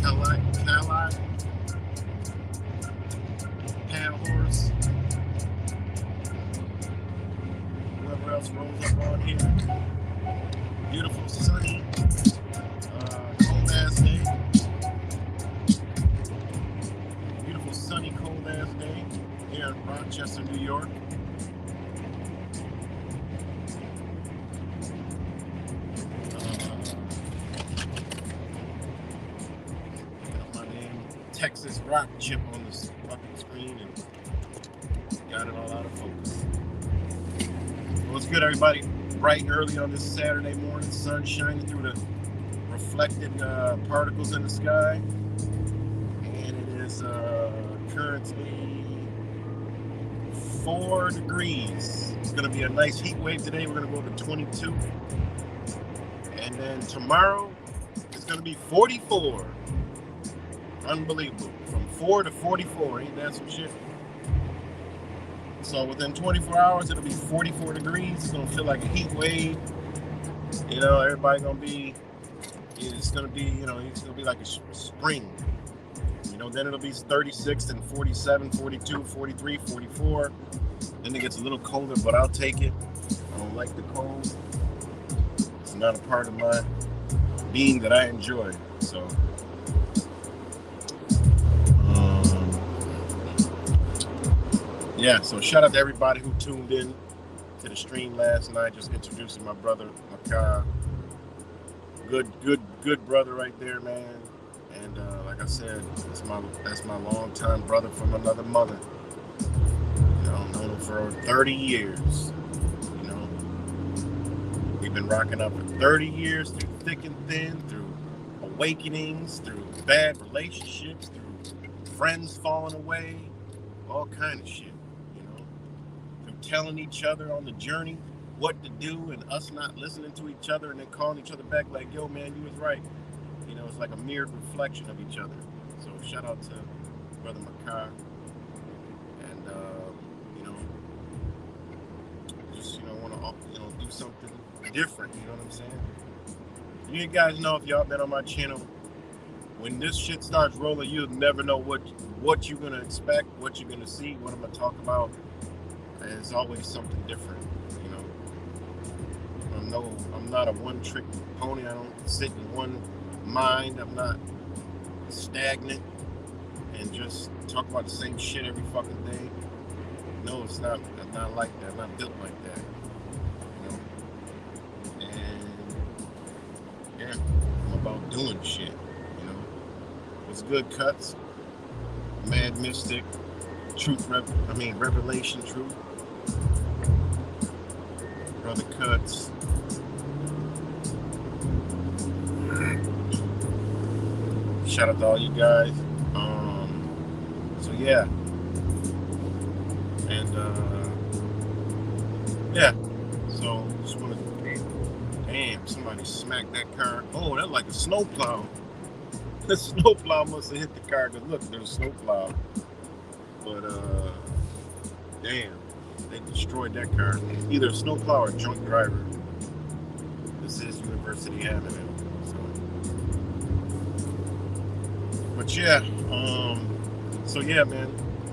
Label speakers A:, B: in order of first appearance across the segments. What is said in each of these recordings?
A: Cali, Pale Horse, whoever else rolls up on here. Beautiful, sunny, cold ass day. Beautiful, sunny, cold ass day here in Rochester, New York. Got my name, Texas Rock chip on the fucking screen and got it all out of focus. Well, it's good, everybody. Bright and early on this Saturday morning, sun shining through the reflected particles in the sky. And it is currently 4 degrees. It's going to be a nice heat wave today. We're going to go to 22. And then tomorrow, it's going to be 44. Unbelievable. From 4 to 44. Ain't that some shit? So within 24 hours, it'll be 44 degrees. It's going to feel like a heat wave. You know, everybody going to be, it's going to be, you know, it's going to be like a spring. You know, then it'll be 36 and 47, 42, 43, 44. Then it gets a little colder, but I'll take it. I don't like the cold. It's not a part of my being that I enjoy. So, yeah, so shout out to everybody who tuned in to the stream last night. Just introducing my brother, Makai. Good brother right there, man. And like I said, that's my longtime brother from another mother. You know, I've known him for 30 years. You know, we've been rocking up for 30 years through thick and thin, through awakenings, through bad relationships, through friends falling away, all kind of shit. Telling each other on the journey what to do and us not listening to each other and then calling each other back like, yo, man, you was right. You know, it's like a mirrored reflection of each other. So shout out to Brother Makai. And, you know, just, you know, want to, do something different. You know what I'm saying? You guys know, if y'all been on my channel, when this shit starts rolling, you'll never know what you're going to expect, what you're going to see, what I'm going to talk about. It's always something different, you know. I'm not a one-trick pony. I don't sit in one mind. I'm not stagnant and just talk about the same shit every fucking day. No, it's not. I'm not like that. I'm not built like that, you know. And yeah, I'm about doing shit, you know. What's good, Cuts? Mad Mystic, Revelation Truth. Brother Cuts. Shout out to all you guys. So yeah. And yeah. So just wanna, damn, somebody smacked that car. Oh, that's like a snowplow. The snowplow must have hit the car, because look, there's a snowplow. But damn, they destroyed that car. Either a snowplow or a drunk driver. This is University Avenue. But yeah, so yeah, man.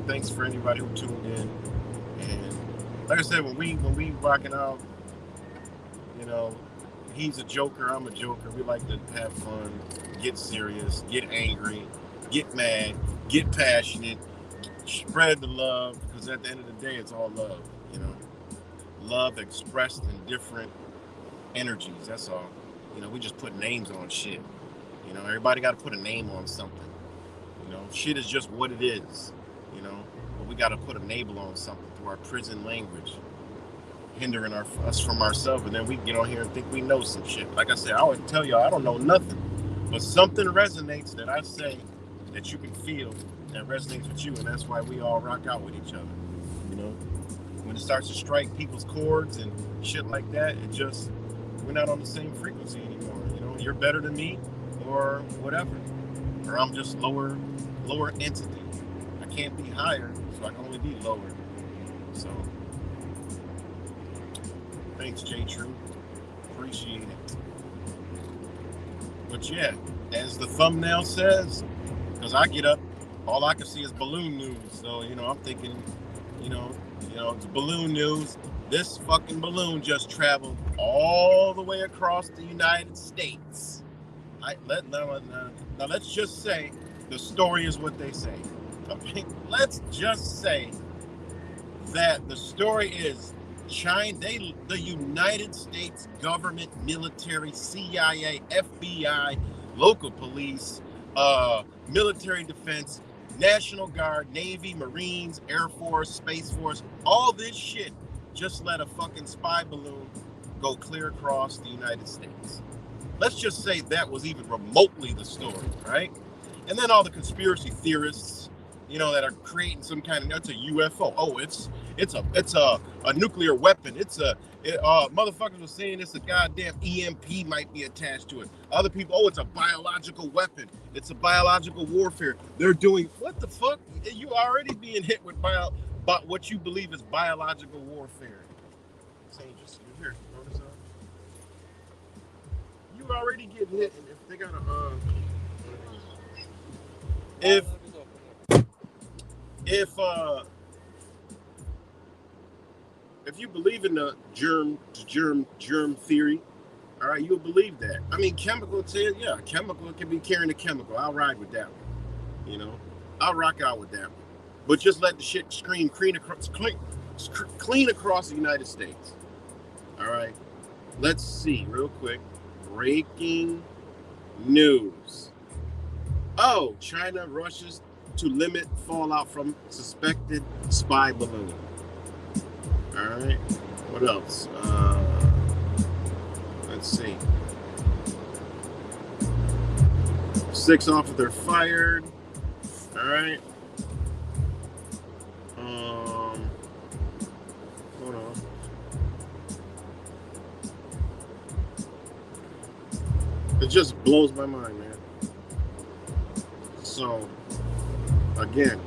A: Thanks for anybody who tuned in. And like I said, when we rocking out, you know, he's a joker, I'm a joker. We like to have fun, get serious, get angry, get mad, get passionate, spread the love, because at the end of the day, it's all love, you know. Love expressed in different energies, that's all. You know, we just put names on shit. You know, everybody got to put a name on something. You know, shit is just what it is, you know. But we got to put a label on something through our prison language, hindering us from ourselves, and then we get on here and think we know some shit. Like I said, I always tell y'all I don't know nothing, but something resonates that I say that you can feel that resonates with you, and that's why we all rock out with each other. You know, when it starts to strike people's chords and shit like that, it just, we're not on the same frequency anymore. You know, you're better than me, or whatever, or I'm just lower entity. I can't be higher, so I can only be lower. So thanks, J True. Appreciate it. But yeah, as the thumbnail says, because I get up, all I can see is balloon news. So I'm thinking, you know, it's balloon news. This fucking balloon just traveled all the way across the United States. Now let's just say the story is what they say. Okay? Let's just say that the story is China, the United States government, military, CIA, FBI, local police, military defense, National Guard, Navy, Marines, Air Force, Space Force, all this shit just let a fucking spy balloon go clear across the United States. Let's just say that was even remotely the story, right? And then all the conspiracy theorists, that are creating some kind of, it's a UFO. Oh, it's a nuclear weapon. Motherfuckers were saying it's a goddamn EMP might be attached to it. Other people, oh, it's a biological weapon. It's a biological warfare. They're doing, what the fuck? You already being hit with what you believe is biological warfare. Just here, notice that? You already getting hit, and if they got a if you believe in the germ theory, all right, you'll believe that. I mean, chemical can be carrying a chemical. I'll ride with that one. I'll rock out with that one. But just let the shit scream clean across the United States. All right, let's see real quick. Breaking news. Oh, China rushes to limit fallout from suspected spy balloon. All right. What else? Let's see. 6 officers fired. All right. Hold on. It just blows my mind, man. So, again,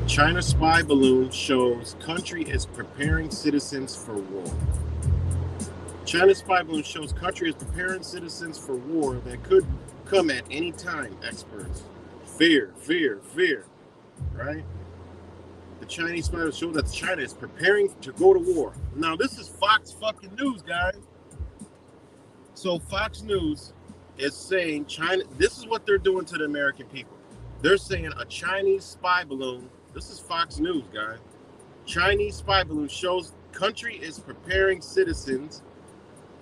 A: China spy balloon shows country is preparing citizens for war. China spy balloon shows country is preparing citizens for war that could come at any time, experts. Fear, right? The Chinese spy balloon shows that China is preparing to go to war. Now, this is Fox fucking News, guys. So Fox News is saying China, this is what they're doing to the American people. They're saying a Chinese spy balloon, this is Fox News, guys. Chinese spy balloon shows country is preparing citizens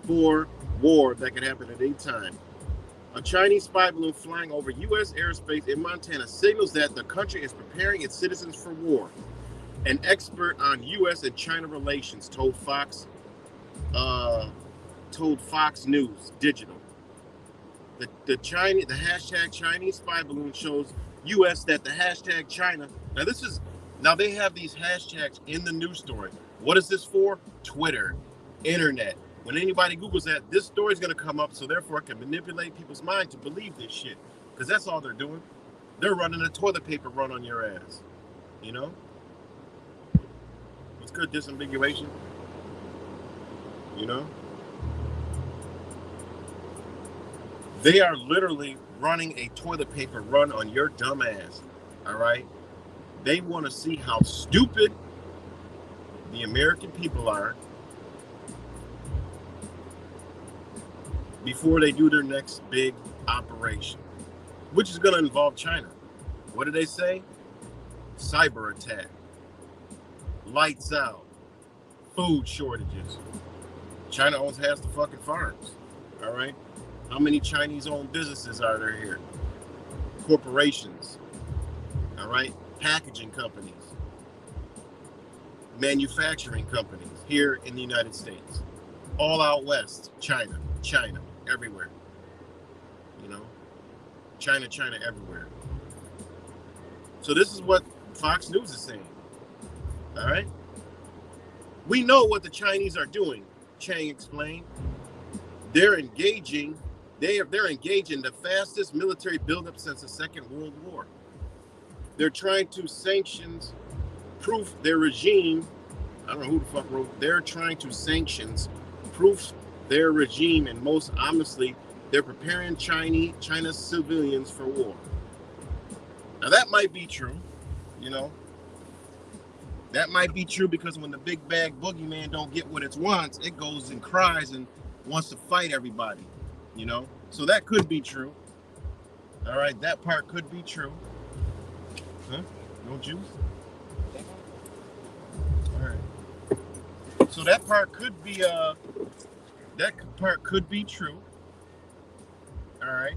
A: for war that could happen at any time. A Chinese spy balloon flying over U.S. airspace in Montana signals that the country is preparing its citizens for war. An expert on U.S. and China relations told Fox News Digital. The hashtag Chinese spy balloon shows U.S. that the hashtag China. Now they have these hashtags in the news story. What is this for? Twitter, internet. When anybody Googles that, this story is going to come up, so therefore it can manipulate people's mind to believe this shit. Because that's all they're doing. They're running a toilet paper run on your ass. What's good disambiguation? They are literally running a toilet paper run on your dumb ass. All right? They want to see how stupid the American people are before they do their next big operation, which is going to involve China. What do they say? Cyber attack, lights out, food shortages. China owns half the fucking farms. All right? How many Chinese-owned businesses are there here? Corporations. All right? Packaging companies. Manufacturing companies here in the United States. All out west, China, everywhere. China everywhere. So this is what Fox News is saying. All right? We know what the Chinese are doing, Chang explained. They're engaging the fastest military buildup since the Second World War. They're trying to proof their regime I don't know who the fuck wrote. They're trying to sanctions proof their regime, and most honestly, they're preparing China's civilians for war. Now that might be true, you know. That might be true because when the big bag boogeyman don't get what it wants, it goes and cries and wants to fight everybody, you know. So that could be true. All right, that part could be true. Huh? No juice? All right. So that part could be true. All right.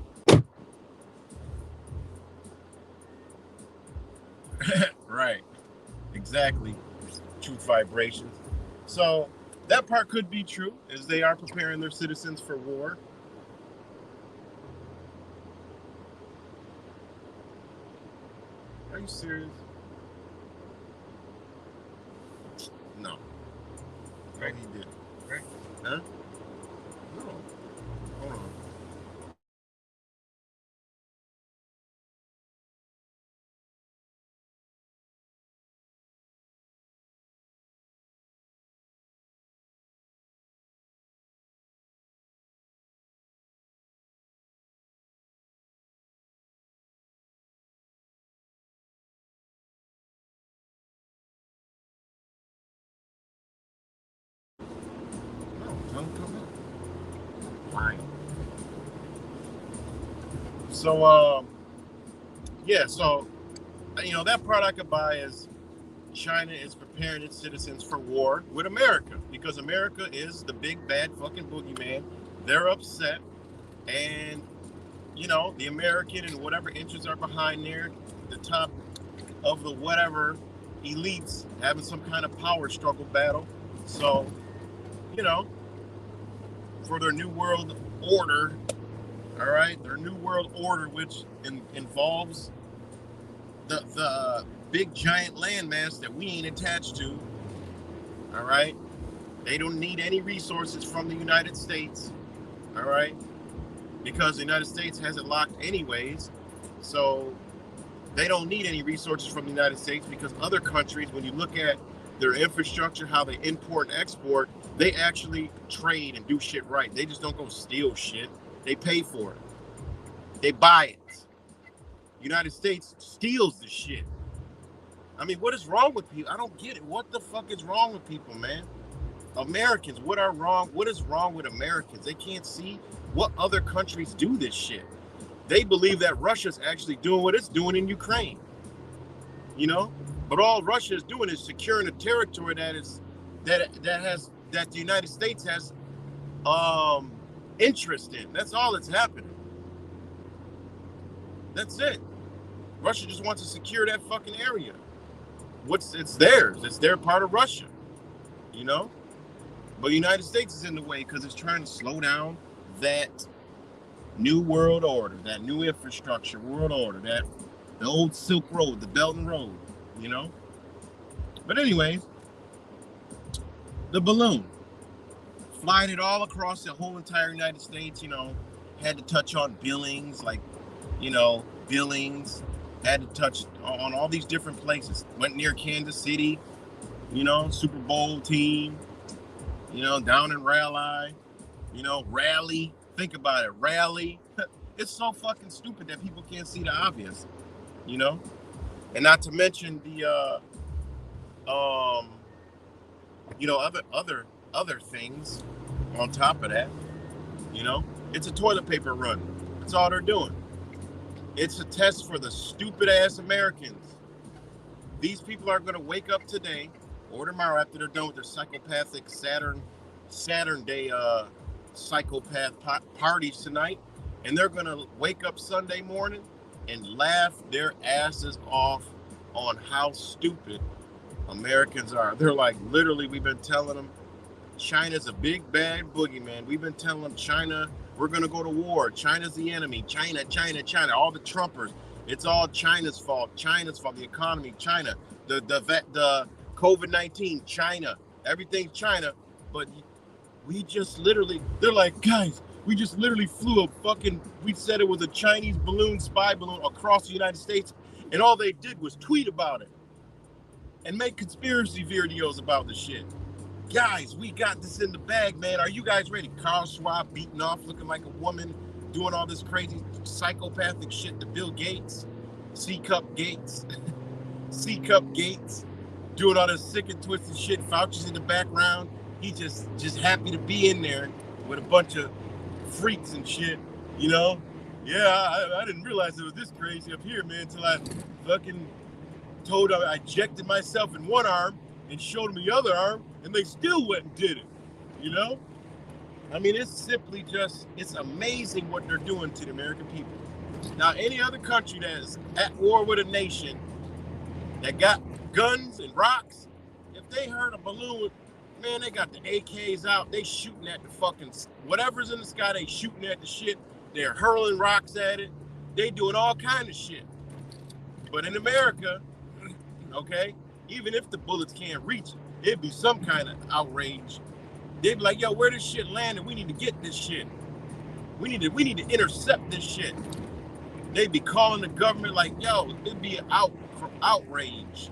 A: Right. Exactly. Truth vibrations. So that part could be true, as they are preparing their citizens for war. Are you serious? No. Right, he did. Right? Huh? No. Hold on. No, don't come up. Fine. So, yeah, so, that part I could buy is China is preparing its citizens for war with America because America is the big bad fucking boogeyman. They're upset, and the American and whatever interests are behind there, the top of the whatever elites having some kind of power struggle battle. So, you know, for their new world order, all right, their new world order, which involves the big giant landmass that we ain't attached to, all right? They don't need any resources from the United States, all right? Because the United States has it locked anyways. So they don't need any resources from the United States because other countries, when you look at their infrastructure, how they import and export, they actually trade and do shit right. They just don't go steal shit. They pay for it. They buy it. United States steals the shit. I mean, what is wrong with people? I don't get it. What the fuck is wrong with people, man? Americans, what is wrong with Americans? They can't see what other countries do this shit. They believe that Russia's actually doing what it's doing in Ukraine. But all Russia is doing is securing a territory that the United States has interest in. That's all that's happening. That's it. Russia just wants to secure that fucking area. It's theirs. It's their part of Russia. But the United States is in the way because it's trying to slow down that new world order, that new infrastructure world order, that the old Silk Road, the Belt and Road, But anyways, the balloon, flying it all across the whole entire United States, had to touch on Billings, Billings, had to touch on all these different places. Went near Kansas City, Super Bowl team, down in Raleigh, Raleigh. Think about it, Raleigh. It's so fucking stupid that people can't see the obvious, and not to mention the other things on top of that. It's a toilet paper run. That's all they're doing. It's a test for the stupid ass Americans. These people are going to wake up today or tomorrow after they're done with their psychopathic Saturn Day psychopath parties tonight, and they're going to wake up Sunday morning and laugh their asses off on how stupid Americans are. They're like, literally, we've been telling them China's a big bad boogeyman. We've been telling them China, we're going to go to war. China's the enemy. China. All the Trumpers. It's all China's fault. The economy, China. The COVID-19, China. Everything's China. But we just literally, they're like, guys, we just literally flew we said it was a Chinese balloon, spy balloon across the United States. And all they did was tweet about it. and make conspiracy videos about the shit. Guys, we got this in the bag, man. Are you guys ready? Carl Schwab beating off, looking like a woman, doing all this crazy psychopathic shit to Bill Gates, C-Cup Gates, C-Cup Gates, doing all this sick and twisted shit. Fauci's in the background. He just happy to be in there with a bunch of freaks and shit, you know? Yeah, I didn't realize it was this crazy up here, man, until I fucking told I ejected myself in one arm and showed them the other arm, and they still went and did it, you know? I mean, it's simply just, it's amazing what they're doing to the American people. Now, any other country that is at war with a nation that got guns and rocks, if they heard a balloon, man, they got the AKs out, they shooting at the fucking, whatever's in the sky, they shooting at the shit, they're hurling rocks at it, they doing all kind of shit. But in America, okay, even if the bullets can't reach it, it'd be some kind of outrage. They'd be like, yo, where this shit landed? We need to get this shit. We need to intercept this shit. They'd be calling the government like, yo, it'd be outrage.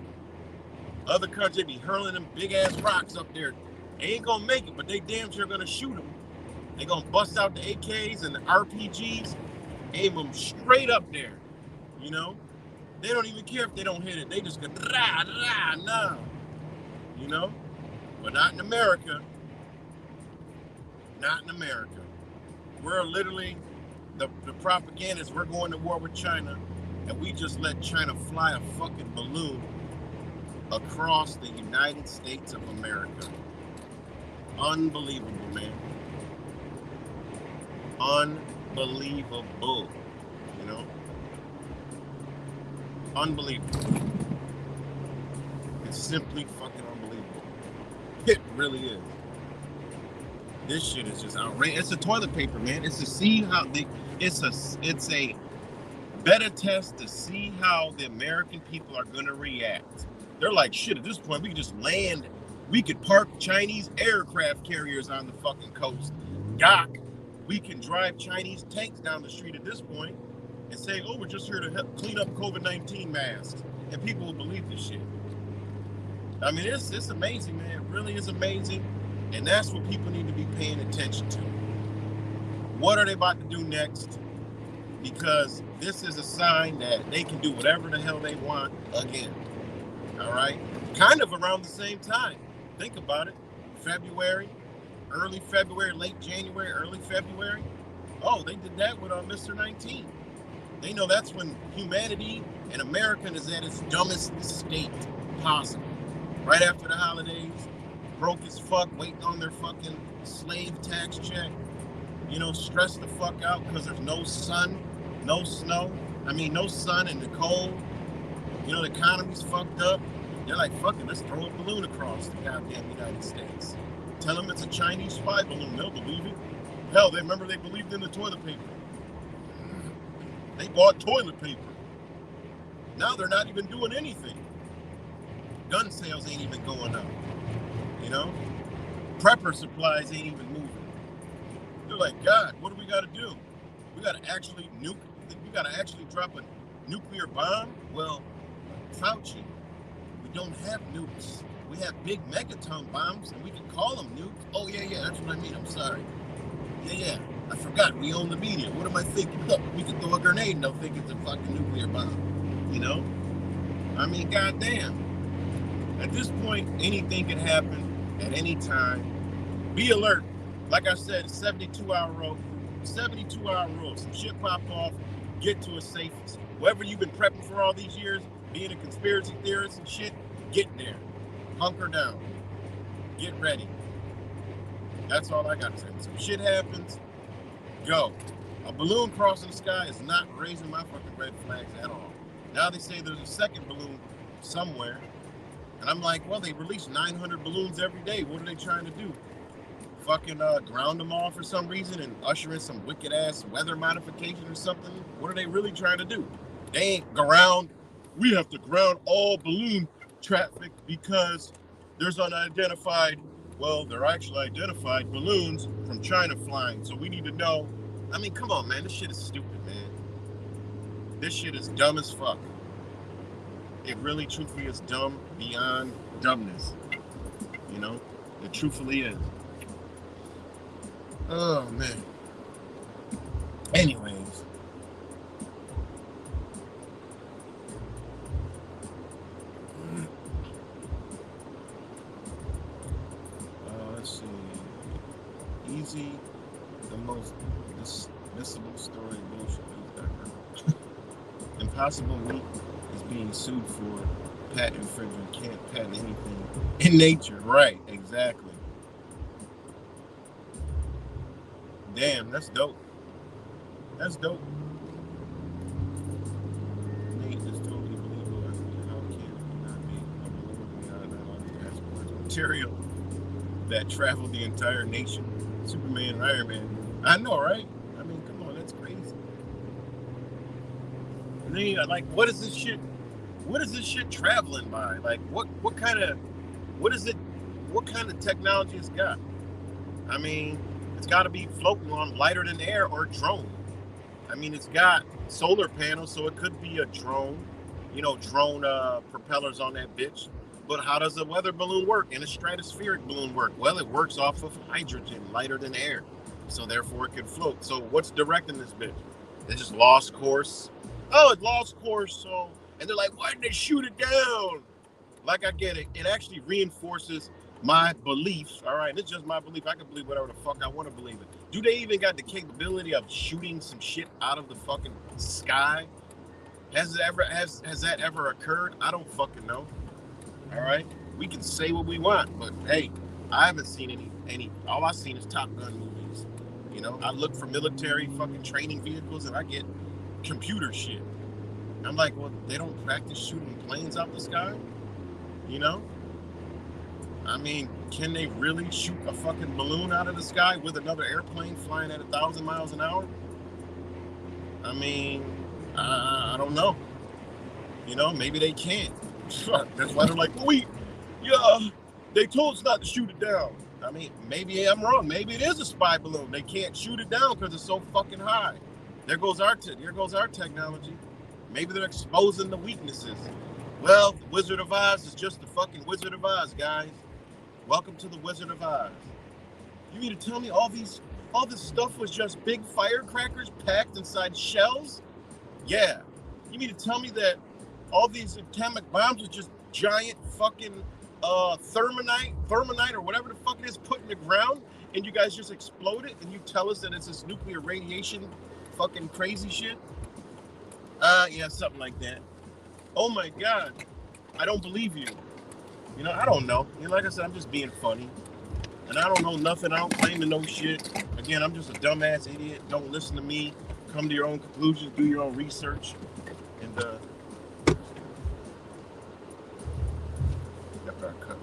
A: Other countries be hurling them big ass rocks up there. They ain't gonna make it, but they damn sure gonna shoot them. They gonna bust out the AKs and the RPGs, aim them straight up there, you know? They don't even care if they don't hit it. They just go, nah, you know? But not in America. Not in America. We're literally, the propaganda is we're going to war with China, and we just let China fly a fucking balloon across the United States of America. Unbelievable, man. Unbelievable, you know? Unbelievable. It's simply fucking unbelievable. It really is. This shit is just outrageous. It's a toilet paper, man. It's to see how it's a beta test to see how the American people are gonna react. They're like, shit, at this point, we can just land. We could park Chinese aircraft carriers on the fucking coast. Dock. We can drive Chinese tanks down the street at this point and say, oh, we're just here to help clean up COVID-19 masks. And people will believe this shit. I mean, it's amazing, man. It really is amazing. And that's what people need to be paying attention to. What are they about to do next? Because this is a sign that they can do whatever the hell they want again. All right? Kind of around the same time. Think about it. February, early February, late January, early February. Oh, they did that with Mr. 19. They know that's when humanity and America is at its dumbest state possible. Right after the holidays, broke as fuck, waiting on their fucking slave tax check. You know, stressed the fuck out because there's no sun, no snow. I mean, no sun and the cold. You know, the economy's fucked up. They're like, fuck it, let's throw a balloon across the goddamn United States. Tell them it's a Chinese spy balloon. They'll believe it. Hell, they believed in the toilet paper. They bought toilet paper. Now they're not even doing anything. Gun sales ain't even going up. You know? Prepper supplies ain't even moving. They're like, God, what do we got to do? We got to actually drop a nuclear bomb? Well, Fauci, we don't have nukes. We have big megaton bombs, and we can call them nukes. Oh, yeah, that's what I mean. I'm sorry. Yeah, I forgot. We own the media. What am I thinking? Look, we can throw a grenade and they'll think it's a fucking nuclear bomb. You know? I mean, goddamn. At this point, anything can happen at any time. Be alert. Like I said, 72-hour rule. 72-hour rule. Some shit pop off. Get to a safe. Wherever you've been prepping for all these years, being a conspiracy theorist and shit, get there. Hunker down. Get ready. That's all I got to say. When some shit happens, go. A balloon crossing the sky is not raising my fucking red flags at all. Now they say there's a second balloon somewhere. And I'm like, well, they release 900 balloons every day. What are they trying to do? Fucking ground them all for some reason and usher in some wicked ass weather modification or something? What are they really trying to do? They ain't ground. We have to ground all balloon traffic because there's unidentified, well, they're actually identified balloons from China flying. So we need to know. I mean, come on, man. This shit is stupid, man. This shit is dumb as fuck. it really truthfully is dumb beyond dumbness. You know, it truthfully is. Oh man. Anyways, let's see. Easy, the most dismissible story bullshit news ever. Impossible Meat is being sued for patent infringement. Can't patent anything in nature. Right, exactly. Damn, that's dope. That's dope. Nate is totally believable. I mean, how can it not be unbelievable beyond not passports material that traveled the entire nation? Superman and Iron Man. I know, right? I mean, come on, that's crazy. And then you like, what is this shit? What is this shit traveling by? Like, what kind of what is it? What kind of technology it's got? I mean, it's got to be floating on lighter than air or drone. I mean, it's got solar panels, so it could be a drone. You know, drone propellers on that bitch. But how does a weather balloon work and a stratospheric balloon work? Well, it works off of hydrogen, lighter than air. So therefore it can float. So what's directing this bitch? They just lost course. Oh, it lost course, so and they're like, why didn't they shoot it down? Like I get it. It actually reinforces my beliefs. All right, it's just my belief. I can believe whatever the fuck I want to believe it. Do they even got the capability of shooting some shit out of the fucking sky? Has that ever occurred? I don't fucking know. All right, we can say what we want, but hey, I haven't seen any. All I've seen is Top Gun movies. You know, I look for military fucking training vehicles, and I get computer shit. I'm like, well, they don't practice shooting planes out the sky. You know, I mean, can they really shoot a fucking balloon out of the sky with another airplane flying at 1,000 miles an hour? I mean, I don't know. You know, maybe they can't. That's why they're like, wait, yeah, they told us not to shoot it down. I mean, maybe I'm wrong. Maybe it is a spy balloon. They can't shoot it down because it's so fucking high. There goes our technology. Maybe they're exposing the weaknesses. Well, the Wizard of Oz is just the fucking Wizard of Oz, guys. Welcome to the Wizard of Oz. You mean to tell me all this stuff was just big firecrackers packed inside shells? Yeah. You mean to tell me that all these atomic bombs are just giant fucking thermonite or whatever the fuck it is put in the ground, and you guys just explode it, and you tell us that it's this nuclear radiation fucking crazy shit? Yeah, something like that. Oh my god. I don't believe you. You know, I don't know. You know, like I said, I'm just being funny. And I don't know nothing. I don't claim to know shit. Again, I'm just a dumbass idiot. Don't listen to me. Come to your own conclusions. Do your own research. And after I cut.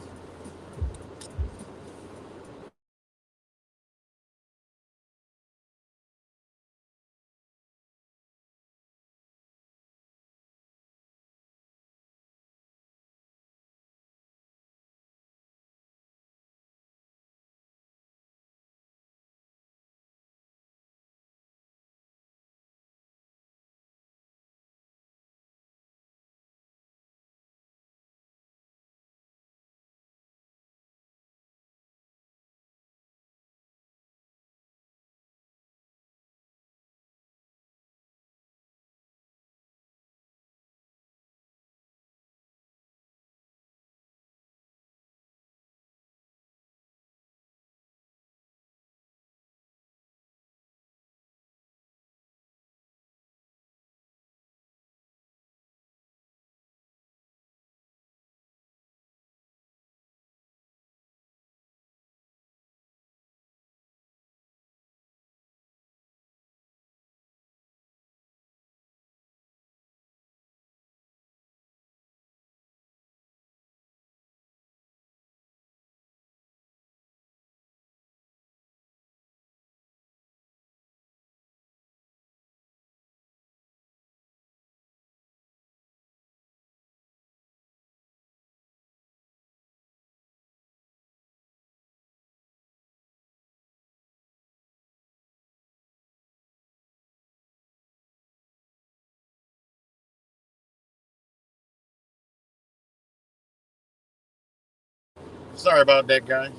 A: Sorry about that, guys.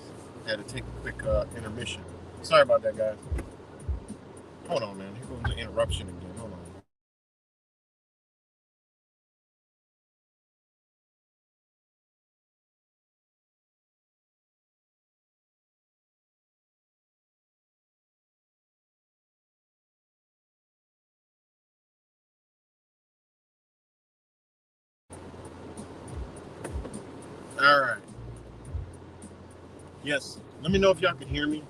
A: Had to take a quick intermission. Sorry about that, guys. Hold on, man. Here goes the interruption again. Hold on. All right. Yes. Let me know if y'all can hear me.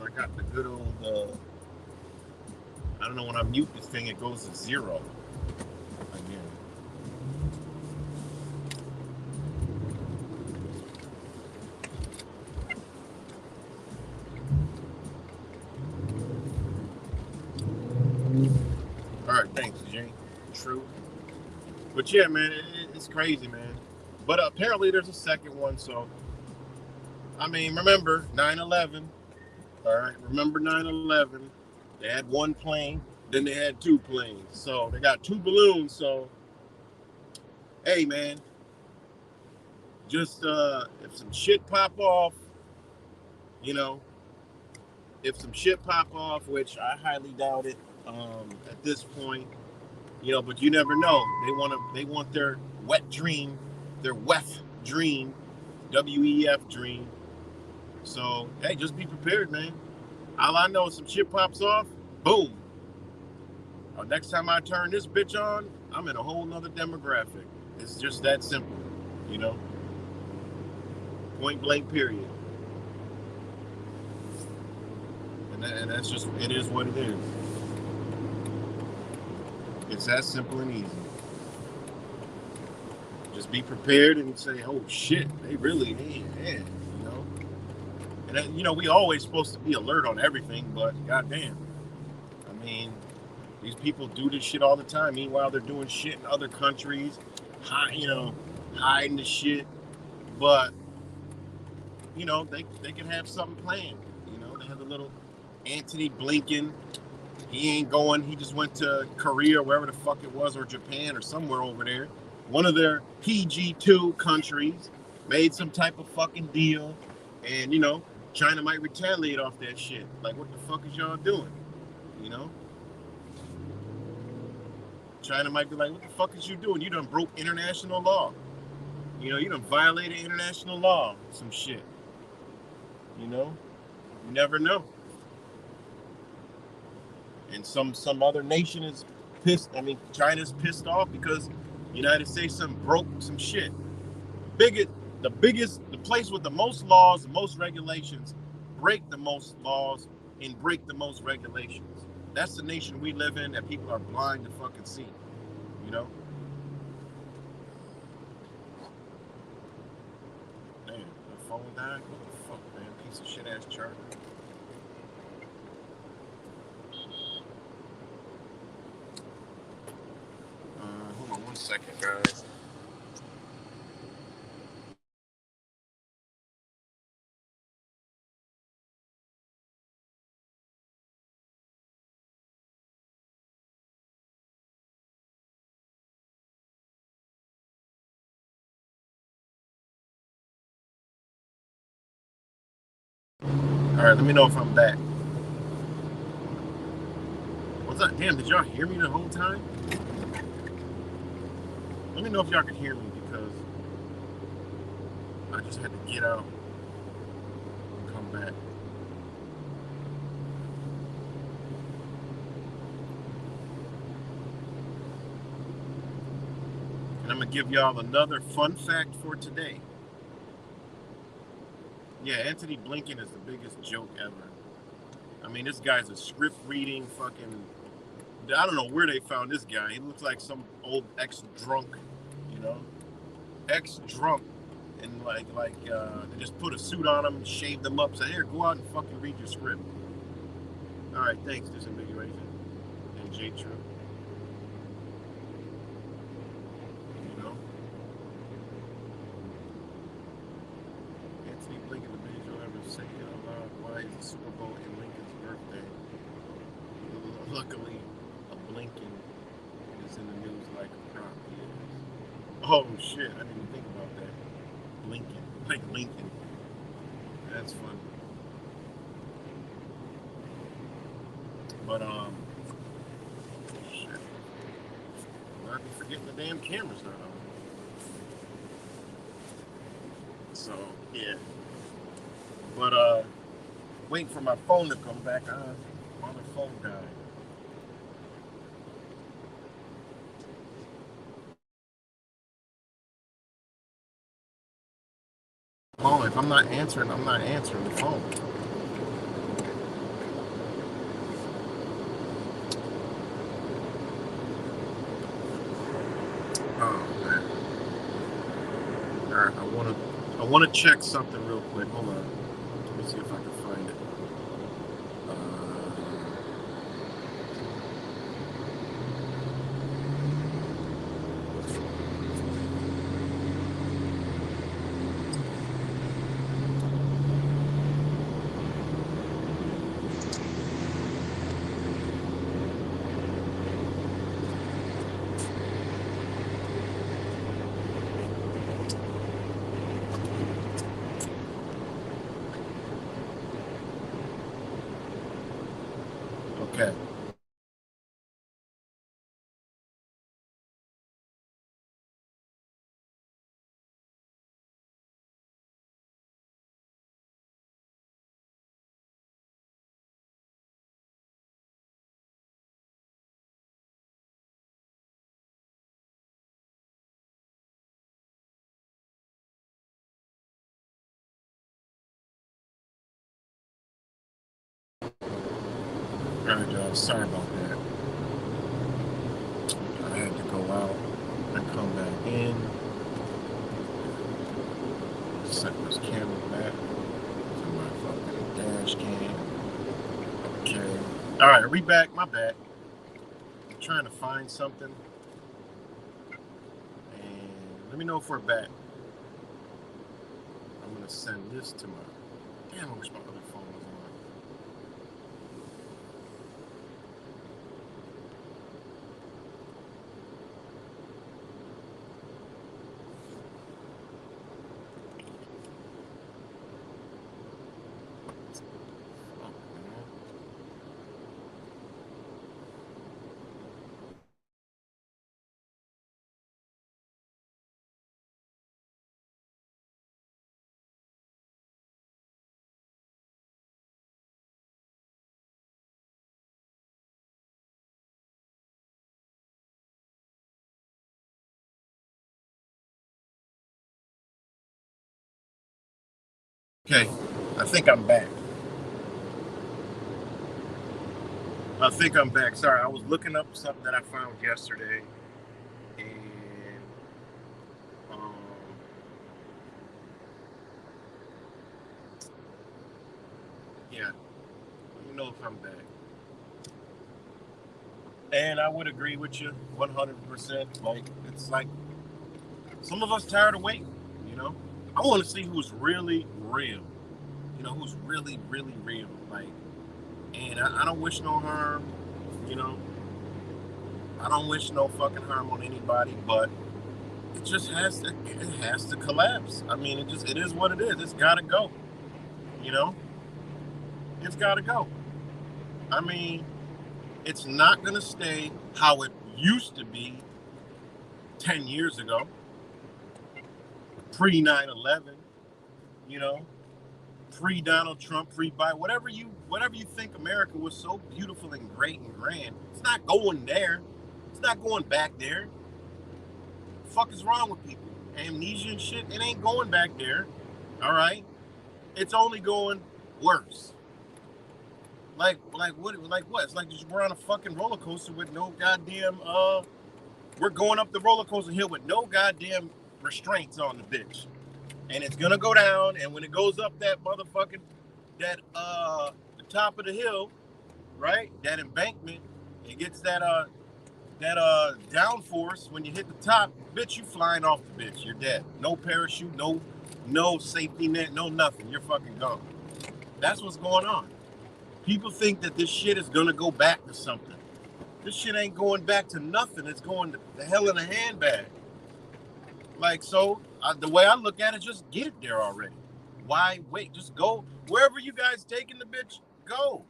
A: I got the good old. I don't know when I mute this thing, it goes to zero again. All right. Thanks, Jane. True. But yeah, man, it's crazy, man. But apparently there's a second one. So I mean, remember 9/11. All right. Remember 9/11. They had one plane, then they had two planes. So they got two balloons. So hey, man, just if some shit pop off, you know, if some shit pop off, which I highly doubt it at this point, you know, but you never know. They want their wet dream, their WEF dream, WEF dream. So hey, just be prepared, man. All I know is some shit pops off, boom. Next time I turn this bitch on, I'm in a whole nother demographic. It's just that simple, you know. Point blank, period. And that's just it is what it is. It's that simple and easy. Just be prepared and say, "Oh shit, they really need it," you know. And you know, we always supposed to be alert on everything, but goddamn, I mean, these people do this shit all the time. Meanwhile, they're doing shit in other countries, you know, hiding the shit. But you know, they can have something planned. You know, they have a little Anthony Blinken. He ain't going. He just went to Korea, wherever the fuck it was, or Japan, or somewhere over there. One of their PG2 countries made some type of fucking deal, and you know, China might retaliate off that shit. Like, what the fuck is y'all doing? You know, China might be like, what the fuck is you doing? You done broke international law. You know, you done violated international law. Some shit. You know, you never know. And some other nation is pissed. I mean, China's pissed off because the United States broke some shit. Biggest, the place with the most laws, the most regulations, break the most laws and break the most regulations. That's the nation we live in that people are blind to fucking see. You know? Damn, the phone died? What the fuck, man? Piece of shit ass charger. Hold on one second, guys. All right, let me know if I'm back. What's up? Damn, did y'all hear me the whole time? Let me know if y'all can hear me because I just had to get out and come back. And I'm going to give y'all another fun fact for today. Yeah, Anthony Blinken is the biggest joke ever. I mean, this guy's a script reading fucking. I don't know where they found this guy. He looks like some old ex drunk, you know? Ex drunk. And they just put a suit on him, shaved him up, said, here, go out and fucking read your script. All right, thanks, Disambiguation. And J True. You know? Anthony Blinken, the biggest you'll ever say it out loud. Why is the Super Bowl in Lincoln's birthday? Luckily, a Blinken is in the news like a prop is. Oh shit, I didn't even think about that. Blinken, like Lincoln. That's fun. But shit. I'd be forgetting the damn cameras not on. So yeah. But waiting for my phone to come back on. My other phone died. Oh, if I'm not answering the phone. Oh man. Alright, I wanna check something real quick. Hold on. Let me see if I can find it. Okay. Alright, guys, sorry about that. I had to go out and come back in. Set this camera back to my fucking dash cam. Okay. Alright, we back. My bad. I'm trying to find something. And let me know if we're back. I'm gonna send this to my. Damn, I wish my other phone was on. Okay, I think I'm back. Sorry, I was looking up something that I found yesterday, and um, yeah, let me know if I'm back. And I would agree with you 100%. Like, it's like some of us tired of waiting. You know, I want to see who's really real. You know, who's really, really real. Like, and I don't wish no harm. You know, I don't wish no fucking harm on anybody, but it just has to collapse. I mean, it is what it is. It's gotta go. You know, it's gotta go. I mean, it's not gonna stay how it used to be 10 years ago, pre 9/11. You know, pre Donald Trump, pre Biden, whatever you think America was so beautiful and great and grand. It's not going there. It's not going back there. The fuck is wrong with people? Amnesia and shit. It ain't going back there. All right. It's only going worse. Like what? Like what? It's like we're on a fucking roller coaster with no goddamn. We're going up the roller coaster hill with no goddamn restraints on the bitch, and it's gonna go down. And when it goes up that motherfucking the top of the hill, right? That embankment, it gets that downforce. When you hit the top, bitch, you flying off the bitch. You're dead. No parachute, no safety net, no nothing. You're fucking gone. That's what's going on. People think that this shit is gonna go back to something. This shit ain't going back to nothing. It's going to the hell in a handbag. Like, so the way I look at it, just get it there already. Why wait? Just go wherever you guys taking the bitch. Go.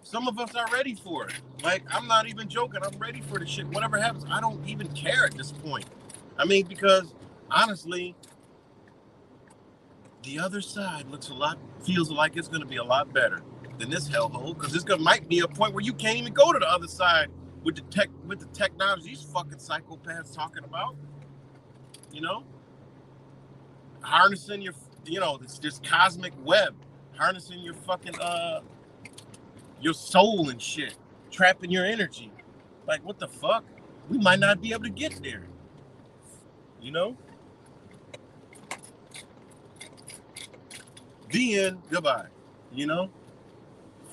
A: Some of us are ready for it. Like, I'm not even joking. I'm ready for the shit. Whatever happens, I don't even care at this point. I mean, because honestly, the other side feels like it's going to be a lot better than this hellhole. Because this might be a point where you can't even go to the other side with the technology these fucking psychopaths talking about. You know, harnessing this cosmic web, harnessing your fucking your soul and shit, trapping your energy. Like, what the fuck? We might not be able to get there. You know? The end. Goodbye. You know?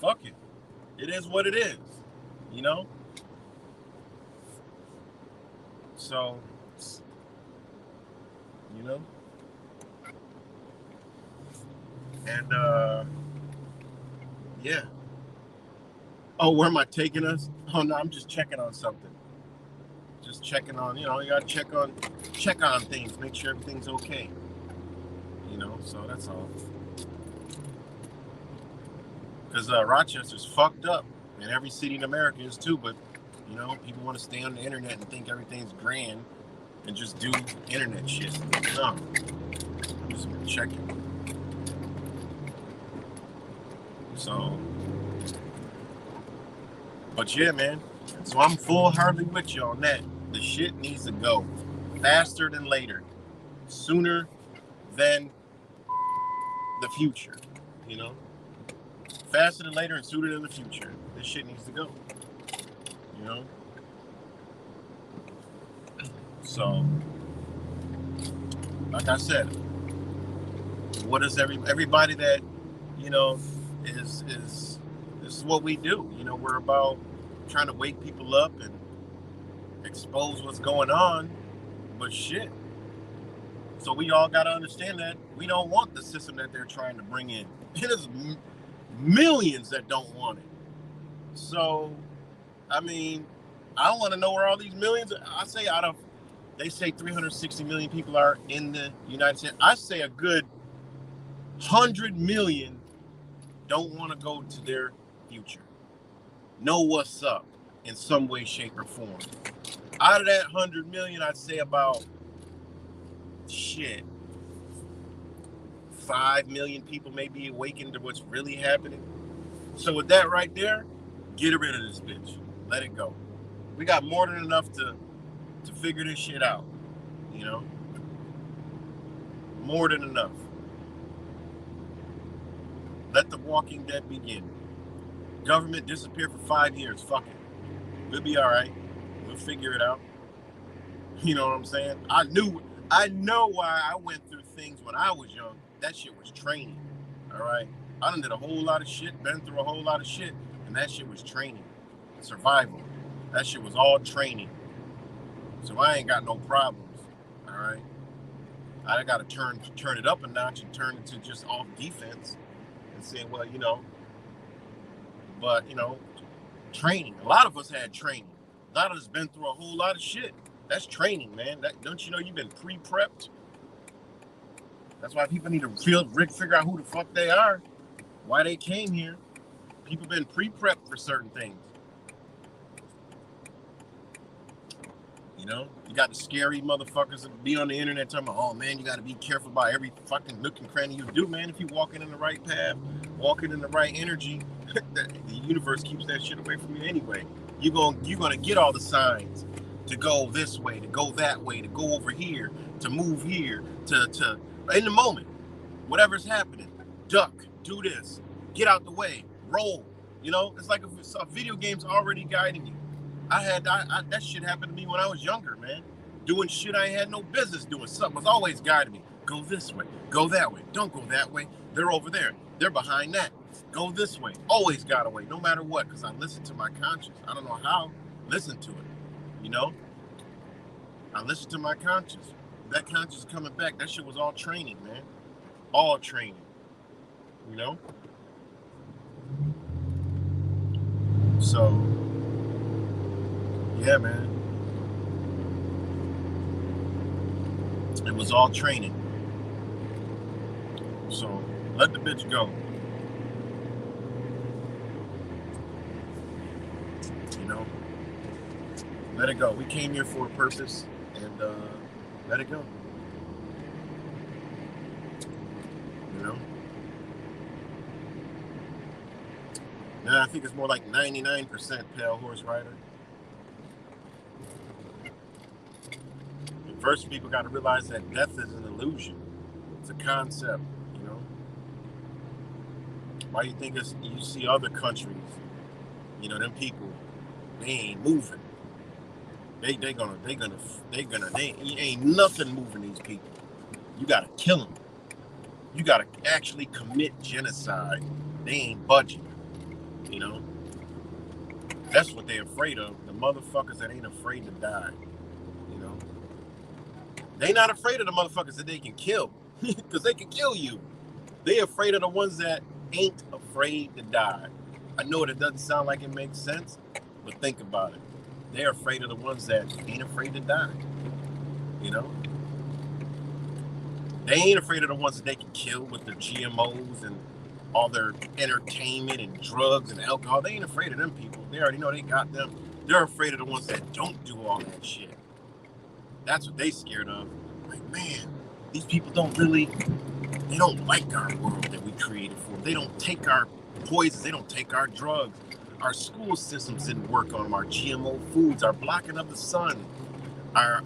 A: Fuck it. It is what it is. You know? So, you know? And, yeah. Oh, where am I taking us? Oh, no, I'm just checking on something. Just checking on, you gotta check on things, make sure everything's okay. You know, so that's all. Because Rochester's fucked up, and every city in America is too, but, people want to stay on the internet and think everything's grand and just do internet shit. No. I'm just checking. So, but yeah, man. So I'm full-heartedly with you on that. The shit needs to go faster than later, sooner than the future, faster than later and sooner than the future. This shit needs to go, So, like I said, what is everybody that, is this is what we do. We're about trying to wake people up and expose what's going on, but shit. So we all got to understand that we don't want the system that they're trying to bring in. There's millions that don't want it. So, I mean, I don't want to know where all these millions. I say they say 360 million people are in the United States. I say a good 100 million don't want to go to their future. Know what's up in some way, shape, or form. Out of that 100 million, I'd say about 5 million people may be awakened to what's really happening. So with that right there, get rid of this bitch. Let it go. We got more than enough to figure this shit out. More than enough. Let the Walking Dead begin. Government disappear for 5 years. Fuck it. We'll be all right. We'll figure it out. You know what I'm saying? I know why I went through things when I was young. That shit was training. All right? I done did a whole lot of shit, been through a whole lot of shit, and that shit was training. Survival. That shit was all training. So I ain't got no problems. All right? I got to turn it up a notch and turn it to just off defense and say, well, but, training. A lot of us had training. A lot of us been through a whole lot of shit. That's training, man. Don't you know you've been pre-prepped? That's why people need to figure out who the fuck they are, why they came here. People been pre-prepped for certain things. You got the scary motherfuckers that be on the internet talking about, oh man, you got to be careful about every fucking nook and cranny you do, man. If you're walking in the right path, walking in the right energy, the universe keeps that shit away from you anyway. You're gonna get all the signs to go this way, to go that way, to go over here, to move here, to in the moment, whatever's happening, duck, do this, get out the way, roll. It's like a video game's already guiding you. That shit happened to me when I was younger, man. Doing shit I had no business doing. Something was always guiding me. Go this way. Go that way. Don't go that way. They're over there. They're behind that. Go this way. Always got away, no matter what, because I listened to my conscience. I don't know how. Listen to it. I listened to my conscience. That conscience is coming back. That shit was all training, man. All training. So, yeah, man. It was all training. So let the bitch go. You know, let it go. We came here for a purpose, and let it go. You know. Now I think it's more like 99% pale horse rider. And first, people got to realize that death is an illusion. It's a concept. You know. Why you think you see other countries? You know, them people, they ain't moving. They ain't nothing moving these people. You gotta kill them. You gotta actually commit genocide. They ain't budging. You know, that's what they're afraid of. The motherfuckers that ain't afraid to die. You know, they not afraid of the motherfuckers that they can kill, because they can kill you. They afraid of the ones that ain't afraid to die. I know it doesn't sound like it makes sense, but think about it. They're afraid of the ones that ain't afraid to die. You know? They ain't afraid of the ones that they can kill with their GMOs and all their entertainment and drugs and alcohol. They ain't afraid of them people. They already know they got them. They're afraid of the ones that don't do all that shit. That's what they scared of. Like, man, these people they don't like our world that we created for them. They don't take our poisons. They don't take our drugs. Our school systems didn't work on them. Our GMO foods, our blocking of the sun, our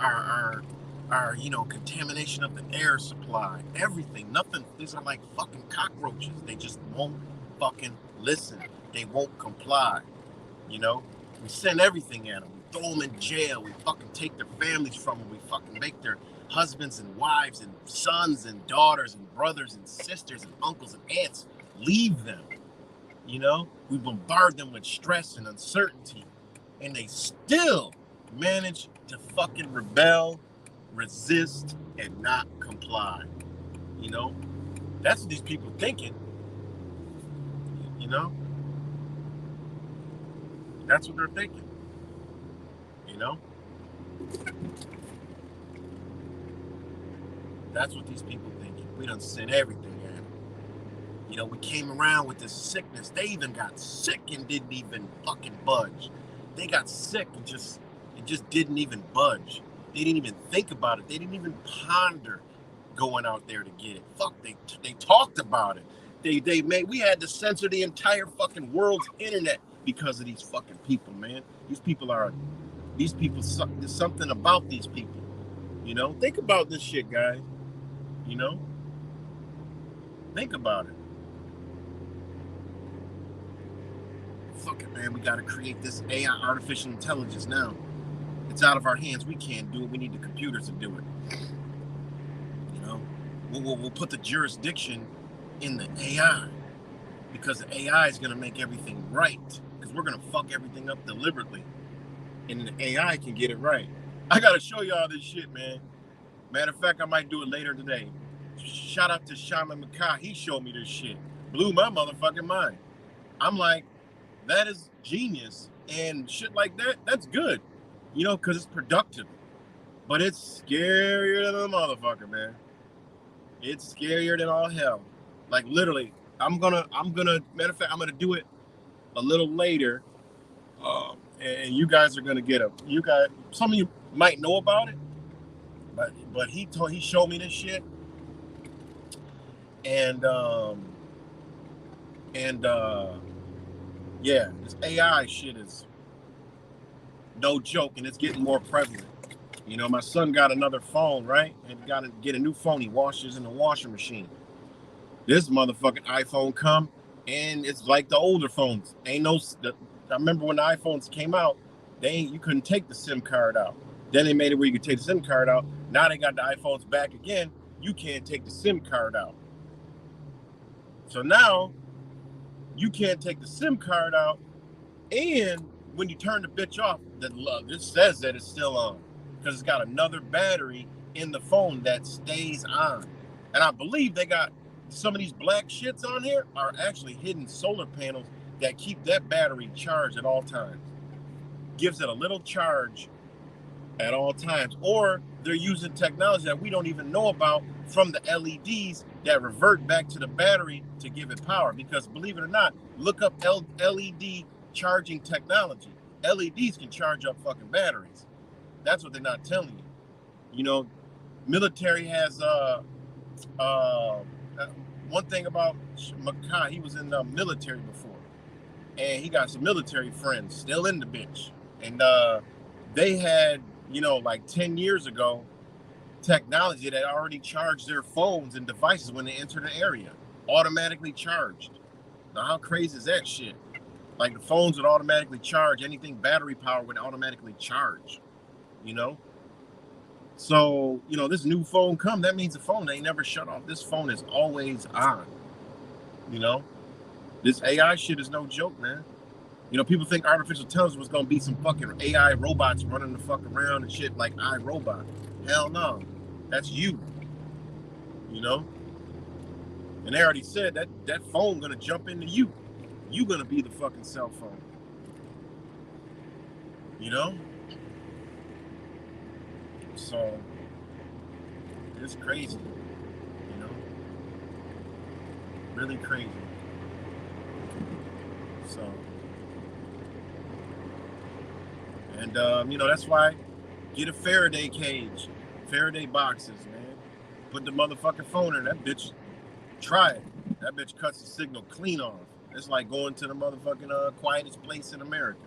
A: contamination of the air supply, everything, nothing. These are like fucking cockroaches. They just won't fucking listen. They won't comply. You know, we send everything at them. We throw them in jail. We fucking take their families from them. We fucking make their husbands and wives and sons and daughters and brothers and sisters and uncles and aunts leave them. You know, we bombard them with stress and uncertainty, and they still manage to fucking rebel, resist, and not comply. You know, that's what these people are thinking. You know, that's what they're thinking. You know, that's what these people are thinking. We done sent everything at them. You know, we came around with this sickness. They even got sick and didn't even fucking budge. They got sick and it just didn't even budge. They didn't even think about it. They didn't even ponder going out there to get it. Fuck, they talked about it. We had to censor the entire fucking world's internet because of these fucking people, man. There's something about these people. You know, think about this shit, guys. You know, think about it. Fuck it, man. We got to create this AI, artificial intelligence now. It's out of our hands. We can't do it. We need the computers to do it. You know, we'll put the jurisdiction in the AI, because the AI is going to make everything right, because we're going to fuck everything up deliberately, and the AI can get it right. I got to show y'all this shit, man. Matter of fact, I might do it later today. Shout out to Shaman Makai. He showed me this shit. Blew my motherfucking mind. I'm like, that is genius, and shit like that, that's good. You know, because it's productive. But it's scarier than a motherfucker, man. It's scarier than all hell. Like, literally, matter of fact, I'm gonna do it a little later. And you guys are gonna get some of you might know about it, but he showed me this shit. And yeah, this AI shit is no joke, and it's getting more prevalent. You know, my son got another phone, right? And got to get a new phone. He washes in the washing machine. This motherfucking iPhone come, and it's like the older phones. I remember when the iPhones came out, you couldn't take the SIM card out. Then they made it where you could take the SIM card out. Now they got the iPhones back again. You can't take the SIM card out. So now you can't take the SIM card out, and when you turn the bitch off, this says that it's still on, because it's got another battery in the phone that stays on. And I believe they got some of these black shits on here are actually hidden solar panels that keep that battery charged at all times. Gives it a little charge at all times. Or they're using technology that we don't even know about from the LEDs that revert back to the battery to give it power. Because believe it or not, look up LED charging technology. LEDs can charge up fucking batteries. That's what they're not telling you. You know, military has one thing about Makai, he was in the military before, and he got some military friends still in the bitch, and they had, you know, like 10 years ago, technology that already charged their phones and devices when they enter the area, automatically charged. Now, how crazy is that shit? Like, the phones would automatically charge. Anything battery power would automatically charge, you know? So, you know, this new phone come, that means the phone ain't never shut off. This phone is always on, you know? This AI shit is no joke, man. You know, people think artificial intelligence was going to be some fucking AI robots running the fuck around and shit like iRobot. Hell no. That's you, you know? And they already said that phone going to jump into you. You going to be the fucking cell phone, you know? So, it's crazy, you know? Really crazy. So, and, you know, that's why get a Faraday cage, Faraday boxes, man. Put the motherfucking phone in that bitch. Try it. That bitch cuts the signal clean off. It's like going to the motherfucking quietest place in America.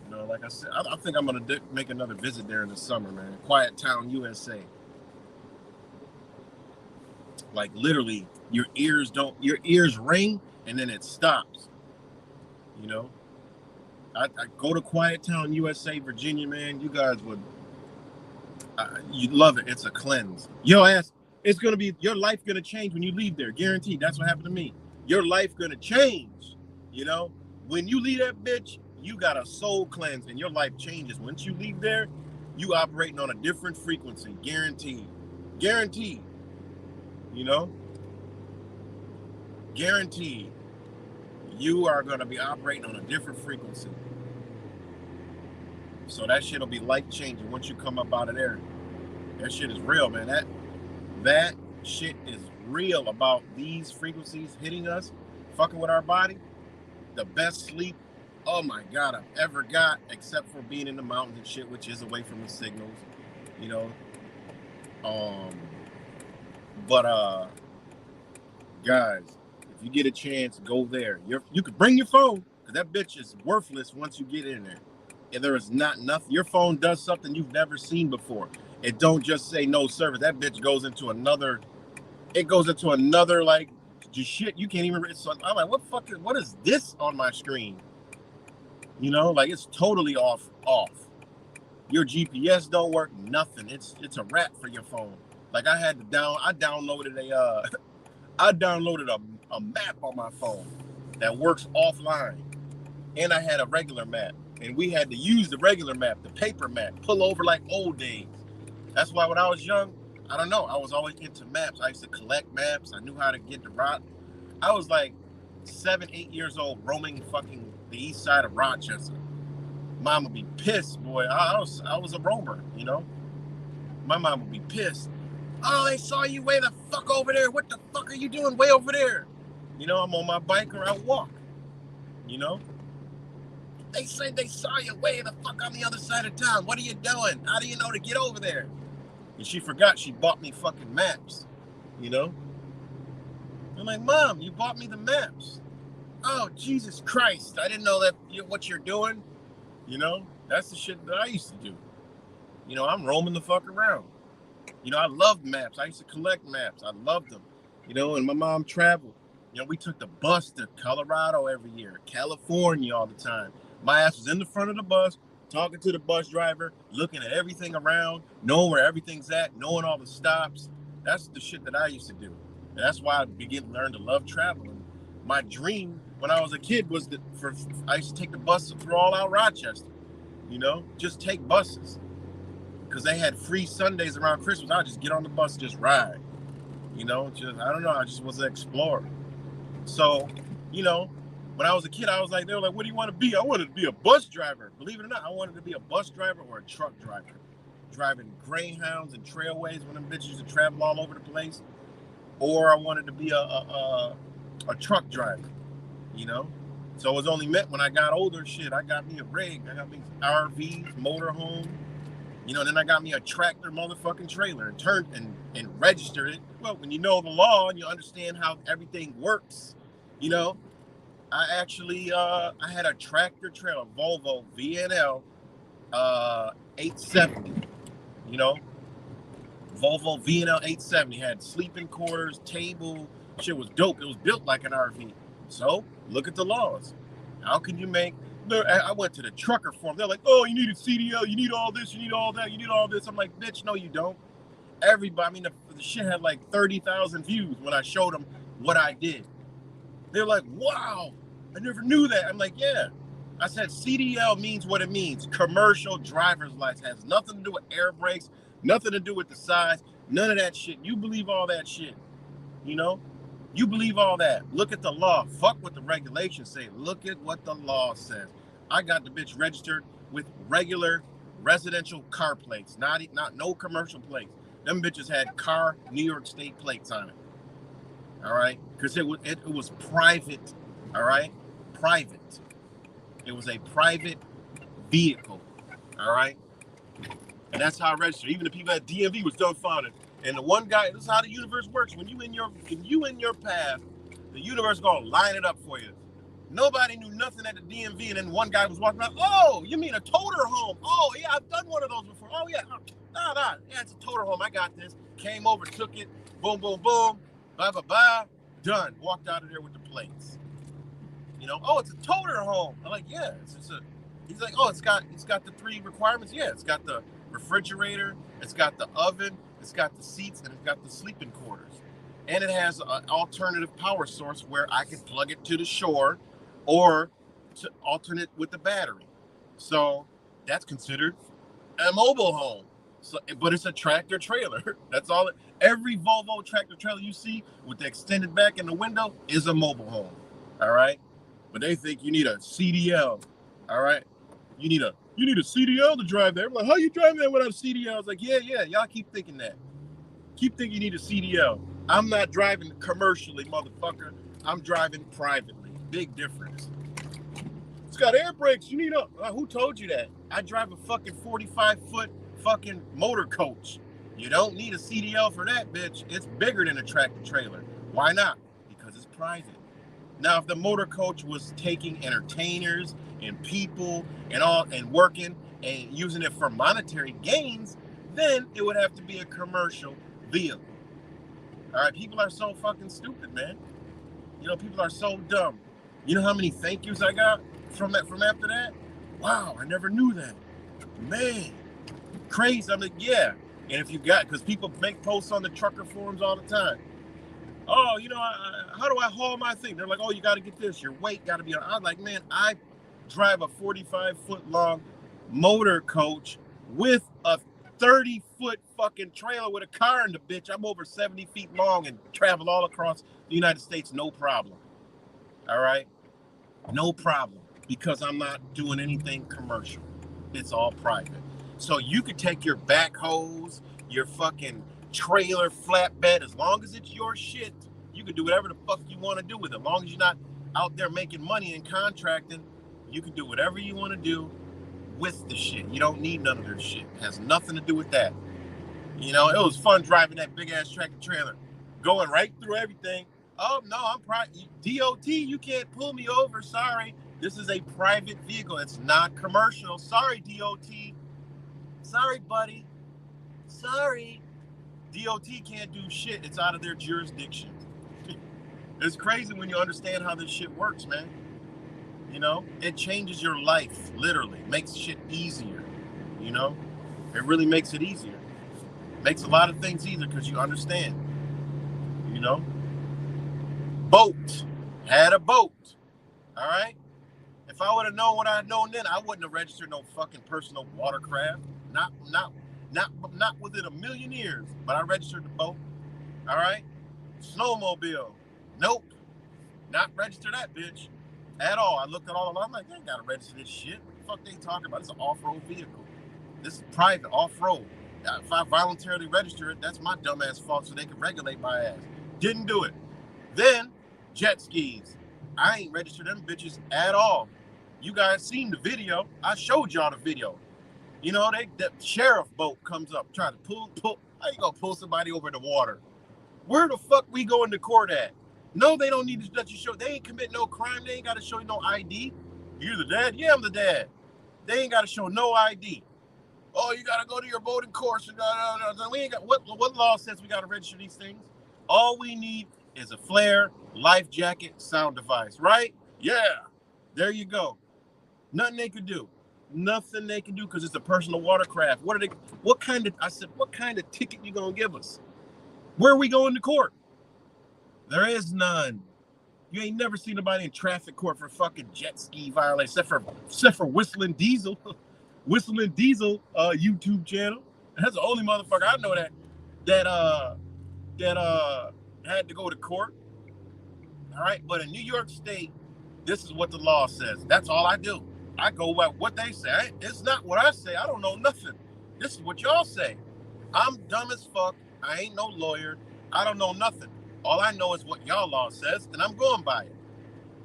A: You know, like I said, I think I'm going to make another visit there in the summer, man. Quiet Town, USA. Like, literally, your ears ring, and then it stops. You know? I go to Quiet Town, USA, Virginia, man. You guys would, you'd love it. It's a cleanse. Yo, ass, it's going to be, your life going to change when you leave there. Guaranteed. That's what happened to me. Your life going to change. You know? When you leave that bitch, you got a soul cleanse and your life changes. Once you leave there, you operating on a different frequency. Guaranteed. Guaranteed. You know? Guaranteed. You are going to be operating on a different frequency. So that shit will be life-changing once you come up out of there. That shit is real, man. That shit is real about these frequencies hitting us, fucking with our body. The best sleep, oh my God, I've ever got, except for being in the mountains and shit, which is away from the signals, you know. But guys, if you get a chance, go there. You could bring your phone, because that bitch is worthless once you get in there. And there is not enough. Your phone does something you've never seen before. It don't just say no service. That bitch goes into another, like, just shit you can't even, I'm like, what is this on my screen? You know, like, it's totally off. Your GPS don't work, nothing. It's a wrap for your phone. Like, I downloaded a map on my phone that works offline. And I had a regular map. And we had to use the regular map, the paper map, pull over like old days. That's why when I was young, I don't know, I was always into maps. I used to collect maps. I knew how to get the route. I was like 7, 8 years old, roaming fucking the east side of Rochester. Mom would be pissed, boy. I was a roamer, you know? My mom would be pissed. Oh, they saw you way the fuck over there. What the fuck are you doing way over there? You know, I'm on my bike or I walk, you know? They said they saw you way the fuck on the other side of town. What are you doing? How do you know to get over there? And she forgot she bought me fucking maps, you know? I'm like, Mom, you bought me the maps. Oh, Jesus Christ. I didn't know that what you're doing. You know, that's the shit that I used to do. You know, I'm roaming the fuck around. You know, I loved maps. I used to collect maps. I loved them. You know, and my mom traveled. You know, we took the bus to Colorado every year, California all the time. My ass was in the front of the bus, talking to the bus driver, looking at everything around, knowing where everything's at, knowing all the stops. That's the shit that I used to do. And that's why I began to learn to love traveling. My dream when I was a kid was I used to take the bus through all out Rochester, you know, just take buses. Because they had free Sundays around Christmas. I'd just get on the bus and just ride. You know, I don't know, I just was an explorer. So, you know, when I was a kid, I was like, they were like, what do you want to be? I wanted to be a bus driver. Believe it or not, I wanted to be a bus driver or a truck driver. Driving Greyhounds and Trailways when them bitches used to travel all over the place. or I wanted to be a truck driver, you know. So it was only meant when I got older. Shit, I got me a rig. I got me RVs, motorhome. You know, then I got me a tractor motherfucking trailer and turned and registered it. Well, when you know the law and you understand how everything works, you know, I actually I had a tractor trailer, Volvo VNL 870. You know, Volvo VNL 870 had sleeping quarters, table. Shit was dope. It was built like an RV. So look at the laws. How can you make? I went to the trucker forum. They're like, oh, you need a CDL, you need all this, you need all that, you need all this. I'm like, bitch, no, you don't. Everybody, I mean, the shit had like 30,000 views when I showed them what I did. They're like, wow, I never knew that. I'm like, yeah. I said CDL means what it means. Commercial driver's license. Has nothing to do with air brakes, nothing to do with the size, none of that shit. You believe all that shit, you know? You believe all that. Look at the law. Fuck what the regulations say. Look at what the law says. I got the bitch registered with regular residential car plates, not no commercial plates. Them bitches had car New York State plates on it. All right, because it was private. All right, private. It was a private vehicle. All right, and that's how I registered. Even the people at DMV was dumbfounded. And the one guy, this is how the universe works. When you in your path, the universe gonna line it up for you. Nobody knew nothing at the DMV, and then one guy was walking around. Oh, you mean a toter home? Oh yeah, I've done one of those before. Oh yeah, nah, yeah, it's a toter home. I got this. Came over, took it. Boom, boom, boom. Bye, bye, bye. Done. Walked out of there with the plates. You know, oh, it's a toter home. I'm like, yeah, it's a. He's like, oh, it's got the 3 requirements. Yeah, it's got the refrigerator, it's got the oven, it's got the seats, and it's got the sleeping quarters. And it has an alternative power source where I can plug it to the shore or to alternate with the battery. So that's considered a mobile home. So, but it's a tractor trailer. That's all. Every Volvo tractor trailer you see with the extended back in the window is a mobile home. All right. But they think you need a CDL. All right. You need a CDL to drive there. I'm like, how you driving there without a CDL? I was like, yeah. Y'all keep thinking that. Keep thinking you need a CDL. I'm not driving commercially, motherfucker. I'm driving privately. Big difference. It's got air brakes. You need who told you that? I drive a fucking 45-foot fucking motor coach. You don't need a CDL for that, bitch. It's bigger than a tractor trailer. Why not? Because it's private. Now, if the motor coach was taking entertainers and people and working and using it for monetary gains, then it would have to be a commercial vehicle. All right, people are so fucking stupid, man. You know, people are so dumb. You know how many thank yous I got from after that? Wow, I never knew that. Man, crazy. I'm like, yeah. And if you got, because people make posts on the trucker forums all the time. Oh, you know, how do I haul my thing? They're like, oh, you got to get this. Your weight got to be on. I'm like, man, I drive a 45-foot long motor coach with a 30-foot fucking trailer with a car in the bitch. I'm over 70 feet long and travel all across the United States, no problem. All right? No problem. Because I'm not doing anything commercial. It's all private. So you could take your backhoes, your fucking trailer flatbed, as long as it's your shit, you can do whatever the fuck you want to do with it. As long as you're not out there making money and contracting, you can do whatever you want to do with the shit. You don't need none of their shit. It has nothing to do with that. You know, it was fun driving that big ass tractor trailer, going right through everything. Oh no, I'm DOT, you can't pull me over. Sorry. This is a private vehicle. It's not commercial. Sorry, DOT. Sorry, buddy. Sorry. DOT can't do shit. It's out of their jurisdiction. It's crazy when you understand how this shit works, man. You know, it changes your life, literally. Makes shit easier. You know, it really makes it easier. Makes a lot of things easier because you understand. You know, boat. Had a boat. All right. If I would have known what I had known then, I wouldn't have registered no fucking personal watercraft. Not within a million years. But I registered the boat. All right. Snowmobile. Nope. Not register that bitch at all. I looked at all of them. I'm like, they ain't gotta register this shit. What the fuck they talking about? It's an off-road vehicle. This is private off-road. If I voluntarily register it, that's my dumbass fault so they can regulate my ass. Didn't do it. Then jet skis. I ain't registered them bitches at all. You guys seen the video. I showed y'all the video. You know, the sheriff boat comes up trying to pull. How you gonna pull somebody over the water? Where the fuck we going to court at? No, they don't need to let you show. They ain't commit no crime. They ain't got to show you no ID. You're the dad? Yeah, I'm the dad. They ain't got to show no ID. Oh, you got to go to your boating course. We ain't got, what law says we got to register these things? All we need is a flare, life jacket, sound device, right? Yeah. There you go. Nothing they could do. Nothing they can do because it's a personal watercraft. What kind of ticket you going to give us? Where are we going to court? There is none. You ain't never seen anybody in traffic court for fucking jet ski violation, except for Whistling Diesel. Whistling Diesel YouTube channel. That's the only motherfucker I know that had to go to court. All right, but in New York State, this is what the law says. That's all I do. I go by what they say. It's not what I say. I don't know nothing. This is what y'all say. I'm dumb as fuck. I ain't no lawyer. I don't know nothing. All I know is what y'all law says, and I'm going by it.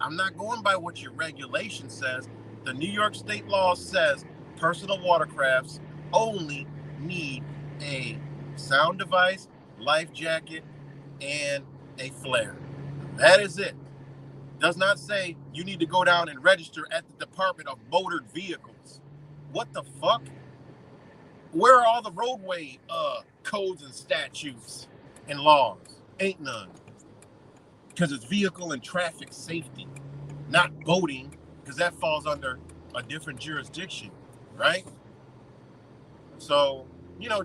A: I'm not going by what your regulation says. The New York State law says personal watercrafts only need a sound device, life jacket, and a flare. That is it. Does not say you need to go down and register at the Department of Motor Vehicles. What the fuck? Where are all the roadway codes and statutes and laws? Ain't none. Because it's vehicle and traffic safety, not boating, because that falls under a different jurisdiction, right? So,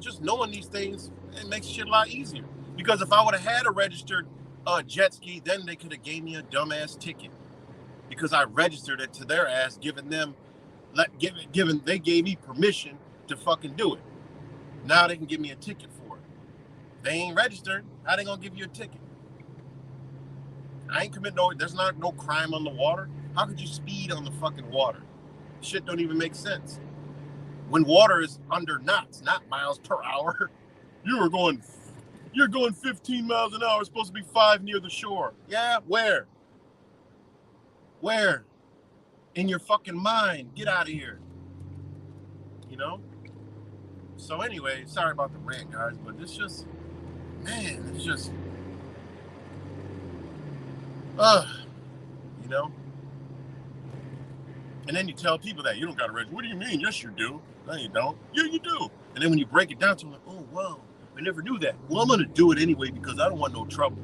A: just knowing these things, it makes shit a lot easier. Because if I would have had a registered jet ski, then they could have gave me a dumbass ticket. Because I registered it to their ass, they gave me permission to fucking do it. Now they can give me a ticket for it. They ain't registered. How they gonna give you a ticket? I ain't commit there's not no crime on the water. How could you speed on the fucking water? Shit don't even make sense. When water is under knots, not miles per hour. You're going 15 miles an hour. It's supposed to be 5 near the shore. Yeah, where? Where? In your fucking mind. Get out of here. So anyway, sorry about the rant, guys, but it's just, And then you tell people that you don't got to register. What do you mean? Yes, you do. No, you don't. Yeah, you do. And then when you break it down to them, like, oh, wow, I never knew that. Well, I'm going to do it anyway because I don't want no trouble.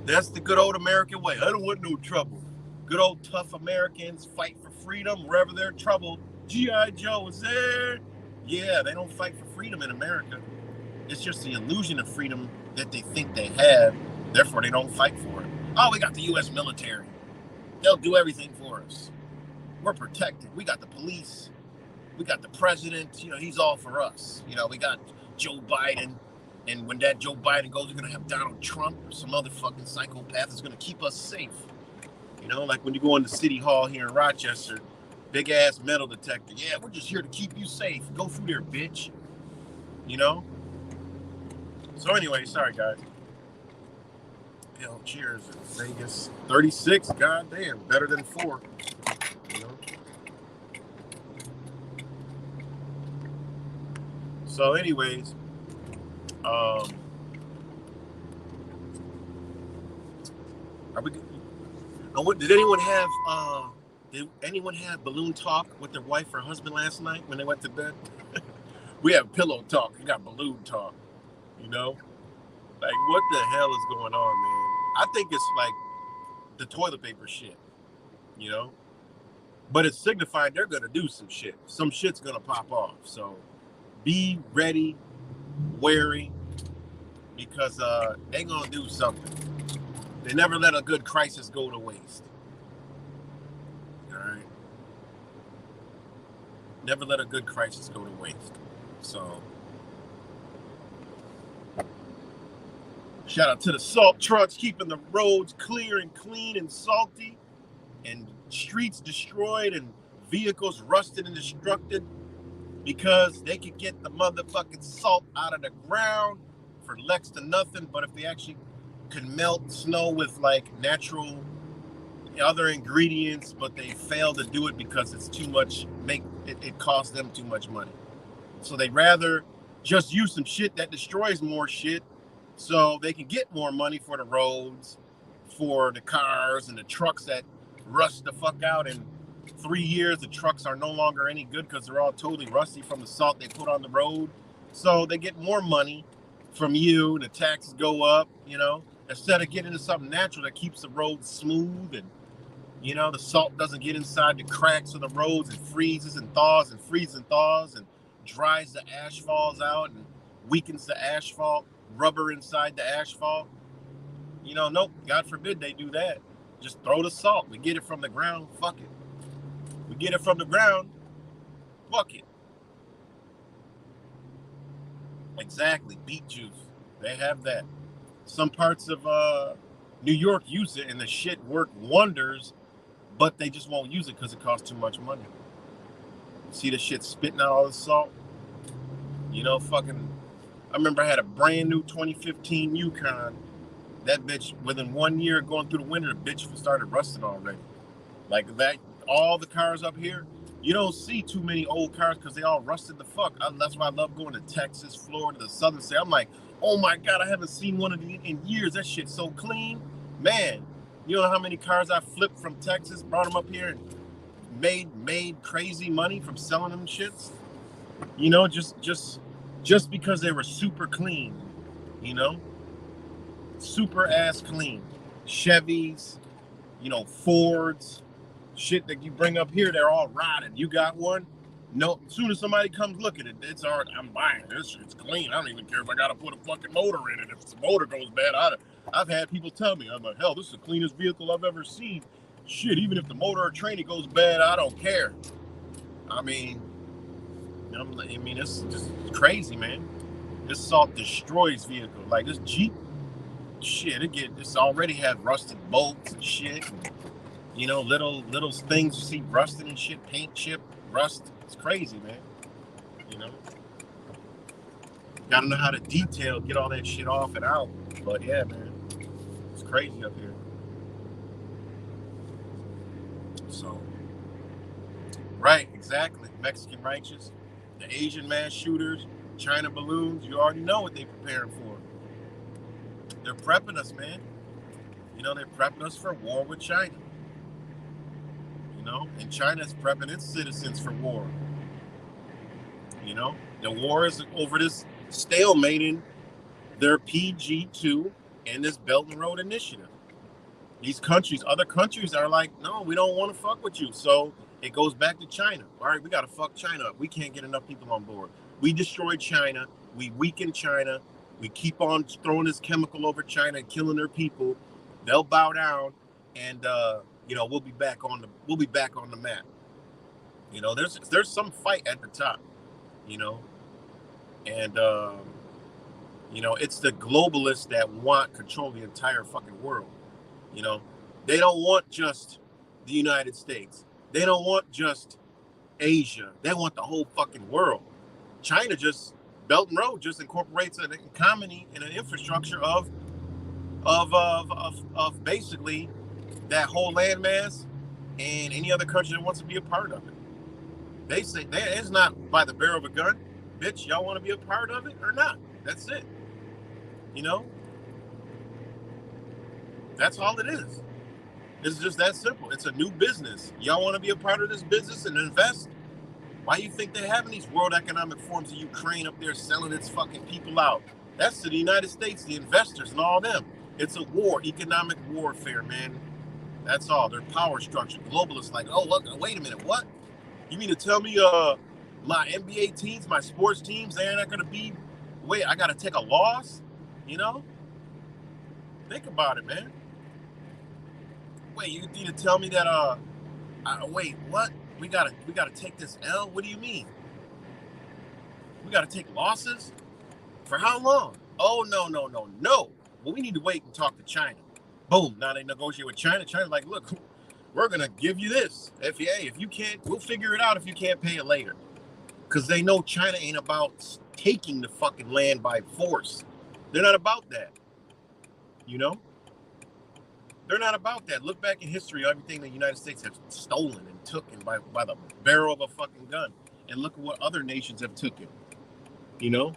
A: That's the good old American way. I don't want no trouble. Good old tough Americans fight for freedom wherever there's trouble. G.I. Joe is there. Yeah, they don't fight for freedom in America. It's just the illusion of freedom that they think they have. Therefore, they don't fight for it. Oh, we got the U.S. military. They'll do everything for us. We're protected. We got the police. We got the president. He's all for us. We got Joe Biden. And when that Joe Biden goes, we're going to have Donald Trump or some other fucking psychopath that's going to keep us safe. Like when you go into City Hall here in Rochester, big ass metal detector. Yeah, we're just here to keep you safe. Go through there, bitch. So anyway, sorry guys. Cheers. Vegas 36. Goddamn, better than 4. So anyways, are we? Did anyone have balloon talk with their wife or husband last night when they went to bed? We have pillow talk. You got balloon talk. Like what the hell is going on, man? I think it's like the toilet paper shit. But it's signifying they're gonna do some shit. Some shit's gonna pop off. So be ready, wary, because they gonna do something. They never let a good crisis go to waste. All right. Never let a good crisis go to waste. So shout out to the salt trucks keeping the roads clear and clean and salty and streets destroyed and vehicles rusted and destructed because they could get the motherfucking salt out of the ground for next to nothing. But if they actually can melt snow with like natural other ingredients, but they fail to do it because it's too much. It costs them too much money. So they rather just use some shit that destroys more shit, so they can get more money for the roads, for the cars and the trucks that rust the fuck out. In 3 years, the trucks are no longer any good because they're all totally rusty from the salt they put on the road. So they get more money from you. The taxes go up, instead of getting into something natural that keeps the roads smooth, and the salt doesn't get inside the cracks of the roads and freezes and thaws and freezes and thaws and dries the asphalt out and weakens the asphalt, rubber inside the asphalt. Nope, God forbid they do that. Just throw the salt. We get it from the ground, fuck it. We get it from the ground, fuck it. Exactly, beet juice. They have that. Some parts of New York use it and the shit work wonders, but they just won't use it because it costs too much money. See the shit spitting out all the salt? I remember I had a brand new 2015 Yukon. That bitch, within 1 year going through the winter, the bitch started rusting already. Like that, all the cars up here, you don't see too many old cars because they all rusted the fuck. That's why I love going to Texas, Florida, the southern state. I'm like, oh my God, I haven't seen one of these in years. That shit's so clean. Man, you know how many cars I flipped from Texas, brought them up here and made crazy money from selling them shits? Just because they were super clean, super ass clean. Chevys, Fords, shit that you bring up here, they're all rotted. You got one? No, as soon as somebody comes look at it, it's already, I'm buying this. It's clean. I don't even care if I got to put a fucking motor in it. If the motor goes bad, I've had people tell me, I'm like, hell, this is the cleanest vehicle I've ever seen. Shit, even if the motor or training goes bad, I don't care. I mean, it's just crazy, man. This salt destroys vehicles. Like this Jeep, shit, it's already had rusted bolts and shit. And, little things you see rusting and shit, paint chip, rust. It's crazy, man. Gotta know how to detail, get all that shit off and out. But yeah, man, it's crazy up here. So, right, exactly. Mexican righteous, the Asian mass shooters, China balloons, you already know what they're preparing for. They're prepping us, man. They're prepping us for war with China. And China's prepping its citizens for war. The war is over this stalemate in their PG2 and this Belt and Road Initiative. These countries, other countries are like, no, we don't want to fuck with you. So it goes back to China. All right, we got to fuck China up. We can't get enough people on board. We destroyed China. We weakened China. We keep on throwing this chemical over China and killing their people. They'll bow down, and we'll be back on the map. There's some fight at the top. And it's the globalists that want control of the entire fucking world. They don't want just the United States. They don't want just Asia. They want the whole fucking world. China just Belt and Road just incorporates an economy and an infrastructure of basically that whole landmass and any other country that wants to be a part of it. They say it's not by the barrel of a gun. Bitch, y'all want to be a part of it or not? That's it. That's all it is. It's just that simple. It's a new business. Y'all want to be a part of this business and invest? Why do you think they're having these World Economic Forums in Ukraine up there selling its fucking people out? That's to the United States, the investors and all them. It's a war, economic warfare, man. That's all. Their power structure. Globalists like, oh, look, wait a minute, what? You mean to tell me my NBA teams, my sports teams, they're not going to be, wait, I got to take a loss? Think about it, man. Wait, you need to tell me that, wait, what? We gotta take this L? What do you mean? We gotta take losses? For how long? Oh, no. Well, we need to wait and talk to China. Boom, now they negotiate with China. China's like, look, we're gonna give you this. If you can't, we'll figure it out if you can't pay it later. Because they know China ain't about taking the fucking land by force. They're not about that. They're not about that. Look back in history, everything the United States have stolen and took by the barrel of a fucking gun, and look at what other nations have took it. You know,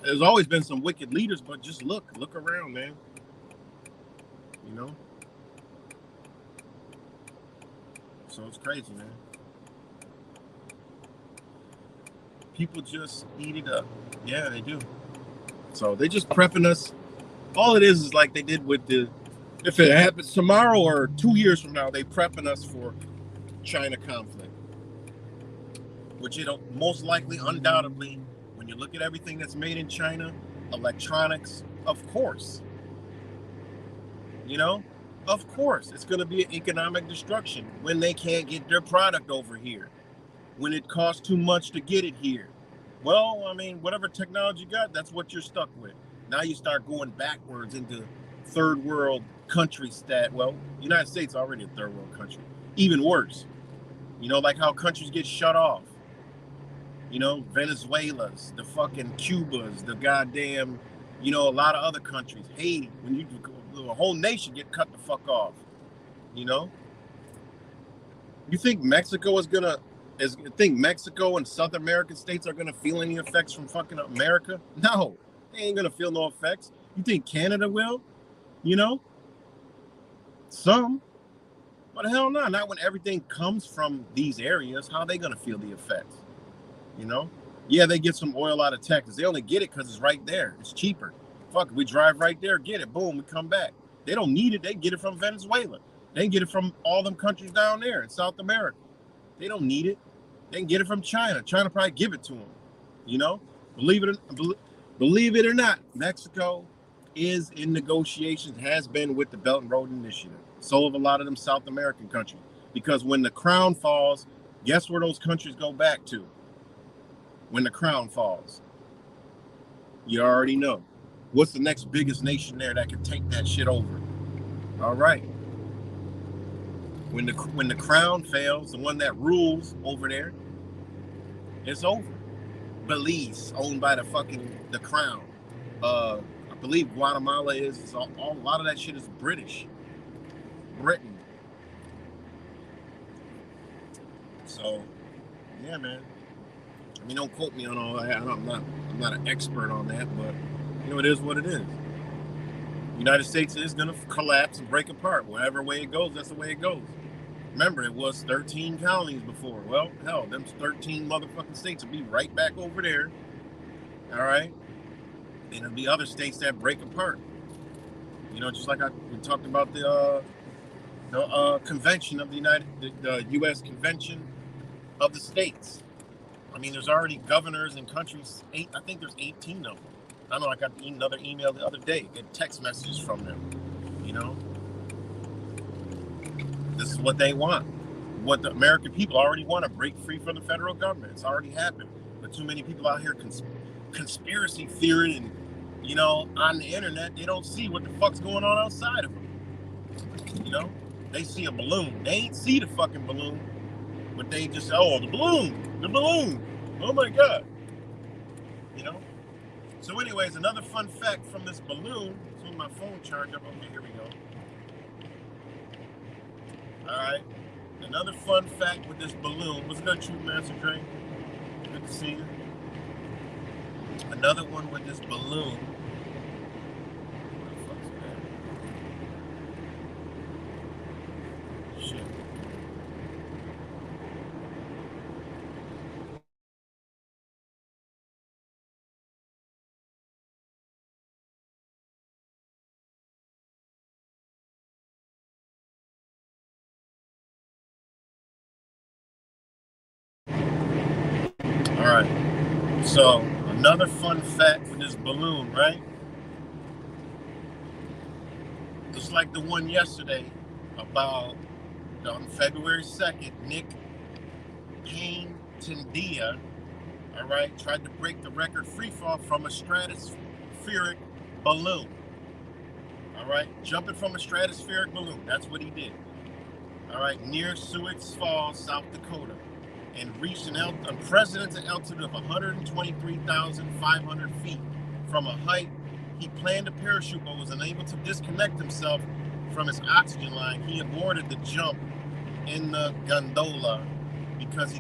A: there's always been some wicked leaders, but just look around, man. You know, so it's crazy, man. People just eat it up. Yeah, they do. So they just prepping us. All it is like they did with the, if it happens tomorrow or 2 years from now, they prepping us for China conflict, which it'll most likely, undoubtedly, when you look at everything that's made in China, electronics, of course, you know, of course, it's going to be an economic destruction when they can't get their product over here, when it costs too much to get it here. Well, I mean, whatever technology you got, that's what you're stuck with. Now you start going backwards into third world countries that, well, United States already a third world country. Even worse, you know, like how countries get shut off. You know, Venezuela's, the fucking Cubas, the goddamn, you know, a lot of other countries. Haiti, when you, the whole nation get cut the fuck off. You know, you think Mexico is gonna, think Mexico and South American states are gonna feel any effects from fucking America? No, they ain't gonna feel no effects. You think Canada will? You know, some, but hell no, not when everything comes from these areas. How are they gonna feel the effects? You know, yeah, they get some oil out of Texas. They only get it because it's right there. It's cheaper. Fuck, we drive right there, get it, boom, we come back. They don't need it. They get it from Venezuela. They can get it from all them countries down there in South America. They don't need it. They can get it from China. China probably give it to them. You know, believe it or not, Mexico is in negotiations, has been with the Belt and Road Initiative. So have a lot of them South American countries. Because when the crown falls, guess where those countries go back to? When the crown falls, you already know. What's the next biggest nation there that can take that shit over? All right. When the crown fails, the one that rules over there, it's over. Belize, owned by the crown. I believe Guatemala is a lot of that shit is British. Britain. So, yeah, man. I mean, don't quote me on all that. I'm not an expert on that, but you know, it is what it is. The United States is gonna collapse and break apart. Whatever way it goes, that's the way it goes. Remember, it was 13 counties before. Well, hell, them 13 motherfucking states will be right back over there. All right, and there'll be other states that break apart. You know, just like we talked about the convention of the U.S. Convention of the States. I mean, there's already governors in countries. I think there's 18 of them. I know I got another email the other day, get text messages from them. You know, this is what they want. What the American people already want to break free from the federal government. It's already happened. But too many people out here conspiracy theory and, you know, on the internet, they don't see what the fuck's going on outside of them. You know, they see a balloon. They ain't see the fucking balloon. But they just say, oh, the balloon, oh my God, you know? So anyways, another fun fact from this balloon, so my phone charged up, okay, here we go. All right, another fun fact with this balloon, what's good, Truth Master Dre? Good to see you. Another one with this balloon. What the fuck's that? Shit. All right, so another fun fact with this balloon, right? Just like the one yesterday about on February 2nd, Nick Payne Tendia, all right, tried to break the record free fall from a stratospheric balloon. All right, jumping from a stratospheric balloon. That's what he did. All right, near Sioux Falls, South Dakota, and reached an unprecedented altitude of 123,500 feet from a height he planned to parachute but was unable to disconnect himself from his oxygen line, he aborted the jump in the gondola because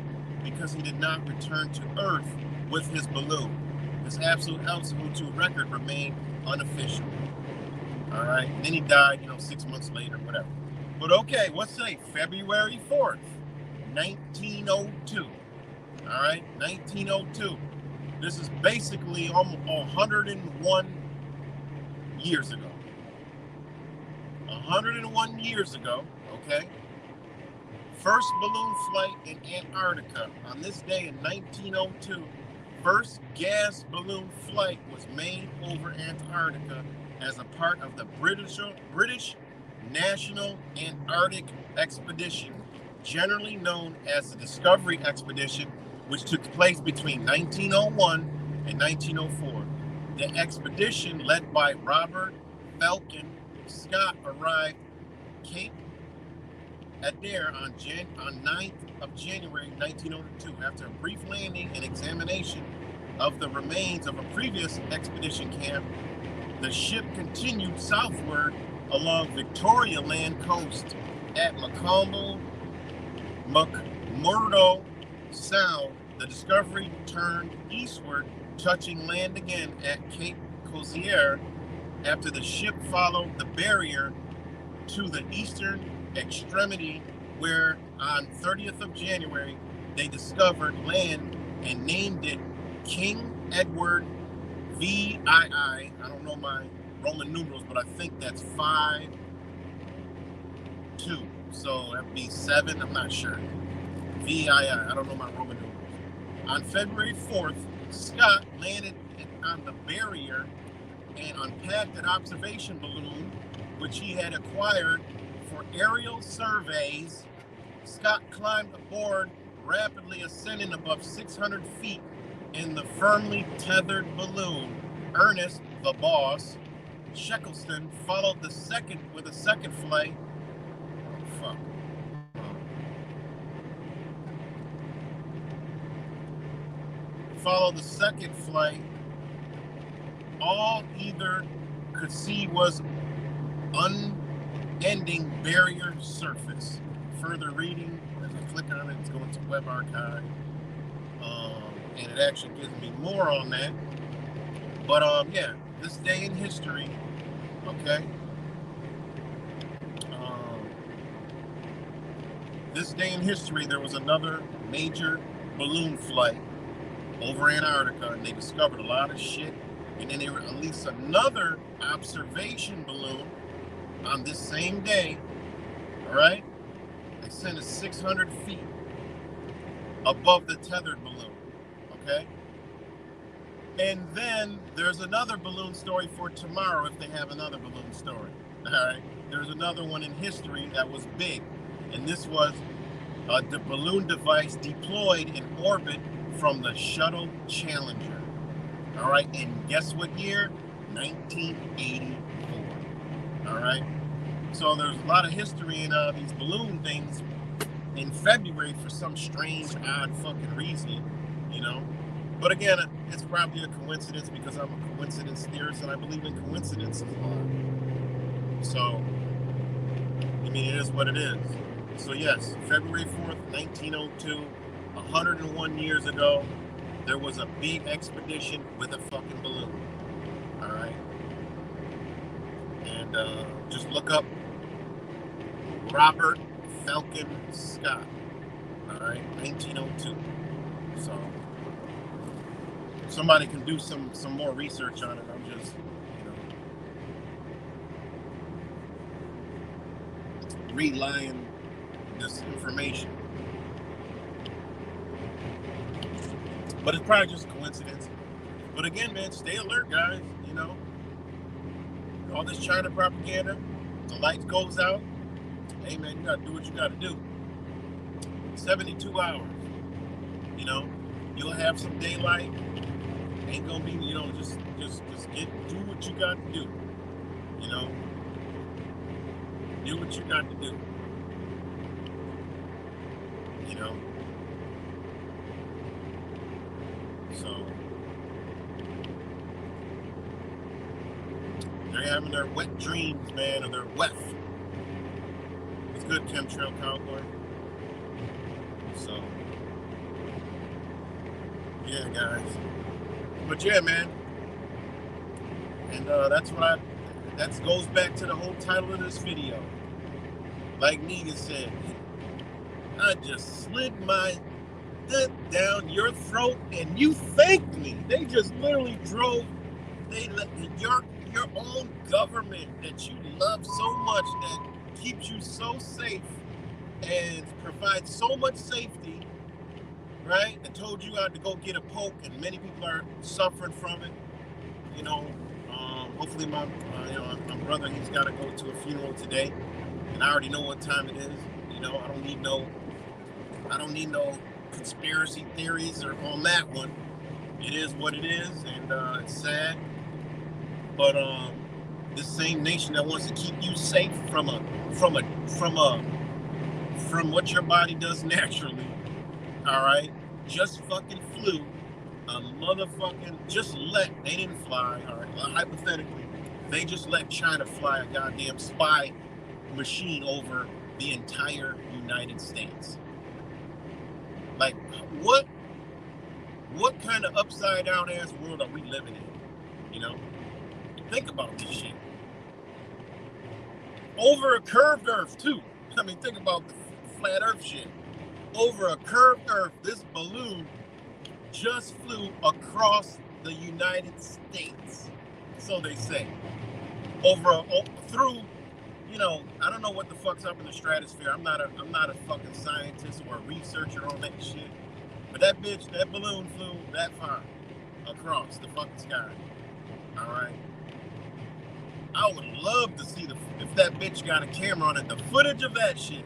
A: he did not return to Earth with his balloon. His absolute altitude record remained unofficial. All right, and then he died, 6 months later, whatever. But okay, let's say February 4th, 1902. All right, 1902. This is basically almost 101 years ago. 101 years ago, okay? First balloon flight in Antarctica. On this day in 1902, first gas balloon flight was made over Antarctica as a part of the British National Antarctic Expedition, generally known as the Discovery Expedition, which took place between 1901 and 1904. The expedition, led by Robert Falcon Scott, arrived Cape Adare on 9th of January 1902. After a brief landing and examination of the remains of a previous expedition camp, the ship continued southward along Victoria Land coast at McMurdo Sound. The Discovery turned eastward, touching land again at Cape Crozier after the ship followed the barrier to the eastern extremity, where on 30th of January they discovered land and named it King Edward VII. I don't know my Roman numerals, but I think that's 5-2. So that'd be 7. I'm not sure. VII. I don't know my Roman numerals. On February 4th, Scott landed on the barrier and unpacked an observation balloon, which he had acquired for aerial surveys. Scott climbed aboard, rapidly ascending above 600 feet in the firmly tethered balloon. Ernest, the boss, Shackleton, followed with a second flight. Followed the second flight. All either could see was unending barrier surface. Further reading, as I click on it, it's going to Web Archive. And it actually gives me more on that. But yeah, this day in history, okay. This day in history, there was another major balloon flight over Antarctica, and they discovered a lot of shit. And then they released another observation balloon on this same day. All right, they sent it 600 feet above the tethered balloon. Okay, and then there's another balloon story for tomorrow if they have another balloon story. All right, there's another one in history that was big, and this was the balloon device deployed in orbit from the Shuttle Challenger. All right, and guess what year? 1984. All right, so there's a lot of history in these balloon things in February for some strange, odd fucking reason, But again, it's probably a coincidence because I'm a coincidence theorist and I believe in coincidences a lot. So, it is what it is. So yes, February 4th, 1902, 101 years ago, there was a big expedition with a fucking balloon. All right. And just look up Robert Falcon Scott. All right, 1902. So somebody can do some more research on it. I'm just, relaying this information. But it's probably just a coincidence. But again, man, stay alert, guys. All this China propaganda, the light goes out. Hey, man, you got to do what you got to do. 72 hours. You'll have some daylight. Ain't gonna be, just do what you got to do. Do what you got to do. So they're having their wet dreams, man, or their wet good chemtrail cowboy. So, yeah, guys. But yeah, man. And that goes back to the whole title of this video. Like Negan said, I just slid my dick down your throat and you thanked me. They just literally drove, they let your own government that you love so much, that keeps you so safe and provides so much safety, right? And told you how to go get a poke, and many people are suffering from it. You know, hopefully my brother, he's got to go to a funeral today, and I already know what time it is. You know, I don't need no conspiracy theories or on that one. It is what it is, and it's sad. But this same nation that wants to keep you safe from what your body does naturally, all right, just fucking flew a motherfucking, they didn't fly, all right, hypothetically, they just let China fly a goddamn spy machine over the entire United States. Like, what kind of upside down ass world are we living in? You know? Think about this shit. Over a curved earth, too. I mean, think about the flat earth shit. Over a curved earth, this balloon just flew across the United States. So they say. Through, you know, I don't know what the fuck's up in the stratosphere. I'm not a fucking scientist or a researcher on that shit. But that balloon flew that far across the fucking sky. All right. I would love to see if that bitch got a camera on it, the footage of that shit.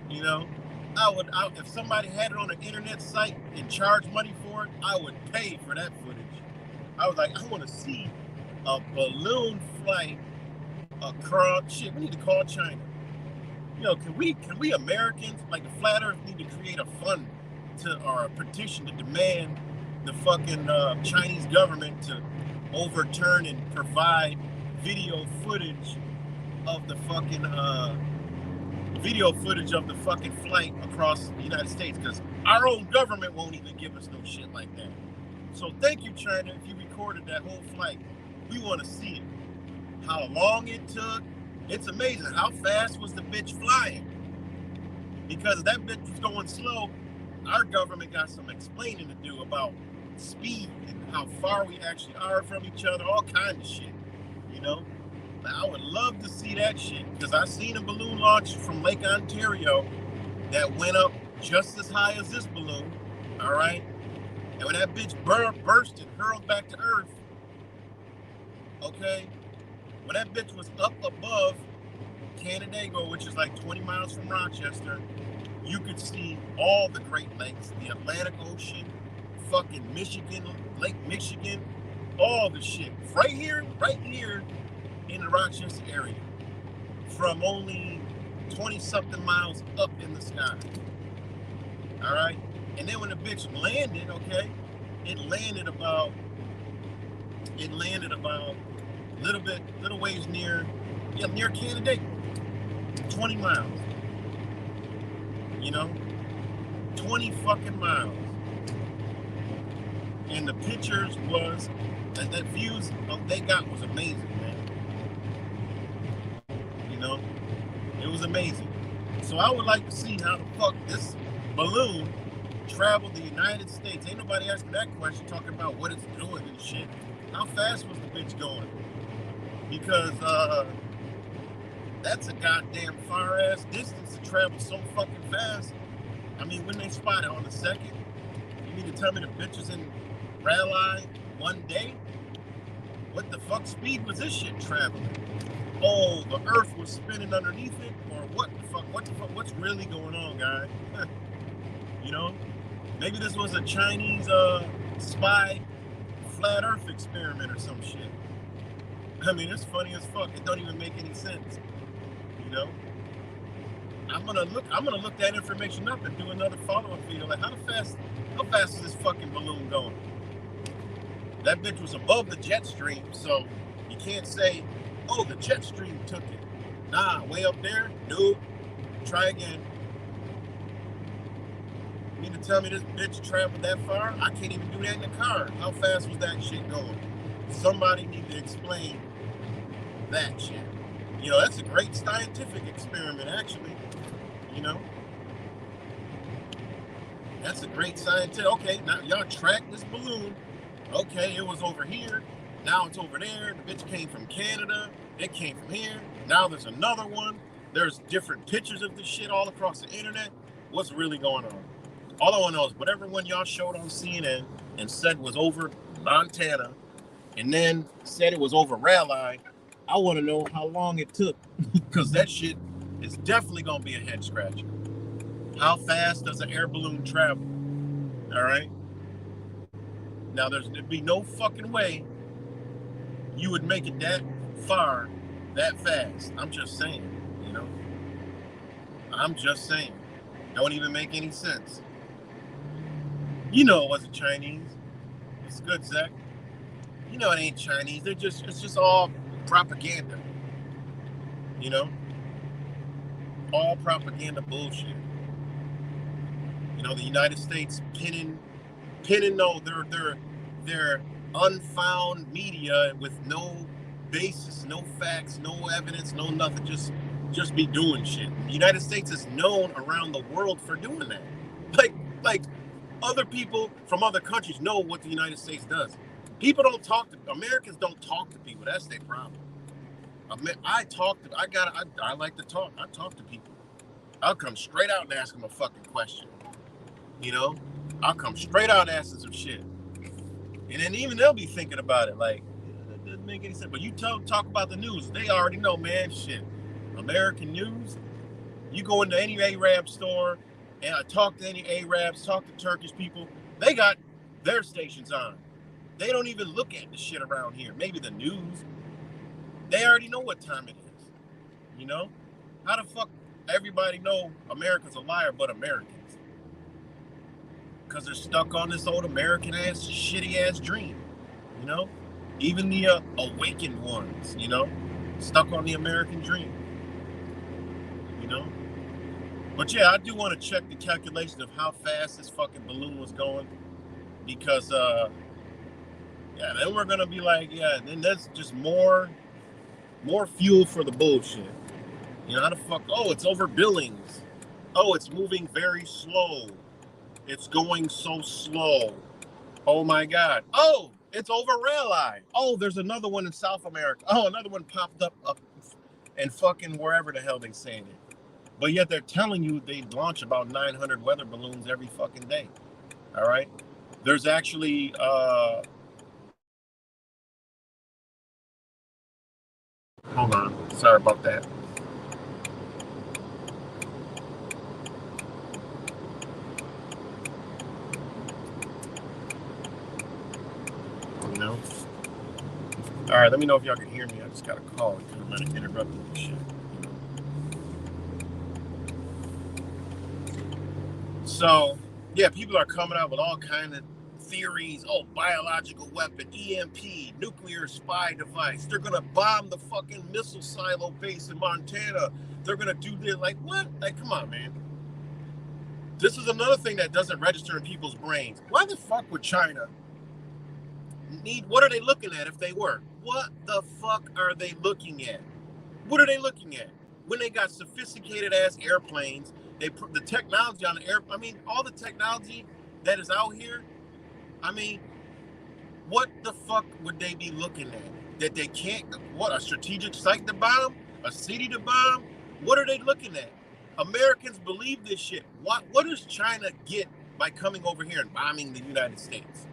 A: You know, if somebody had it on an internet site and charged money for it, I would pay for that footage. I was like, I want to see a balloon flight across. Shit, we need to call China. You know, can we Americans, like the Flat Earth, need to create a fund or a petition to demand the fucking Chinese government to overturn and provide video footage of the fucking flight across the United States, because our own government won't even give us no shit like that. So thank you, China, if you recorded that whole flight. We want to see it. How long it took. It's amazing. How fast was the bitch flying? Because if that bitch was going slow, our government got some explaining to do about speed and how far we actually are from each other, all kinds of shit. You know, I would love to see that shit, because I seen a balloon launch from Lake Ontario that went up just as high as this balloon, all right? And when that bitch burst and hurled back to Earth, okay, when that bitch was up above Canandaigua, which is like 20 miles from Rochester, you could see all the Great Lakes, the Atlantic Ocean, fucking Michigan, Lake Michigan, all the shit. Right here in the Rochester area, from only 20-something miles up in the sky. All right? And then when the bitch landed, okay, it landed about little ways near Canandaigua, 20 miles. You know, 20 fucking miles. And the pictures was, that views they got was amazing, man. You know, it was amazing. So I would like to see how the fuck this balloon traveled the United States. Ain't nobody asking that question, talking about what it's doing and shit. How fast was the bitch going? Because that's a goddamn far ass distance to travel so fucking fast. I mean, when they spot it on the second, you mean to tell me the bitch is in Raleigh one day? What the fuck speed was this shit traveling? Oh, the earth was spinning underneath it? Or what the fuck, what's really going on, guys? You know? Maybe this was a Chinese spy flat earth experiment or some shit. I mean, it's funny as fuck. It don't even make any sense. You know? I'm gonna look that information up and do another follow-up video. Like, how fast is this fucking balloon going? That bitch was above the jet stream, so you can't say, oh, the jet stream took it. Nah, way up there? Nope. Try again. You mean to tell me this bitch traveled that far? I can't even do that in the car. How fast was that shit going? Somebody need to explain that shit. You know, that's a great scientific experiment, actually. You know? That's a great scientific. Okay, now y'all track this balloon. Okay, it was over here. Now it's over there. The bitch came from Canada. It came from here. Now there's another one. There's different pictures of this shit all across the internet. What's really going on? All I want to know is whatever one y'all showed on CNN and said was over Montana and then said it was over Raleigh, I want to know how long it took because that shit is definitely going to be a head scratcher. How fast does an air balloon travel? All right? Now, there'd be no fucking way you would make it that far, that fast. I'm just saying, you know? I'm just saying. Don't even make any sense. You know it wasn't Chinese. It's good, Zach. You know it ain't Chinese. It's just all propaganda. You know? All propaganda bullshit. You know, the United States pinning no, they're unfound media with no basis, no facts, no evidence, no nothing, just be doing shit. The United States is known around the world for doing that. Like other people from other countries know what the United States does. Americans don't talk to people. That's their problem. I like to talk. I talk to people. I'll come straight out and ask them a fucking question. You know? I'll come straight out and ask them some shit. And then even they'll be thinking about it like, that doesn't make any sense. But you talk about the news, they already know, man, shit. American news, you go into any Arab store and I talk to any Arabs, talk to Turkish people, they got their stations on. They don't even look at the shit around here. Maybe the news. They already know what time it is. You know? How the fuck everybody know America's a liar but Americans? Because they're stuck on this old American ass, shitty ass dream. You know? Even the awakened ones, you know? Stuck on the American dream. You know? But yeah, I do want to check the calculation of how fast this fucking balloon was going. Because, yeah, then we're going to be like, yeah, then that's just more fuel for the bullshit. You know, how the fuck, oh, it's over Billings. Oh, it's moving very slow. It's going so slow. Oh my God. Oh, it's over Raleigh. Oh, there's another one in South America. Oh, another one popped up in fucking wherever the hell they saying it. But yet they're telling you they launch about 900 weather balloons every fucking day. All right. There's actually, hold on. Sorry about that. You know? All right, let me know if y'all can hear me. I just got a call because I'm not interrupting this shit. So, yeah, people are coming out with all kinds of theories. Oh, biological weapon, EMP, nuclear spy device. They're going to bomb the fucking missile silo base in Montana. They're going to do this. Like, what? Like, come on, man. This is another thing that doesn't register in people's brains. Why the fuck would China what are they looking at if they were? What the fuck are they looking at? What are they looking at? When they got sophisticated ass airplanes, the technology on the air, I mean, all the technology that is out here, I mean, what the fuck would they be looking at? That they can't, what, a strategic site to bomb? A city to bomb? What are they looking at? Americans believe this shit. What does China get by coming over here and bombing the United States?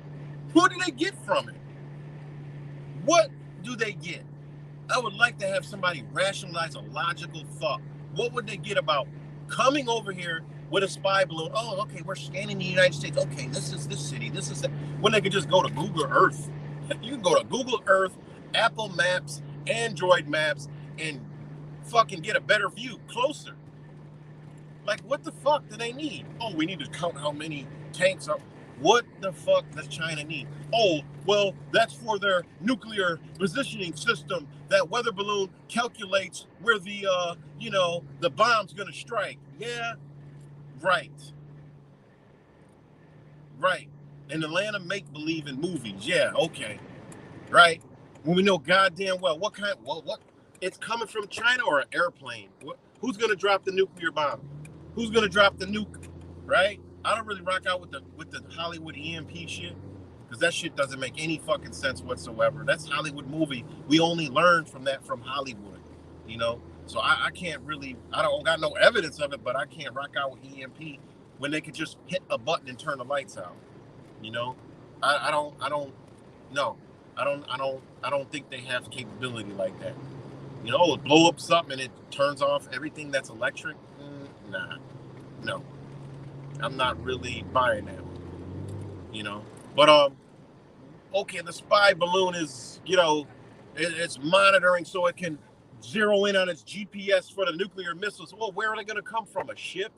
A: What do they get from it? What do they get? I would like to have somebody rationalize a logical thought. What would they get about coming over here with a spy balloon? Oh, okay, we're scanning the United States. Okay, this is this city. This is that. When they could just go to Google Earth. You can go to Google Earth, Apple Maps, Android Maps, and fucking get a better view, closer. Like, what the fuck do they need? Oh, we need to count how many tanks are. What the fuck does China need? Oh, well, that's for their nuclear positioning system. That weather balloon calculates where the bomb's gonna strike. Yeah, right, right. In the land of make believe in movies. Yeah, okay, right. When we know goddamn well what it's coming from China or an airplane. Who's gonna drop the nuclear bomb? Who's gonna drop the nuke? Right? I don't really rock out with the Hollywood EMP shit because that shit doesn't make any fucking sense whatsoever. That's Hollywood movie. We only learned from that from Hollywood, you know. So I can't really. I don't got no evidence of it, but I can't rock out with EMP when they could just hit a button and turn the lights out. You know, I don't no, I don't think they have capability like that. You know, blow up something and it turns off everything that's electric. Nah, no, I'm not really buying that. You know, but okay, the spy balloon is it's monitoring so it can zero in on its GPS for the nuclear missiles. Well, where are they going to come from? A ship?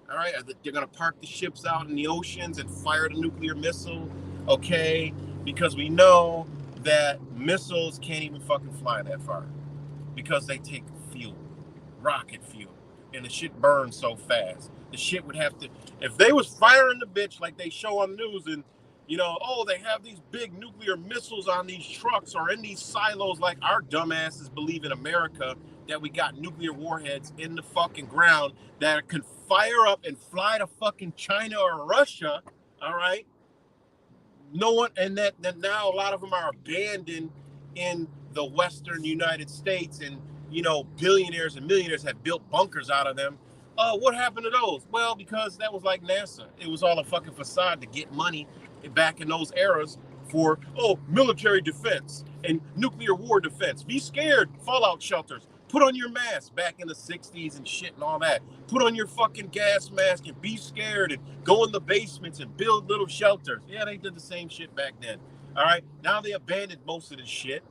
A: All right, they're going to park the ships out in the oceans and fire the nuclear missile. Okay, because we know that missiles can't even fucking fly that far because they take fuel, rocket fuel, and the shit burns so fast. The shit would have to, if they was firing the bitch like they show on the news and, oh, they have these big nuclear missiles on these trucks or in these silos like our dumbasses believe in America that we got nuclear warheads in the fucking ground that can fire up and fly to fucking China or Russia, all right? No one, and that now a lot of them are abandoned in the Western United States, and billionaires and millionaires have built bunkers out of them. What happened to those? Well, because that was like NASA. It was all a fucking facade to get money back in those eras for military defense and nuclear war defense. Be scared, fallout shelters. Put on your mask back in the 60s and shit and all that. Put on your fucking gas mask and be scared and go in the basements and build little shelters. Yeah, they did the same shit back then. All right. Now they abandoned most of this shit.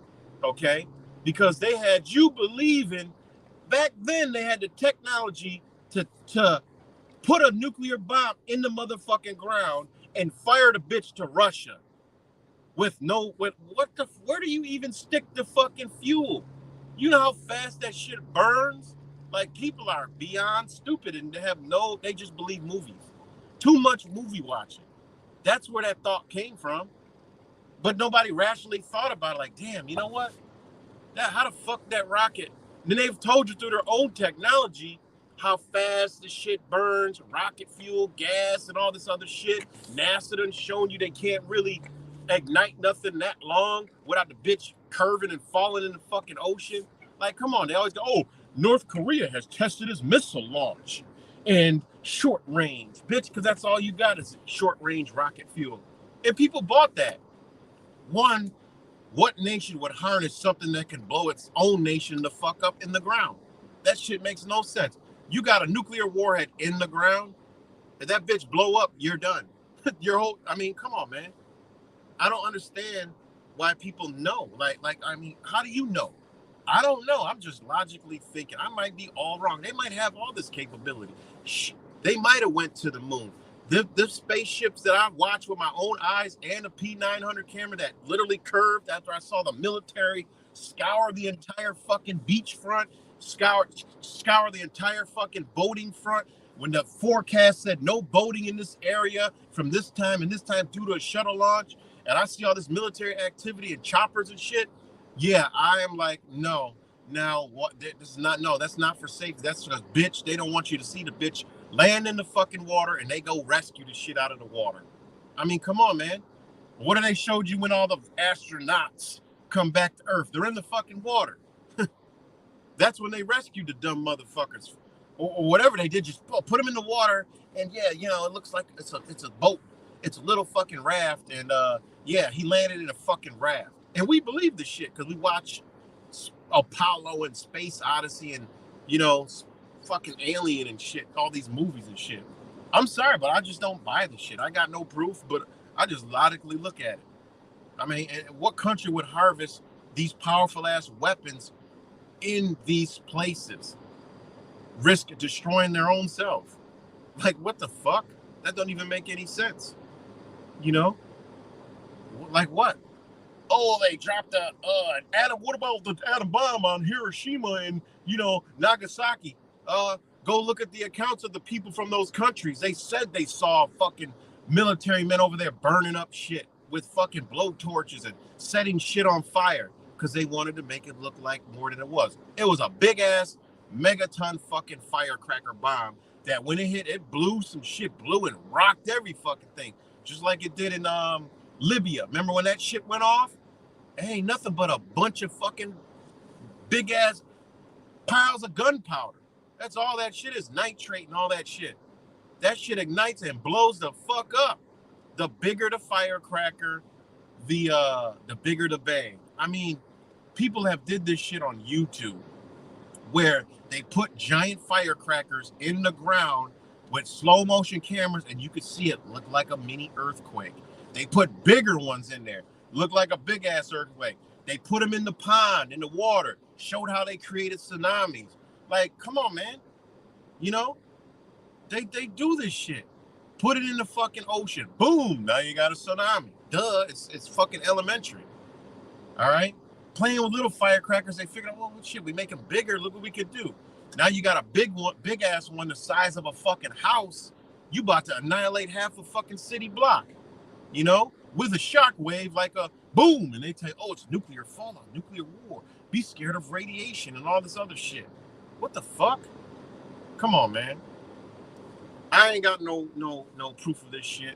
A: Okay. Because they had you believing back then they had the technology to put a nuclear bomb in the motherfucking ground and fire the bitch to Russia with where do you even stick the fucking fuel? You know how fast that shit burns? Like, people are beyond stupid and they just believe movies. Too much movie watching. That's where that thought came from. But nobody rationally thought about it like, damn, you know what? How the fuck that rocket? And then they've told you through their own technology how fast the shit burns, rocket fuel, gas, and all this other shit. NASA done shown you they can't really ignite nothing that long without the bitch curving and falling in the fucking ocean. Like, come on, they always go, oh, North Korea has tested its missile launch and short range, bitch, because that's all you got is short range rocket fuel. And people bought that. One, what nation would harness something that can blow its own nation the fuck up in the ground? That shit makes no sense. You got a nuclear warhead in the ground, if that bitch blow up, you're done. Come on, man. I don't understand why people know. How do you know? I don't know. I'm just logically thinking. I might be all wrong. They might have all this capability. They might have went to the moon. The spaceships that I watched with my own eyes and a P900 camera that literally curved after I saw the military scour the entire fucking beachfront, scour the entire fucking boating front. When the forecast said no boating in this area from this time and this time due to a shuttle launch, and I see all this military activity and choppers and shit, yeah, I am like, no. Now, what? This is not, no, that's not for safety. That's because, bitch, they don't want you to see the bitch land in the fucking water and they go rescue the shit out of the water. I mean, come on, man. What do they showed you when all the astronauts come back to Earth? They're in the fucking water. That's when they rescued the dumb motherfuckers. Or whatever they did, just put them in the water, and yeah, it looks like it's a boat. It's a little fucking raft, and yeah, he landed in a fucking raft. And we believe this shit because we watch Apollo and Space Odyssey and, fucking Alien and shit, all these movies and shit. I'm sorry, but I just don't buy the shit. I got no proof, but I just logically look at it. I mean, what country would harvest these powerful ass weapons in these places? Risk destroying their own self? Like, what the fuck? That don't even make any sense. You know, like what? Oh, they dropped an atom. What about the atom bomb on Hiroshima and Nagasaki? Go look at the accounts of the people from those countries. They said they saw fucking military men over there burning up shit with fucking blowtorches and setting shit on fire because they wanted to make it look like more than it was. It was a big ass megaton fucking firecracker bomb that when it hit, it blew some shit, blew and rocked every fucking thing, just like it did in Libya. Remember when that shit went off? It ain't nothing but a bunch of fucking big ass piles of gunpowder. That's all that shit is, nitrate and all that shit. That shit ignites and blows the fuck up. The bigger the firecracker, the bigger the bang. I mean, people have did this shit on YouTube where they put giant firecrackers in the ground with slow motion cameras and you could see it look like a mini earthquake. They put bigger ones in there, look like a big ass earthquake. They put them in the pond, in the water, showed how they created tsunamis. Like, come on, man. You know, they do this shit. Put it in the fucking ocean. Boom, now you got a tsunami. Duh, it's fucking elementary. All right? Playing with little firecrackers, they figured out, well, shit, we make them bigger. Look what we could do. Now you got a big one, big ass one the size of a fucking house. You about to annihilate half a fucking city block. You know, with a shock wave like a boom. And they tell you, oh, it's nuclear fallout, nuclear war. Be scared of radiation and all this other shit. What the fuck? Come on, man. I ain't got no proof of this shit,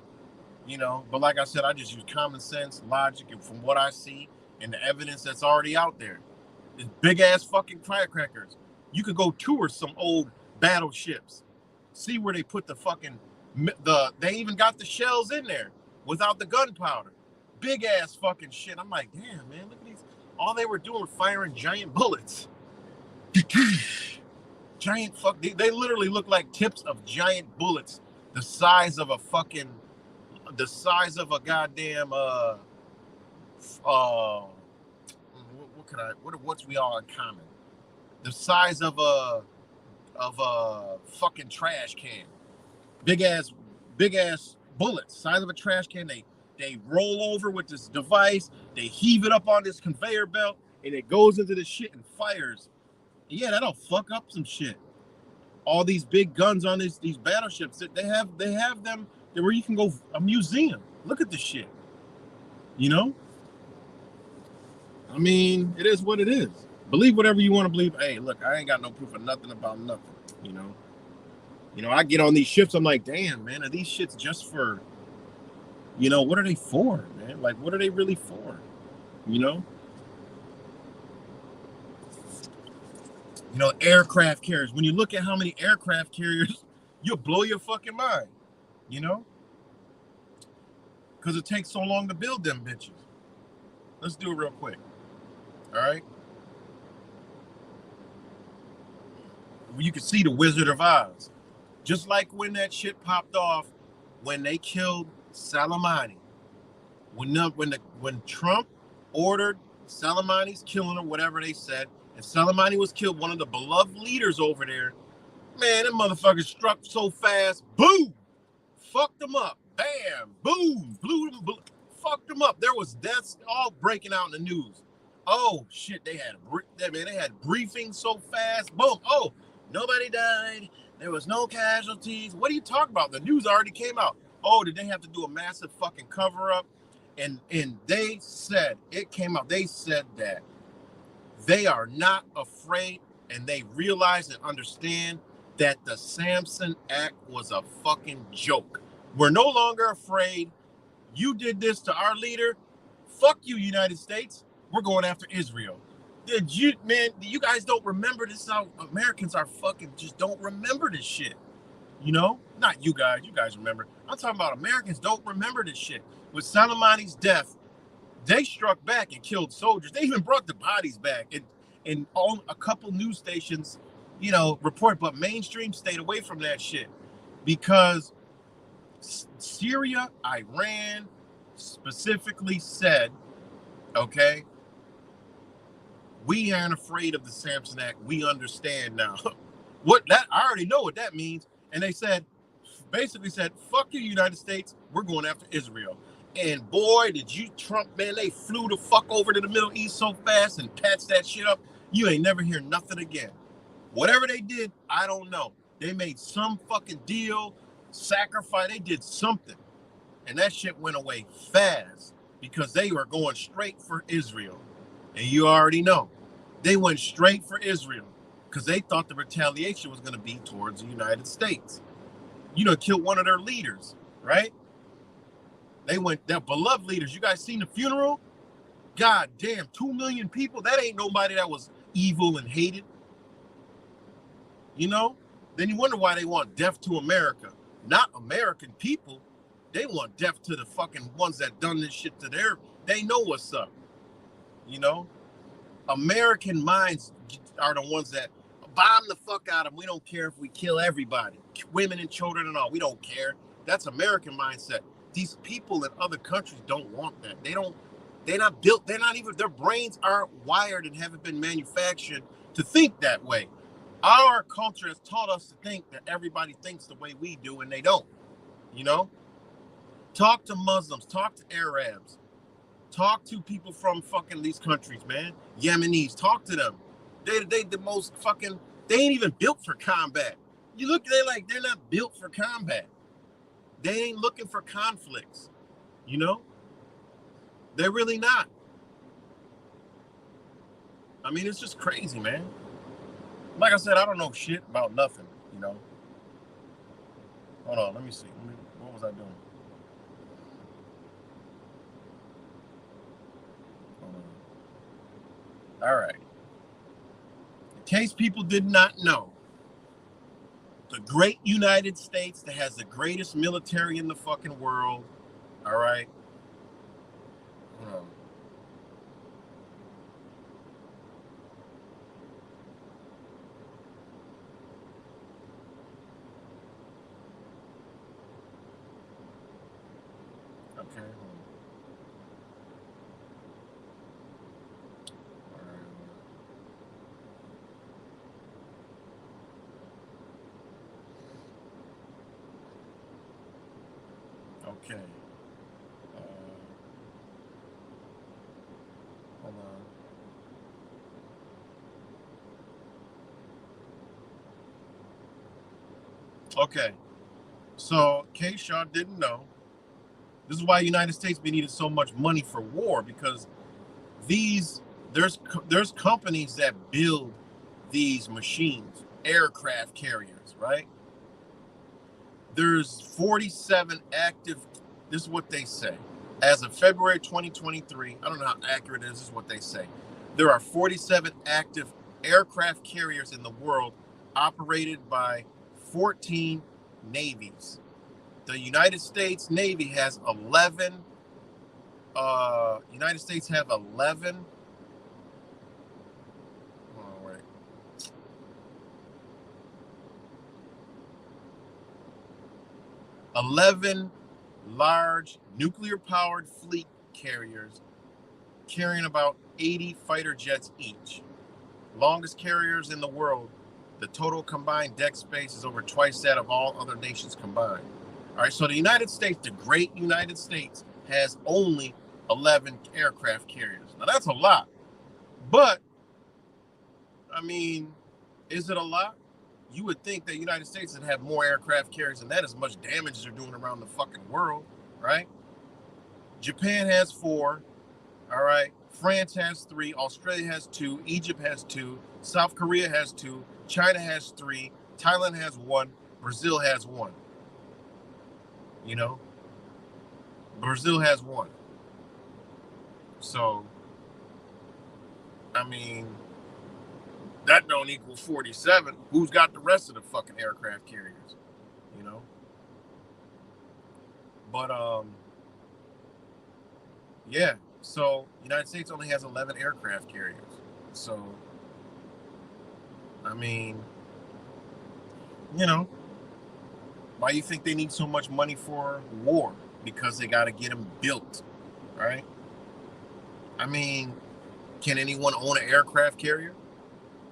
A: you know. But like I said, I just use common sense, logic, and from what I see and the evidence that's already out there. It's big ass fucking firecrackers. You could go tour some old battleships, see where they put the fucking they even got the shells in there without the gunpowder. Big ass fucking shit. I'm like, damn, man, look at these. All they were doing was firing giant bullets. Giant fuck. They literally look like tips of giant bullets, the size of a goddamn what's we all in common? The size of a fucking trash can. Big ass bullets, size of a trash can. They roll over with this device. They heave it up on this conveyor belt, and it goes into the shit and fires. Yeah, that'll fuck up some shit. All these big guns on these battleships, they have them where you can go a museum. Look at this shit. You know? I mean, it is what it is. Believe whatever you want to believe. Hey, look, I ain't got no proof of nothing about nothing. You know, I get on these ships, I'm like, damn, man, are these shits just for, what are they for, man? Like, what are they really for? You know? Aircraft carriers. When you look at how many aircraft carriers, you'll blow your fucking mind, because it takes so long to build them bitches. Let's do it real quick. All right. You can see the Wizard of Oz. Just like when that shit popped off, when they killed Soleimani. When Trump ordered Soleimani's killing or whatever they said, and Soleimani was killed, one of the beloved leaders over there, man, that motherfucker struck so fast, boom, fucked them up, bam, boom, blew them, fucked them up. There was deaths all breaking out in the news. Oh shit, they had briefings so fast, boom, oh, nobody died, there was no casualties. What are you talking about? The news already came out. Oh, did they have to do a massive fucking cover up? And they said, it came out, they said that they are not afraid, and they realize and understand that the Samson Act was a fucking joke. We're no longer afraid. You did this to our leader. Fuck you, United States. We're going after Israel. You guys don't remember this. How Americans are fucking just don't remember this shit. Not you guys. You guys remember. I'm talking about Americans don't remember this shit. With Soleimani's death, they struck back and killed soldiers. They even brought the bodies back. And a couple news stations, report, but mainstream stayed away from that shit because Syria, Iran specifically said, okay, we aren't afraid of the Samson Act. We understand now. I already know what that means. And they basically said, fuck you, United States. We're going after Israel. And boy, did you Trump, man, they flew the fuck over to the Middle East so fast and patched that shit up. You ain't never hear nothing again. Whatever they did, I don't know. They made some fucking deal, sacrifice, they did something. And that shit went away fast because they were going straight for Israel. And you already know. They went straight for Israel because they thought the retaliation was going to be towards the United States. You know, killed one of their leaders, right? They went, their beloved leaders. You guys seen the funeral? God damn, 2 million people. That ain't nobody that was evil and hated. You know? Then you wonder why they want death to America. Not American people. They want death to the fucking ones that done this shit to their, they know what's up. You know? American minds are the ones that bomb the fuck out of them. We don't care if we kill everybody. Women and children and all. We don't care. That's American mindset. These people in other countries don't want that. They're not built, they're not even, their brains aren't wired and haven't been manufactured to think that way. Our culture has taught us to think that everybody thinks the way we do, and they don't. You know? Talk to Muslims, talk to Arabs, talk to people from fucking these countries, man. Yemenis, talk to them. They the most fucking, they ain't even built for combat. You look, they're not built for combat. They ain't looking for conflicts, you know? They're really not. I mean, it's just crazy, man. Like I said, I don't know shit about nothing, you know? Hold on, let me see. What was I doing? Hold on. All right. In case people did not know, the great United States that has the greatest military in the fucking world, all right? Hold on. Okay. Okay. Hold on. Okay. So, in case y'all didn't know, this is why the United States be needing so much money for war, because these there's companies that build these machines, aircraft carriers, right? There's 47 active, this is what they say. As of February 2023, I don't know how accurate it is, this is what they say. There are 47 active aircraft carriers in the world operated by 14 navies. The United States Navy has 11. United States have 11. Oh, wait. 11 large nuclear-powered fleet carriers carrying about 80 fighter jets each. Longest carriers in the world. The total combined deck space is over twice that of all other nations combined. All right, so the United States, the great United States, has only 11 aircraft carriers. Now, that's a lot. But, I mean, is it a lot? You would think that the United States would have more aircraft carriers than that, as much damage as they're doing around the fucking world, right? Japan has 4, all right? France has 3, Australia has 2, Egypt has 2, South Korea has 2, China has 3, Thailand has 1, Brazil has 1. You know? Brazil has 1. So, I mean, that don't equal 47. Who's got the rest of the fucking aircraft carriers? You know? But, yeah. So, United States only has 11 aircraft carriers. So, I mean, you know, why do you think they need so much money for war? Because they got to get them built, right? I mean, can anyone own an aircraft carrier?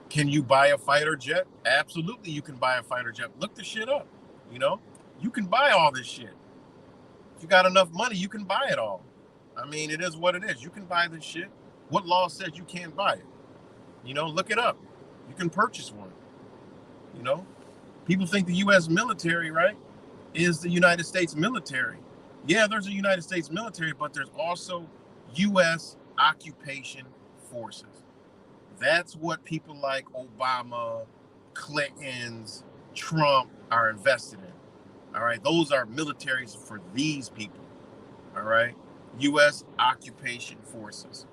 A: Can you buy a fighter jet? Absolutely, you can buy a fighter jet. Look the shit up, you know? You can buy all this shit. you got enough money, you can buy it all. I mean, it is what it is. You can buy this shit. What law says you can't buy it? Look it up. You can purchase one. You know, people think the U.S. military, right, is the United States military. Yeah, there's a United States military, but there's also U.S. occupation forces. That's what people like Obama, Clinton's, Trump are invested in. All right, those are militaries for these people. All right, U.S. occupation forces.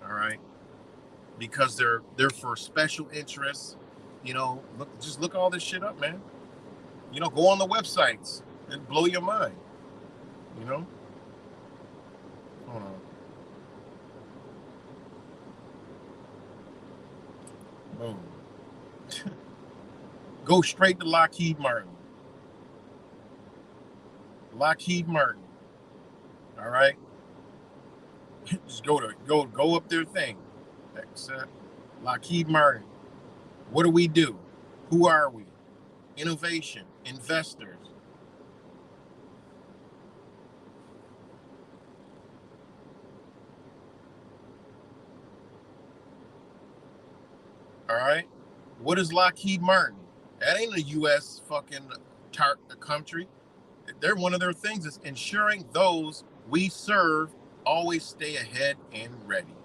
A: All right, because they're for special interests. Look all this shit up, man. Go on the websites and blow your mind. Hold on. Boom. Go straight to Lockheed Martin. Lockheed Martin. All right. Just go up their thing. Except Lockheed Martin. What do we do? Who are we? Innovation, investors. All right. What is Lockheed Martin? That ain't a U.S. fucking country. They're one of their things is ensuring those we serve always stay ahead and ready.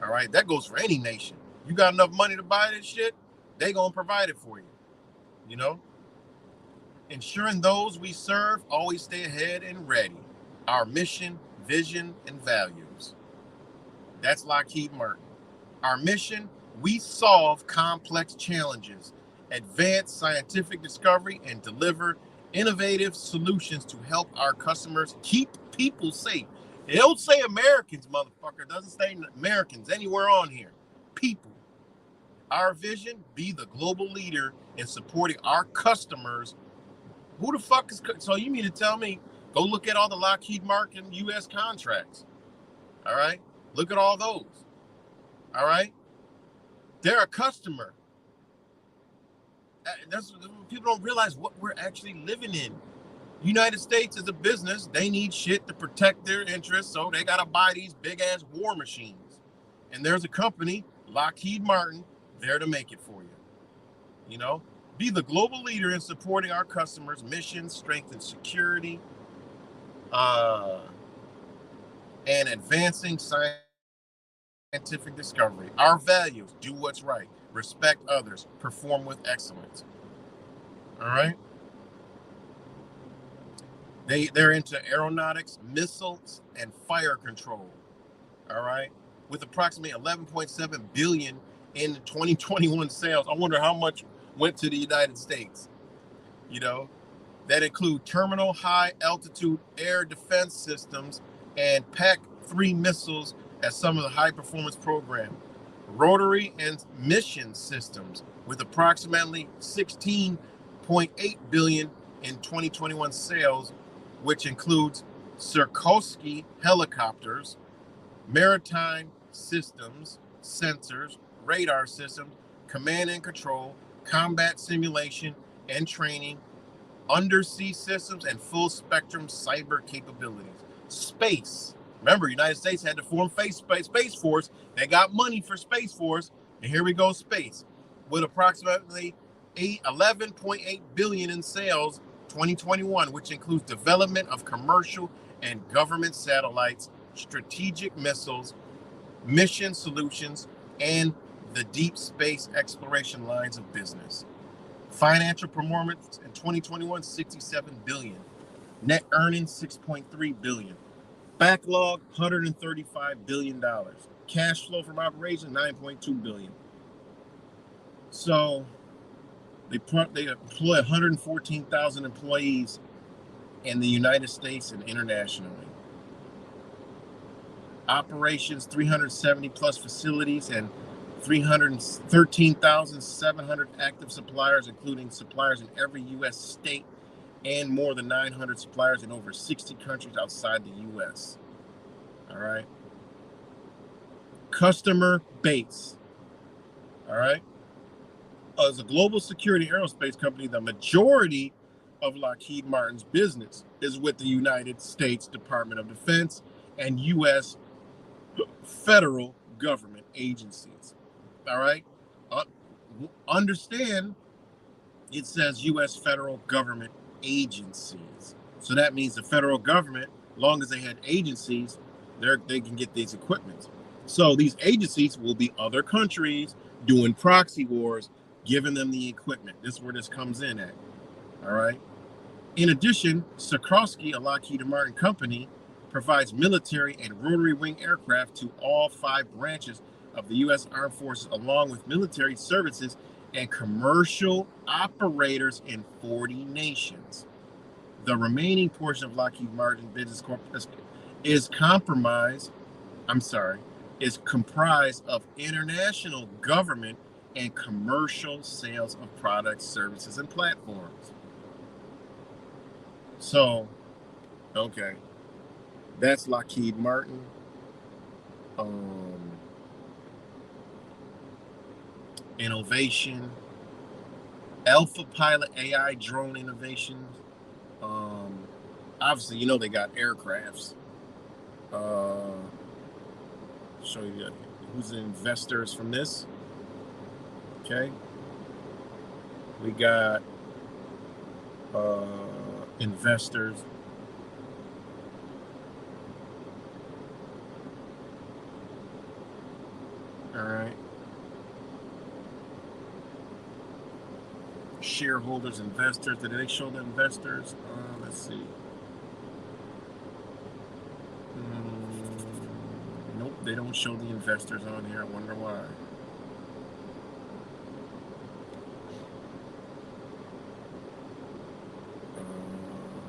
A: All right. That goes for any nation. You got enough money to buy this shit, they gonna provide it for you. Ensuring those we serve always stay ahead and ready. Our mission, vision, and values. That's Lockheed Martin. Our mission, we solve complex challenges, advance scientific discovery, and deliver innovative solutions to help our customers keep people safe. It don't say Americans, motherfucker. It doesn't say Americans anywhere on here. People. Our vision, be the global leader in supporting our customers. Who the fuck is... So you mean to tell me, go look at all the Lockheed Martin U.S. contracts. All right? Look at all those. All right? They're a customer. People don't realize what we're actually living in. United States is a business. They need shit to protect their interests, so they got to buy these big-ass war machines. And there's a company, Lockheed Martin, there to make it for you. Be the global leader in supporting our customers' missions, strengthen security, and advancing scientific discovery. Our values, do what's right, respect others, perform with excellence. All right? They're into aeronautics, missiles, and fire control. All right? With approximately 11.7 billion in 2021 sales. I wonder how much went to the United States. That include terminal high altitude air defense systems and PAC-3 missiles as some of the high performance program. Rotary and mission systems with approximately 16.8 billion in 2021 sales, which includes Sikorsky helicopters, maritime systems, sensors, radar systems, command and control, combat simulation and training, undersea systems, and full spectrum cyber capabilities. Space. Remember, United States had to form Space Force. They got money for Space Force, and here we go, space. With approximately 11.8 billion in sales 2021, which includes development of commercial and government satellites, strategic missiles, mission solutions, and the deep space exploration lines of business. Financial performance in 2021, 67 billion. Net earnings, 6.3 billion. Backlog, $135 billion. Cash flow from operations, 9.2 billion. So they employ 114,000 employees in the United States and internationally. Operations, 370 plus facilities and 313,700 active suppliers, including suppliers in every U.S. state and more than 900 suppliers in over 60 countries outside the U.S. All right. Customer base. All right. As a global security aerospace company, the majority of Lockheed Martin's business is with the United States Department of Defense and U.S. federal government agencies. All right? Uh, Understand it says U.S. federal government agencies. So that means the federal government, long as they had agencies, they can get these equipment. So these agencies will be other countries doing proxy wars, giving them the equipment. This is where this comes in at. All right. In addition, Sikorsky, a Lockheed Martin company, provides military and rotary wing aircraft to all 5 branches of the U.S. Armed Forces, along with military services and commercial operators in 40 nations. The remaining portion of Lockheed Martin Business Corp is compromised. Is comprised of international government and commercial sales of products, services, and platforms. So, okay, that's Lockheed Martin. Innovation, Alpha Pilot AI drone innovations. Obviously, you know they got aircrafts. Show you who's the investors from this. Okay, we got investors. All right. Shareholders, investors. Did they show the investors? Let's see. Nope, they don't show the investors on here. I wonder why.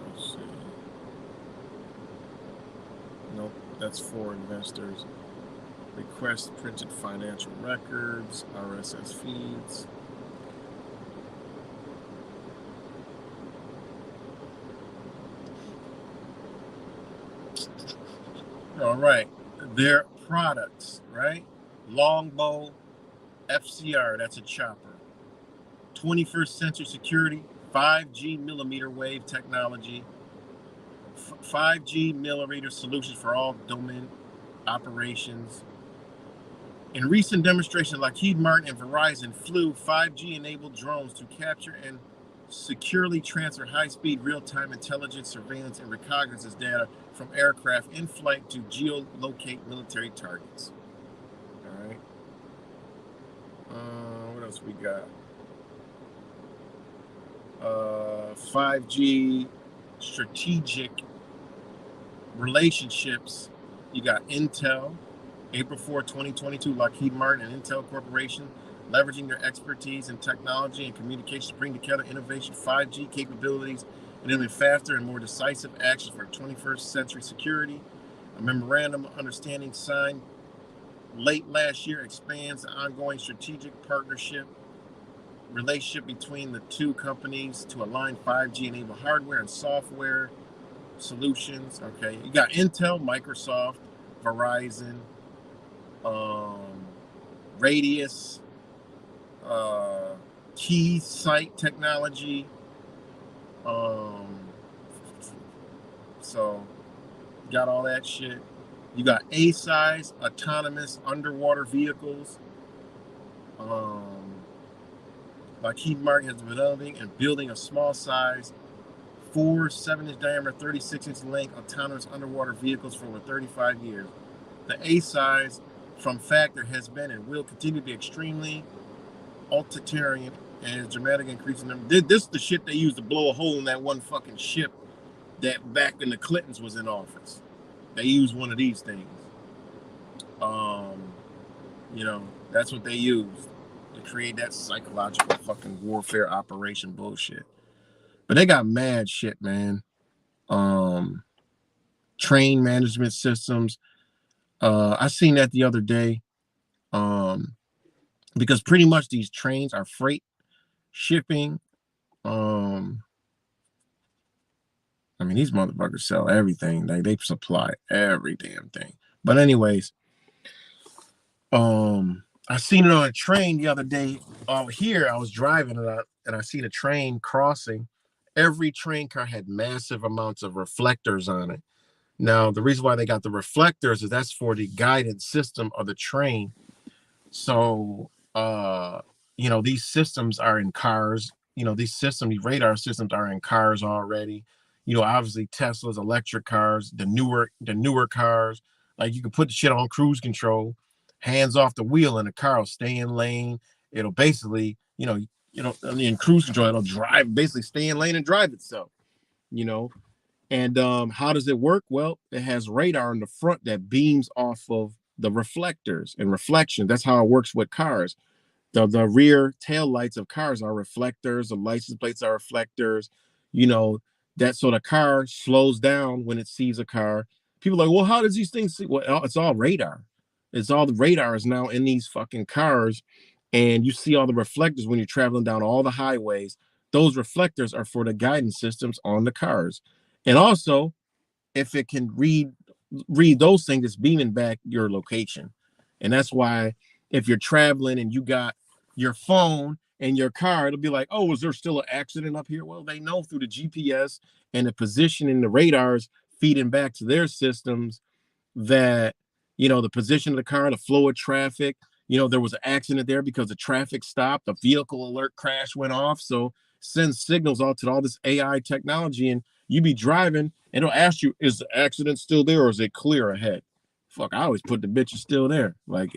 A: Let's see. Nope, that's for investors. Request printed financial records, RSS feeds. All right, their products, right? Longbow FCR, that's a chopper. 21st century security, 5G millimeter wave technology, 5G millimeter solutions for all domain operations. In recent demonstrations, Lockheed Martin and Verizon flew 5G-enabled drones to capture and securely transfer high-speed real-time intelligence, surveillance, and reconnaissance data from aircraft in flight to geolocate military targets. All right. What else we got? 5G strategic relationships. You got Intel. April 4, 2022, Lockheed Martin and Intel Corporation leveraging their expertise in technology and communications to bring together innovation 5G capabilities, enabling faster and more decisive actions for 21st century security. A memorandum of understanding signed late last year expands the ongoing strategic relationship between the two companies to align 5G-enabled hardware and software solutions. Okay, you got Intel, Microsoft, Verizon, Radius, Key Site Technology. So got all that shit. You got A-size autonomous underwater vehicles. Lockheed Martin has been developing and building a small size 4 7-inch diameter, 36-inch length autonomous underwater vehicles for over 35 years. The A-size from Factor has been and will continue to be extremely utilitarian and is dramatically increasing them. This is the shit they used to blow a hole in that one fucking ship that back when the Clintons was in office. They used one of these things. That's what they used to create that psychological fucking warfare operation bullshit. But they got mad shit, man. Train management systems. I seen that the other day. Because pretty much these trains are freight shipping. These motherfuckers sell everything. They supply every damn thing. But anyways, I seen it on a train the other day. Here I was driving and I seen a train crossing, every train car had massive amounts of reflectors on it. Now, the reason why they got the reflectors is that's for the guidance system of the train. So, these systems are in cars. These radar systems are in cars already. Obviously Tesla's electric cars, the newer cars, like you can put the shit on cruise control, hands off the wheel, and the car will stay in lane. It'll basically, in cruise control, it'll drive, basically stay in lane and drive itself. You know, and how does it work? Well, it has radar in the front that beams off of the reflectors and reflection. That's how it works with cars. The rear tail lights of cars are reflectors. The license plates are reflectors. You know that so the car slows down when it sees a car. People are like, well, how does these things see? Well, it's all radar. It's all the radar is now in these fucking cars, and you see all the reflectors when you're traveling down all the highways. Those reflectors are for the guidance systems on the cars, and also if it can read those things, it's beaming back your location. And that's why if you're traveling and you got your phone and your car, it'll be like, oh, is there still an accident up here? Well, they know through the GPS and the position in the radars feeding back to their systems that, the position of the car, the flow of traffic, there was an accident there because the traffic stopped, the vehicle alert crash went off. So sends signals out to all this AI technology, and you be driving and it'll ask you, is the accident still there or is it clear ahead? Fuck, I always put the bitch is still there. Like,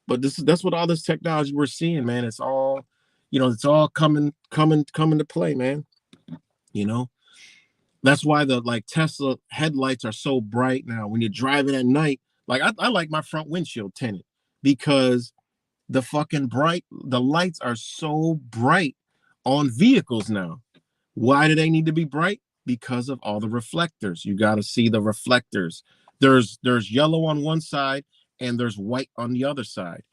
A: but that's what all this technology we're seeing, man. It's all, it's all coming to play, man. You know, that's why the like Tesla headlights are so bright now. When you're driving at night, like I like my front windshield tinted because the lights are so bright on vehicles now. Why do they need to be bright? Because of all the reflectors. You got to see the reflectors. There's yellow on one side and there's white on the other side.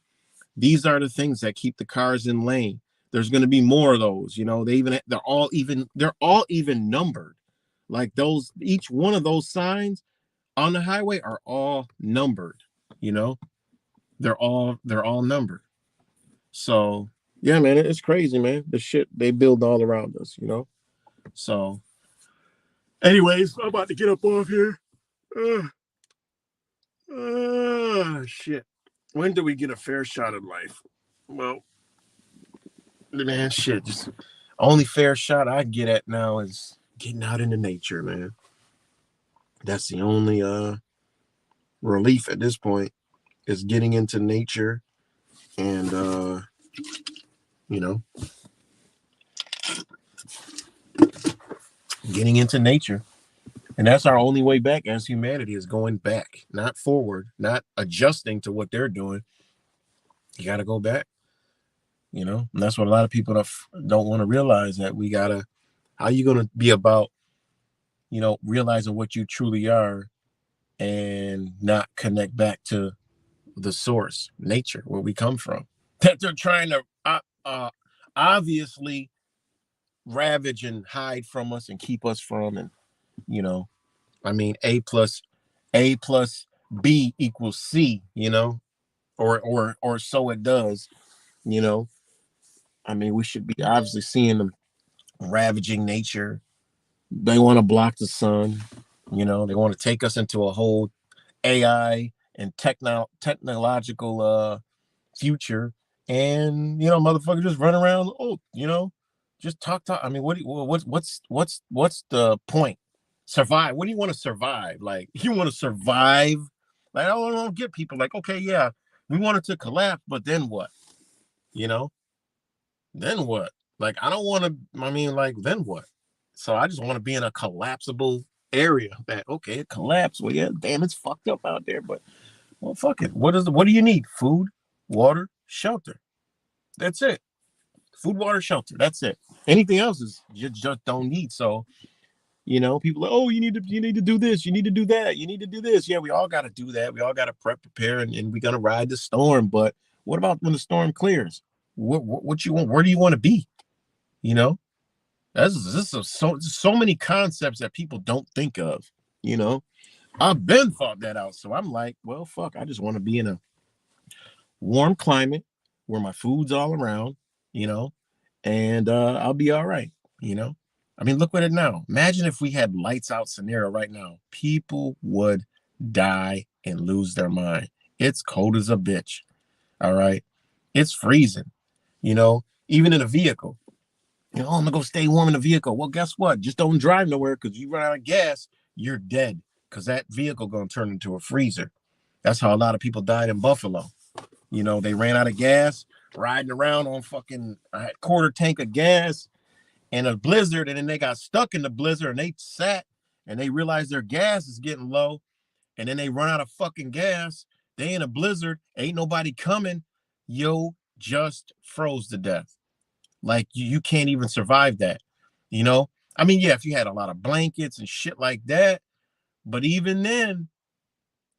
A: These are the things that keep the cars in lane. There's going to be more of those. They're all even numbered. Like those, each one of those signs on the highway are all numbered. You know, they're all numbered. So yeah, man, it's crazy, man. The shit they build all around us. So, anyways, I'm about to get up off here. Shit. When do we get a fair shot at life? Well, man, shit. Just only fair shot I get at now is getting out into nature, man. That's the only relief at this point is getting into nature and you know getting into nature. And that's our only way back as humanity is going back, not forward, not adjusting to what they're doing. You got to go back, and that's what a lot of people don't want to realize, that we got to, how you going to be about, realizing what you truly are and not connect back to the source, nature, where we come from, that they're trying to obviously ravage and hide from us and keep us from. And, I mean, A plus B equals C, or so it does, I mean, we should be obviously seeing them ravaging nature. They want to block the sun, they want to take us into a whole AI and technological future. And, motherfuckers just run around, just talk. I mean, what's the point? Survive. What do you want to survive? Like, you want to survive? Like, I don't get people like, okay, yeah, we want it to collapse, but then what? Then what? Like, I don't want to, like, then what? So I just want to be in a collapsible area that, okay, it collapsed. Well, yeah, damn, it's fucked up out there, but, well, fuck it. What do you need? Food, water, shelter. That's it. Food, water, shelter. That's it. Anything else is you just don't need. So, people are, oh, you need to do this, you need to do that, you need to do this. Yeah, we all got to do that. We all got to prepare, and we're gonna ride the storm. But what about when the storm clears? What you want? Where do you want to be? This is so many concepts that people don't think of. I've been thought that out. So I'm like, well, fuck, I just want to be in a warm climate where my food's all around, and I'll be all right. you know? I mean, look at it now. Imagine if we had lights out scenario right now. People would die and lose their mind. It's cold as a bitch. All right. It's freezing, even in a vehicle. I'm gonna go stay warm in the vehicle. Well, guess what? Just don't drive nowhere because you run out of gas, you're dead. Because that vehicle gonna turn into a freezer. That's how a lot of people died in Buffalo. They ran out of gas, riding around on fucking a quarter tank of gas in a blizzard, and then they got stuck in the blizzard and they sat and they realized their gas is getting low, and then they run out of fucking gas. They in a blizzard, ain't nobody coming. Yo, just froze to death. Like you can't even survive that, you know? I mean, yeah, if you had a lot of blankets and shit like that, but even then,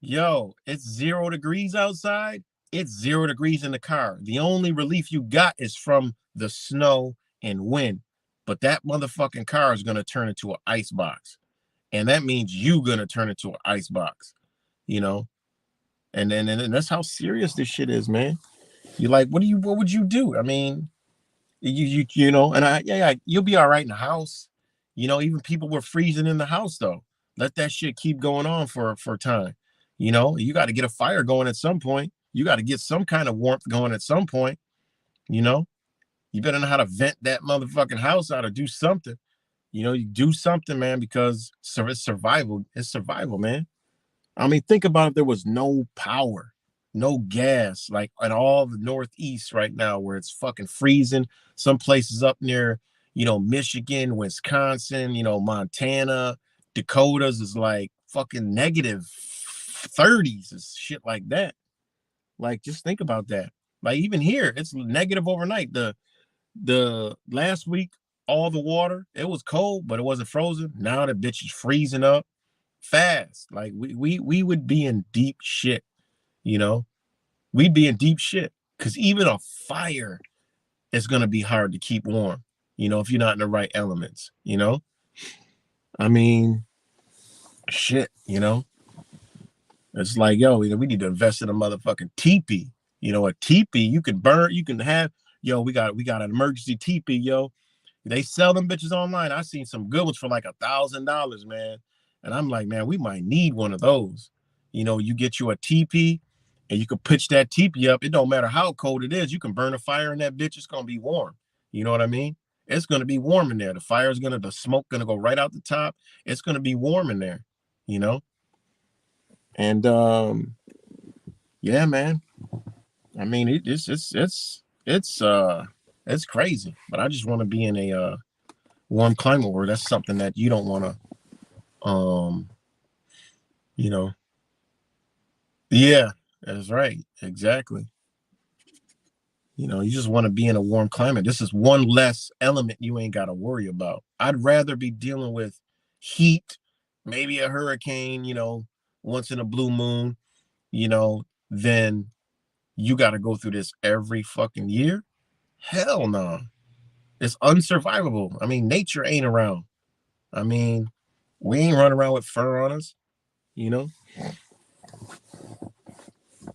A: yo, it's 0 degrees outside. It's 0 degrees in the car. The only relief you got is from the snow and wind. But that motherfucking car is gonna turn into an ice box. And that means you gonna turn into an ice box, you know? And that's how serious this shit is, man. You like, what would you do? I mean, and you'll be all right in the house. Even people were freezing in the house though. Let that shit keep going on for time. You got to get a fire going at some point. You got to get some kind of warmth going at some point. You know, you better know how to vent that motherfucking house out or do something. You do something, man, because it's survival. It's survival, man. I mean, think about if there was no power, no gas, like in all the Northeast right now, where it's fucking freezing. Some places up near, Michigan, Wisconsin, Montana, Dakotas is like fucking negative 30s and shit like that. Like, just think about that. Like, even here, it's negative overnight. The last week, all the water, it was cold, but it wasn't frozen. Now the bitch is freezing up fast. Like we would be in deep shit, you know. We'd be in deep shit because even a fire is gonna be hard to keep warm, if you're not in the right elements, I mean, shit, It's like, yo, we need to invest in a motherfucking teepee. A teepee you can burn, you can have, yo, we got an emergency teepee, yo. They sell them bitches online. I seen some good ones for like $1,000, man. And I'm like, man, we might need one of those. You get you a teepee and you can pitch that teepee up. It don't matter how cold it is. You can burn a fire in that bitch. It's going to be warm. You know what I mean? It's going to be warm in there. The smoke going to go right out the top. It's going to be warm in there, you know? And, yeah, man. I mean, it's crazy, but I just want to be in a, warm climate where that's something that you don't want to, you know. Yeah, that's right. Exactly. You just want to be in a warm climate. This is one less element you ain't got to worry about. I'd rather be dealing with heat, maybe a hurricane, once in a blue moon, than you got to go through this every fucking year. Hell no. It's unsurvivable. I mean, nature ain't around. I mean, we ain't running around with fur on us, you know?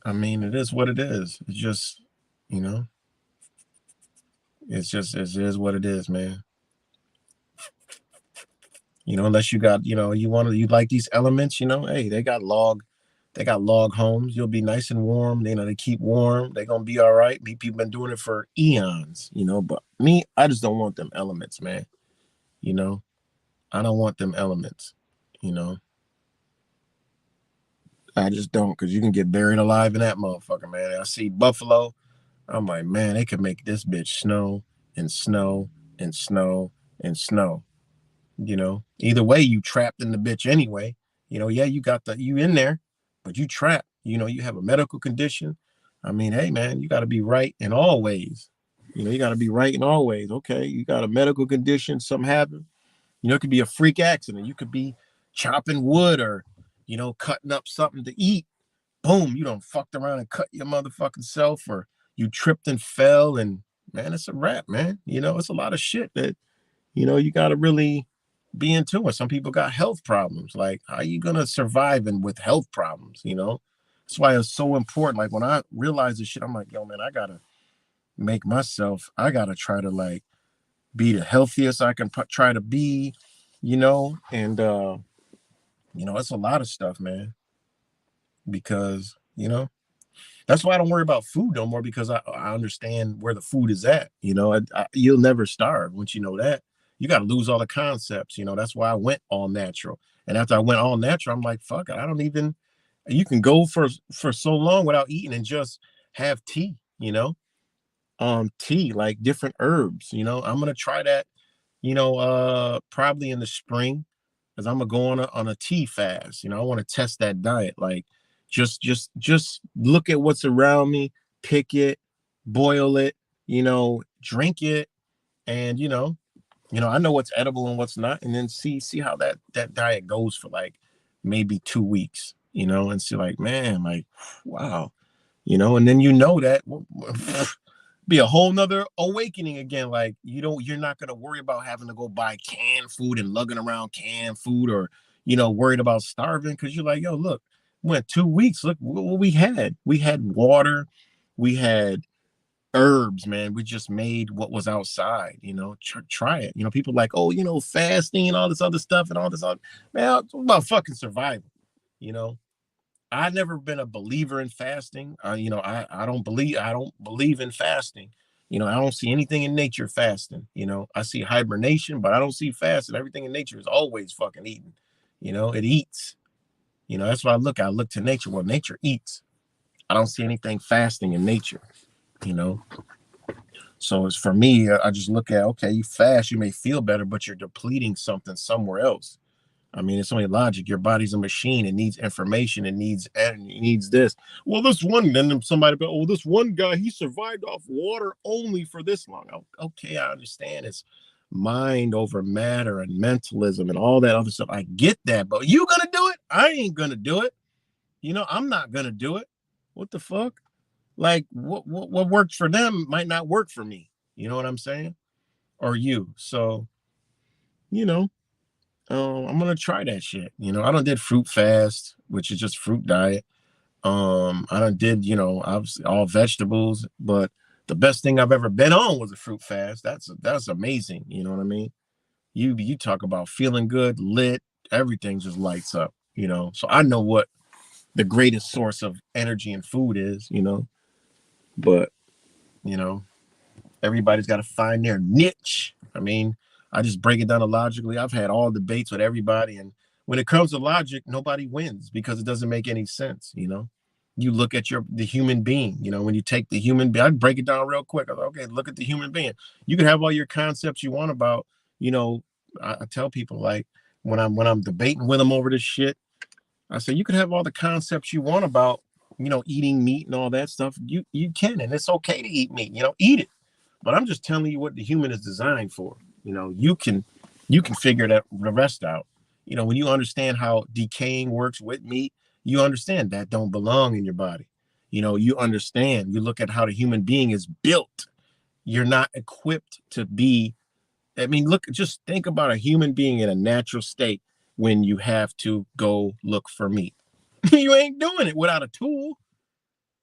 A: I mean, it is what it is. It's just, you know, it is what it is, man. Unless you got, you like these elements, hey, they got log homes. You'll be nice and warm. They keep warm. They're gonna be all right. People been doing it for eons, but me, I just don't want them elements, man. You know, I don't want them elements, you know. I just don't, because you can get buried alive in that motherfucker, man. I see Buffalo. I'm like, man, they could make this bitch snow and snow and snow and snow. Either way, you trapped in the bitch anyway. Yeah, you in there, but you trapped. You have a medical condition. I mean, hey, man, you got to be right in all ways. You got to be right in all ways. Okay, you got a medical condition, something happened. It could be a freak accident. You could be chopping wood or, cutting up something to eat. Boom, you don't fucked around and cut your motherfucking self, or you tripped and fell, and man, it's a wrap, man. It's a lot of shit that, you got to really be into it. Some people got health problems. Like, how are you gonna survive and with health problems? That's why it's so important. Like, when I realize this shit, I'm like, yo, man, I gotta try to, like, be the healthiest I can try to be, and it's a lot of stuff, man, because that's why I don't worry about food no more, because I understand where the food is at. You'll never starve once you know that. You got to lose all the concepts. That's why I went all natural. And after I went all natural, I'm like, fuck it. I don't even. You can go for so long without eating and just have tea. Tea, like different herbs. I'm gonna try that. Probably in the spring, because I'm gonna go on a tea fast. I want to test that diet. Like, just look at what's around me, pick it, boil it, drink it, and I know what's edible and what's not, and then see how that diet goes for like maybe 2 weeks, and see, like, man, like, wow, and then that be a whole nother awakening again. Like, you're not gonna worry about having to go buy canned food and lugging around canned food, or worried about starving, because you're like, yo, look, went 2 weeks. Look what we had. We had water, we had herbs, man. We just made what was outside. Try it. People like, oh, fasting and all this other stuff and all this other, man, it's about fucking survival. you know I've never been a believer in fasting. I don't believe in fasting. I don't see anything in nature fasting. I see hibernation, but I don't see fasting. Everything in nature is always fucking eating. It eats. That's why I look to nature. Well, nature eats. I don't see anything fasting in nature. You know. So it's for me. I just look at, okay, you fast, you may feel better, but you're depleting something somewhere else. I mean, it's only logic. Your body's a machine. It needs information. It needs this. Well, then somebody, oh, this one guy, he survived off water only for this long. Okay, I understand. It's mind over matter and mentalism and all that other stuff. I get that, but you gonna do it? I ain't gonna do it. I'm not gonna do it. What the fuck? Like, what worked for them might not work for me. You know what I'm saying? Or you. So, you know, I'm gonna try that shit. I done did fruit fast, which is just fruit diet. I done did, obviously all vegetables, but the best thing I've ever been on was a fruit fast. That's amazing. You know what I mean? You talk about feeling good, lit, everything just lights up. So I know what the greatest source of energy and food is. But you know, everybody's got to find their niche. I mean, I just break it down logically. I've had all debates with everybody, and when it comes to logic, nobody wins because it doesn't make any sense. You look at the human being. When you take the human being, I break it down real quick. I go, okay, look at the human being. You can have all your concepts you want about. You know, I tell people, like, when I'm debating with them over this shit, I say, you can have all the concepts you want about eating meat and all that stuff. You can, and it's okay to eat meat. Eat it. But I'm just telling you what the human is designed for. You can figure the rest out. When you understand how decaying works with meat, you understand that don't belong in your body. You understand. You look at how the human being is built. You're not equipped to be. I mean, just think about a human being in a natural state when you have to go look for meat. You ain't doing it without a tool.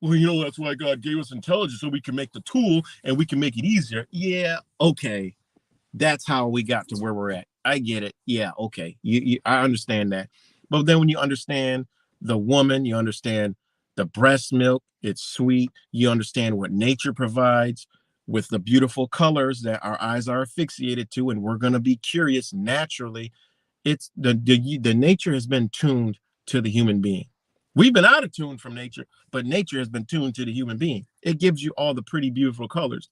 A: Well, that's why God gave us intelligence, so we can make the tool and we can make it easier. Yeah, okay. That's how we got to where we're at. I get it. Yeah, okay. I understand that. But then when you understand the woman, you understand the breast milk, it's sweet. You understand what nature provides with the beautiful colors that our eyes are asphyxiated to, and we're going to be curious naturally. It's the nature has been tuned to the human being. We've been out of tune from nature, but nature has been tuned to the human being. It gives you all the pretty, beautiful colors.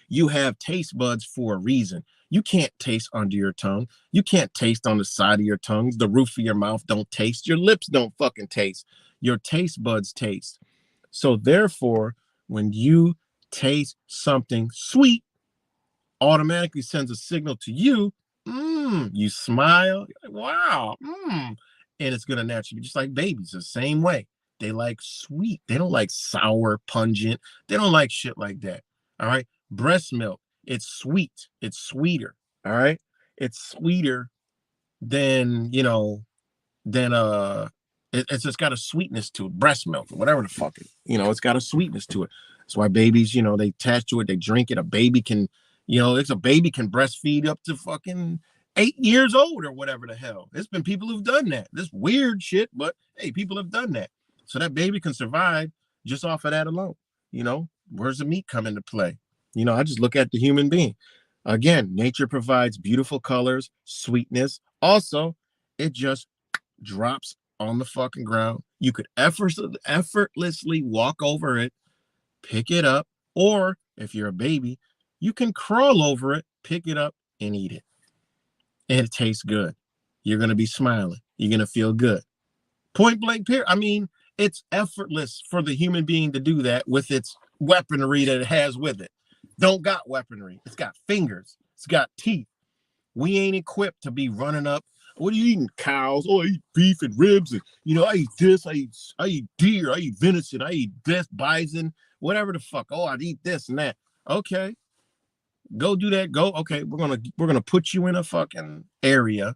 A: You have taste buds for a reason. You can't taste under your tongue. You can't taste on the side of your tongues. The roof of your mouth don't taste. Your lips don't fucking taste. Your taste buds taste. So therefore, when you taste something sweet, automatically sends a signal to you. You smile. Wow. And it's going to naturally be just like babies, the same way. They like sweet. They don't like sour, pungent. They don't like shit like that. All right. Breast milk, it's sweet. It's sweeter. All right. It's sweeter than, it's just got a sweetness to it. Breast milk, or whatever the fuck it's got a sweetness to it. That's why babies, they attach to it, they drink it. A baby can It's a baby can breastfeed up to fucking 8 years old or whatever the hell. There's been people who've done that. This weird shit, but hey, people have done that. So that baby can survive just off of that alone. Where's the meat come into play? I just look at the human being. Again, nature provides beautiful colors, sweetness. Also, it just drops on the fucking ground. You could effortlessly walk over it, pick it up, or if you're a baby, you can crawl over it, pick it up, and eat it. And it tastes good. You're going to be smiling. You're going to feel good. Point blank period. I mean, it's effortless for the human being to do that with its weaponry that it has with it. Don't got weaponry. It's got fingers. It's got teeth. We ain't equipped to be running up. What are you eating? Cows. Oh, I eat beef and ribs. And, I eat this. I eat deer. I eat venison. I eat this, bison, whatever the fuck. Oh, I'd eat this and that. Okay. Go do that. Go. Okay. We're gonna put you in a fucking area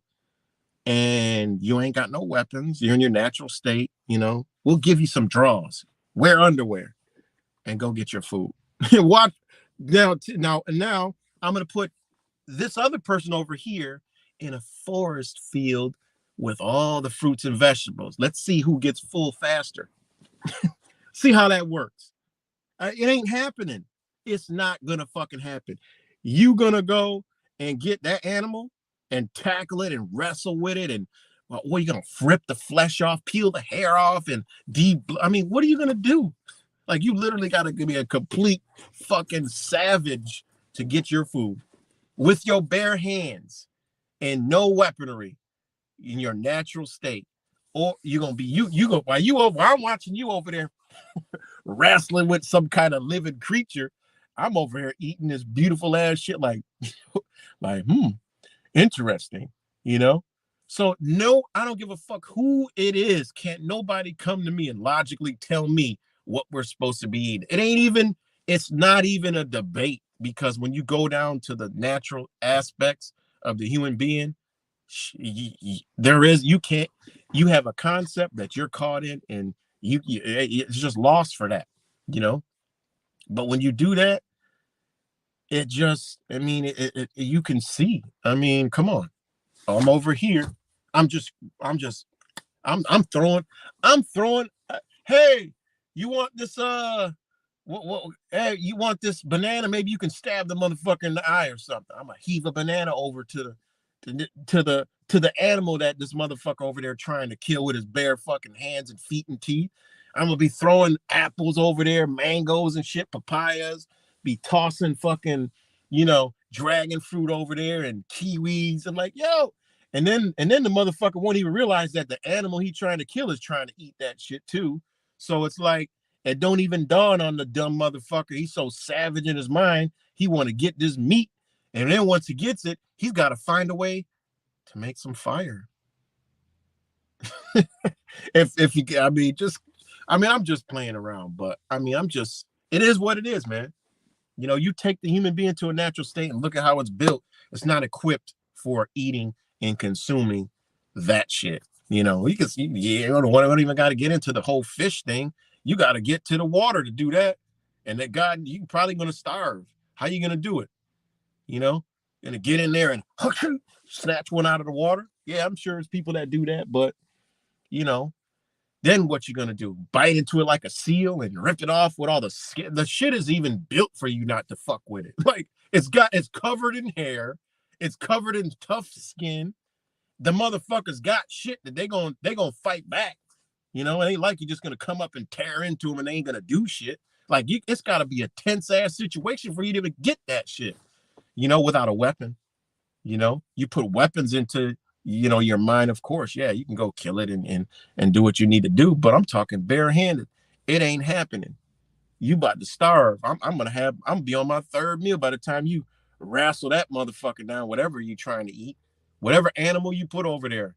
A: and you ain't got no weapons. You're in your natural state. We'll give you some draws. Wear underwear and go get your food. Watch now. Now I'm gonna put this other person over here in a forest field with all the fruits and vegetables. Let's see who gets full faster. See how that works. It ain't happening. It's not gonna fucking happen. You gonna go and get that animal and tackle it and wrestle with it, and what are you gonna rip the flesh off, peel the hair off, and what are you gonna do? Like, you literally gotta be a complete fucking savage to get your food with your bare hands and no weaponry in your natural state. Or you're gonna be while I'm watching you over there wrestling with some kind of living creature, I'm over here eating this beautiful ass shit like interesting, So no, I don't give a fuck who it is. Can't nobody come to me and logically tell me what we're supposed to be eating. It's not even a debate, because when you go down to the natural aspects of the human being, you have a concept that you're caught in, and it's just lost for that, but when you do that, it just, you can see, come on, I'm over here, I'm throwing, hey, you want this, hey, you want this banana? Maybe you can stab the motherfucker in the eye or something. I'm gonna heave a banana over to the animal that this motherfucker over there trying to kill with his bare fucking hands and feet and teeth. I'm gonna be throwing apples over there, mangoes and shit, papayas, be tossing fucking, dragon fruit over there and kiwis. I'm like, yo. And then the motherfucker won't even realize that the animal he trying to kill is trying to eat that shit too. So it's like, it don't even dawn on the dumb motherfucker. He's so savage in his mind. He want to get this meat. And then once he gets it, he's got to find a way to make some fire. if you, I'm just playing around, but it is what it is, man. You take the human being to a natural state and look at how it's built. It's not equipped for eating and consuming that shit. You don't even got to get into the whole fish thing. You got to get to the water to do that. And that God, you probably going to starve. How you going to do it? Going to get in there and snatch one out of the water. Yeah, I'm sure there's people that do that, but then what you going to do? Bite into it like a seal and rip it off with all the skin? The shit is even built for you not to fuck with it. Like, it's covered in hair. It's covered in tough skin. The motherfuckers got shit that they gonna fight back. It ain't like you're just gonna come up and tear into them and they ain't gonna do shit. Like, it's gotta be a tense ass situation for you to even get that shit. Without a weapon. You put weapons into your mind, of course. Yeah, you can go kill it and do what you need to do. But I'm talking barehanded. It ain't happening. You about to starve. I'm gonna be on my third meal by the time you wrestle that motherfucker down, whatever you trying to eat, whatever animal you put over there.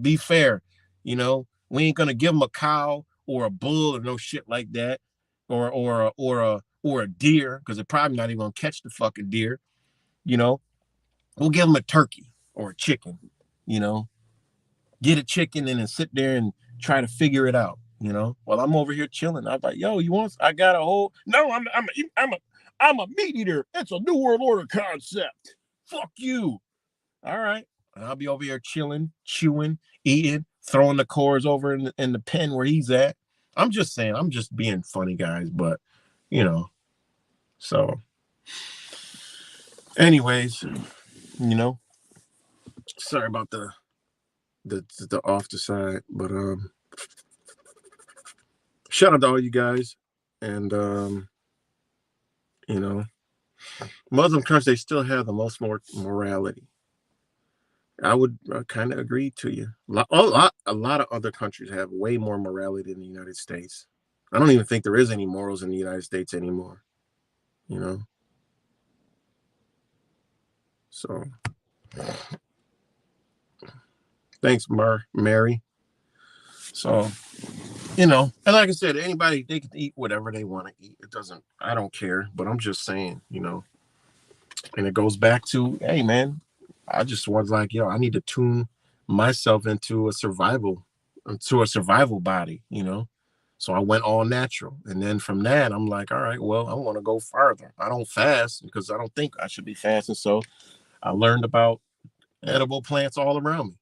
A: Be fair. We ain't gonna give them a cow or a bull or no shit like that, or a deer, because they're probably not even gonna catch the fucking deer. We'll give them a turkey or a chicken. Get a chicken and then sit there and try to figure it out. While I'm over here chilling, I'm like, yo, I got a whole. No, I'm a meat eater. It's a New World Order concept. Fuck you. All right. And I'll be over here chilling, chewing, eating, throwing the cores over in the pen where he's at. I'm just saying, I'm just being funny, guys. But, you know, so, anyways, you know, sorry about the off the side, but shout out to all you guys, and you know, Muslim countries, they still have the most more morality. I would kind of agree to you. A lot of other countries have way more morality than the United States. I don't even think there is any morals in the United States anymore. You know, so thanks, Mary. So, you know, and like I said, anybody, they can eat whatever they want to eat. It doesn't. I don't care. But I'm just saying, you know, and it goes back to, hey, man, I just was like, yo, I need to tune myself into a survival body, you know. So I went all natural, and then from that, I'm like, all right, well, I want to go farther. I don't fast because I don't think I should be fasting. So I learned about edible plants all around me.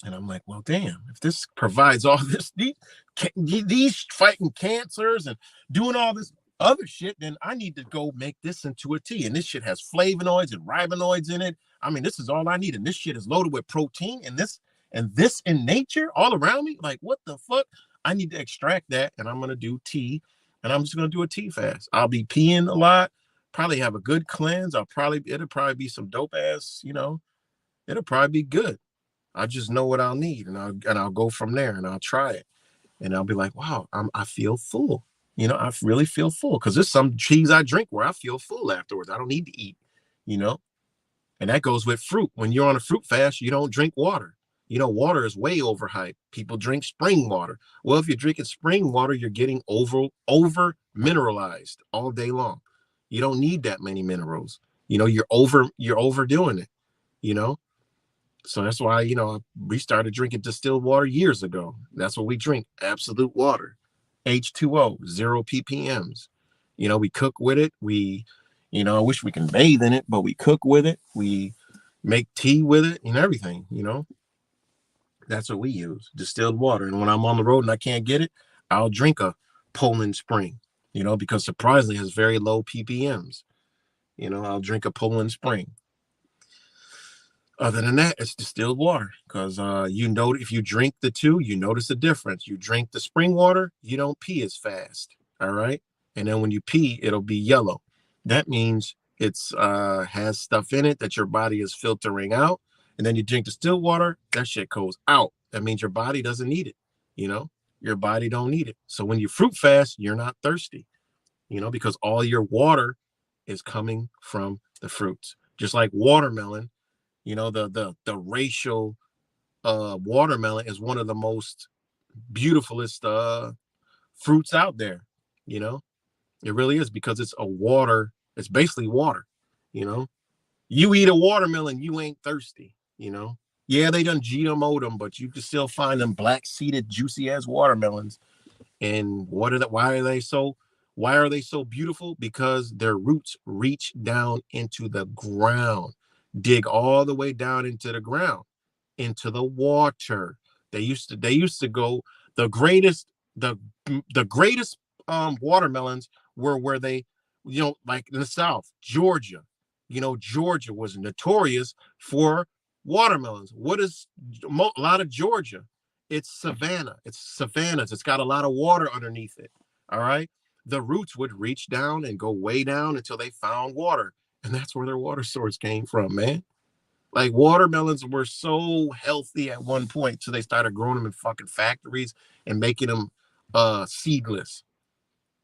A: And I'm like, well, damn, if this provides all this, these fighting cancers and doing all this other shit, then I need to go make this into a tea. And this shit has flavonoids and ribonoids in it. I mean, this is all I need. And this shit is loaded with protein and this in nature all around me. Like, what the fuck? I need to extract that. And I'm going to do tea. And I'm just going to do a tea fast. I'll be peeing a lot, probably have a good cleanse. It'll probably be some dope ass, you know, it'll probably be good. I just know what I'll need, and I'll go from there, and I'll try it, and I'll be like, wow, I feel full. You know, I really feel full because there's some cheese I drink where I feel full afterwards. I don't need to eat, you know, and that goes with fruit. When you're on a fruit fast, you don't drink water. You know, water is way overhyped. People drink spring water. Well, if you're drinking spring water, you're getting over mineralized all day long. You don't need that many minerals. You know, you're overdoing it. You know, so that's why, you know, we started drinking distilled water years ago. That's what we drink, absolute water, H2O, 0 ppms. You know, we cook with it. You know, I wish we can bathe in it, but we cook with it. We make tea with it and everything, you know. That's what we use, distilled water. And when I'm on the road and I can't get it, I'll drink a Poland Spring, you know, because surprisingly it has very low ppms. You know, I'll drink a Poland Spring. Other than that, it's distilled water because you know, if you drink the two, you notice a difference. You drink the spring water, you don't pee as fast. All right. And then when you pee, it'll be yellow. That means it's has stuff in it that your body is filtering out. And then you drink distilled water, that shit goes out. That means your body doesn't need it. You know, your body don't need it. So when you fruit fast, you're not thirsty, you know, because all your water is coming from the fruits. Just like watermelon, you know, the racial watermelon is one of the most beautifulest fruits out there. You know, it really is because it's a water. It's basically water. You know, you eat a watermelon, you ain't thirsty. You know, yeah, they done GMO'd them, but you can still find them black seeded, juicy ass watermelons. And why are they so beautiful? Because their roots reach down into the ground, dig all the way down into the ground, into the water. They used to go the greatest the the greatest watermelons were where they, you know, like in the South, Georgia. You know, Georgia was notorious for watermelons. What is a lot of Georgia? It's savanna. It's savannas. It's got a lot of water underneath it. All right. The roots would reach down and go way down until they found water. And that's where their water source came from, man. Like watermelons were so healthy at one point till they started growing them in fucking factories and making them seedless.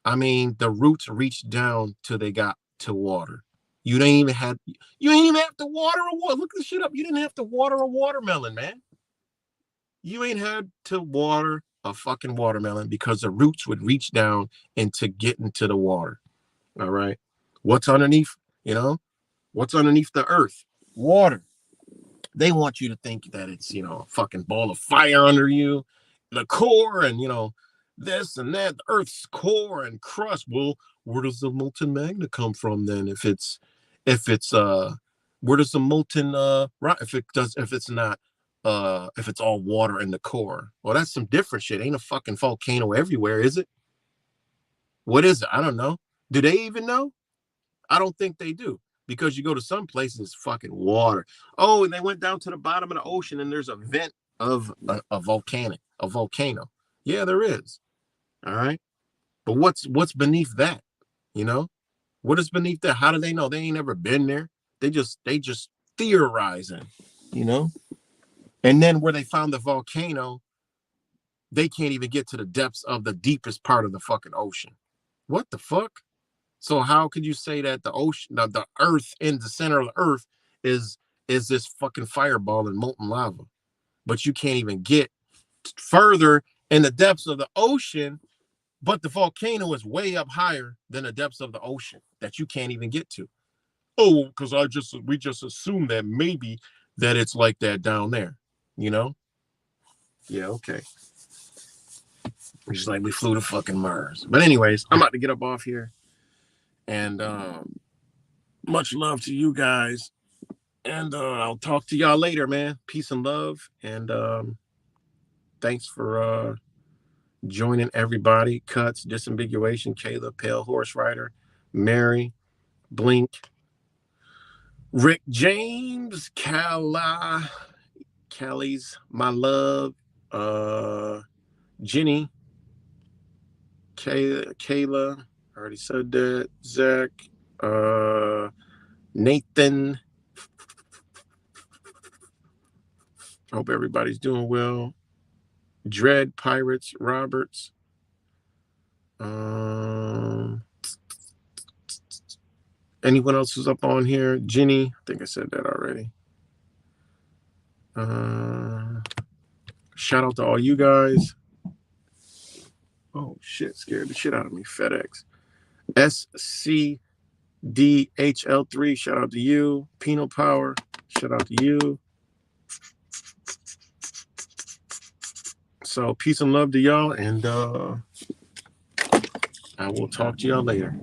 A: I mean, the roots reached down till they got to water. You ain't even have to water a water. Look this shit up. You didn't have to water a watermelon, man. You ain't had to water a fucking watermelon because the roots would reach down into get into the water. All right. What's underneath? You know, what's underneath the earth? Water. They want you to think that it's, you know, a fucking ball of fire under you, the core, and, you know, this and that, the earth's core and crust. Well, where does the molten magma come from then? If it's where does the molten rock if it's not if it's all water in the core? Well, that's some different shit. Ain't a fucking volcano everywhere, is it? What is it? I don't know. Do they even know? I don't think they do. Because you go to some places, it's fucking water. Oh, and they went down to the bottom of the ocean and there's a vent of a volcano. Yeah, there is. All right. But what's beneath that? You know? What is beneath that? How do they know? They ain't never been there. They just theorizing, you know? And then where they found the volcano, they can't even get to the depths of the deepest part of the fucking ocean. What the fuck? So how could you say that the ocean, the earth in the center of the earth is is this fucking fireball and molten lava? But you can't even get further in the depths of the ocean, but the volcano is way up higher than the depths of the ocean that you can't even get to. Oh, because we just assume that maybe that it's like that down there, you know? Yeah, okay. Just like we flew to fucking Mars. But anyways, I'm about to get up off here. And much love to you guys. And I'll talk to y'all later, man. Peace and love. And thanks for joining everybody. Cuts, Disambiguation, Kayla, Pale Horse Rider, Mary, Blink, Rick James, Callie's My Love, Jenny, Kayla, I already said that, Zach, Nathan. Hope everybody's doing well. Dread, Pirates, Roberts. Anyone else who's up on here? Jenny, I think I said that already. Shout out to all you guys. Oh shit, scared the shit out of me. FedEx. SCDHL3, shout out to you. Penal Power, shout out to you. So peace and love to y'all, and I will talk to y'all later.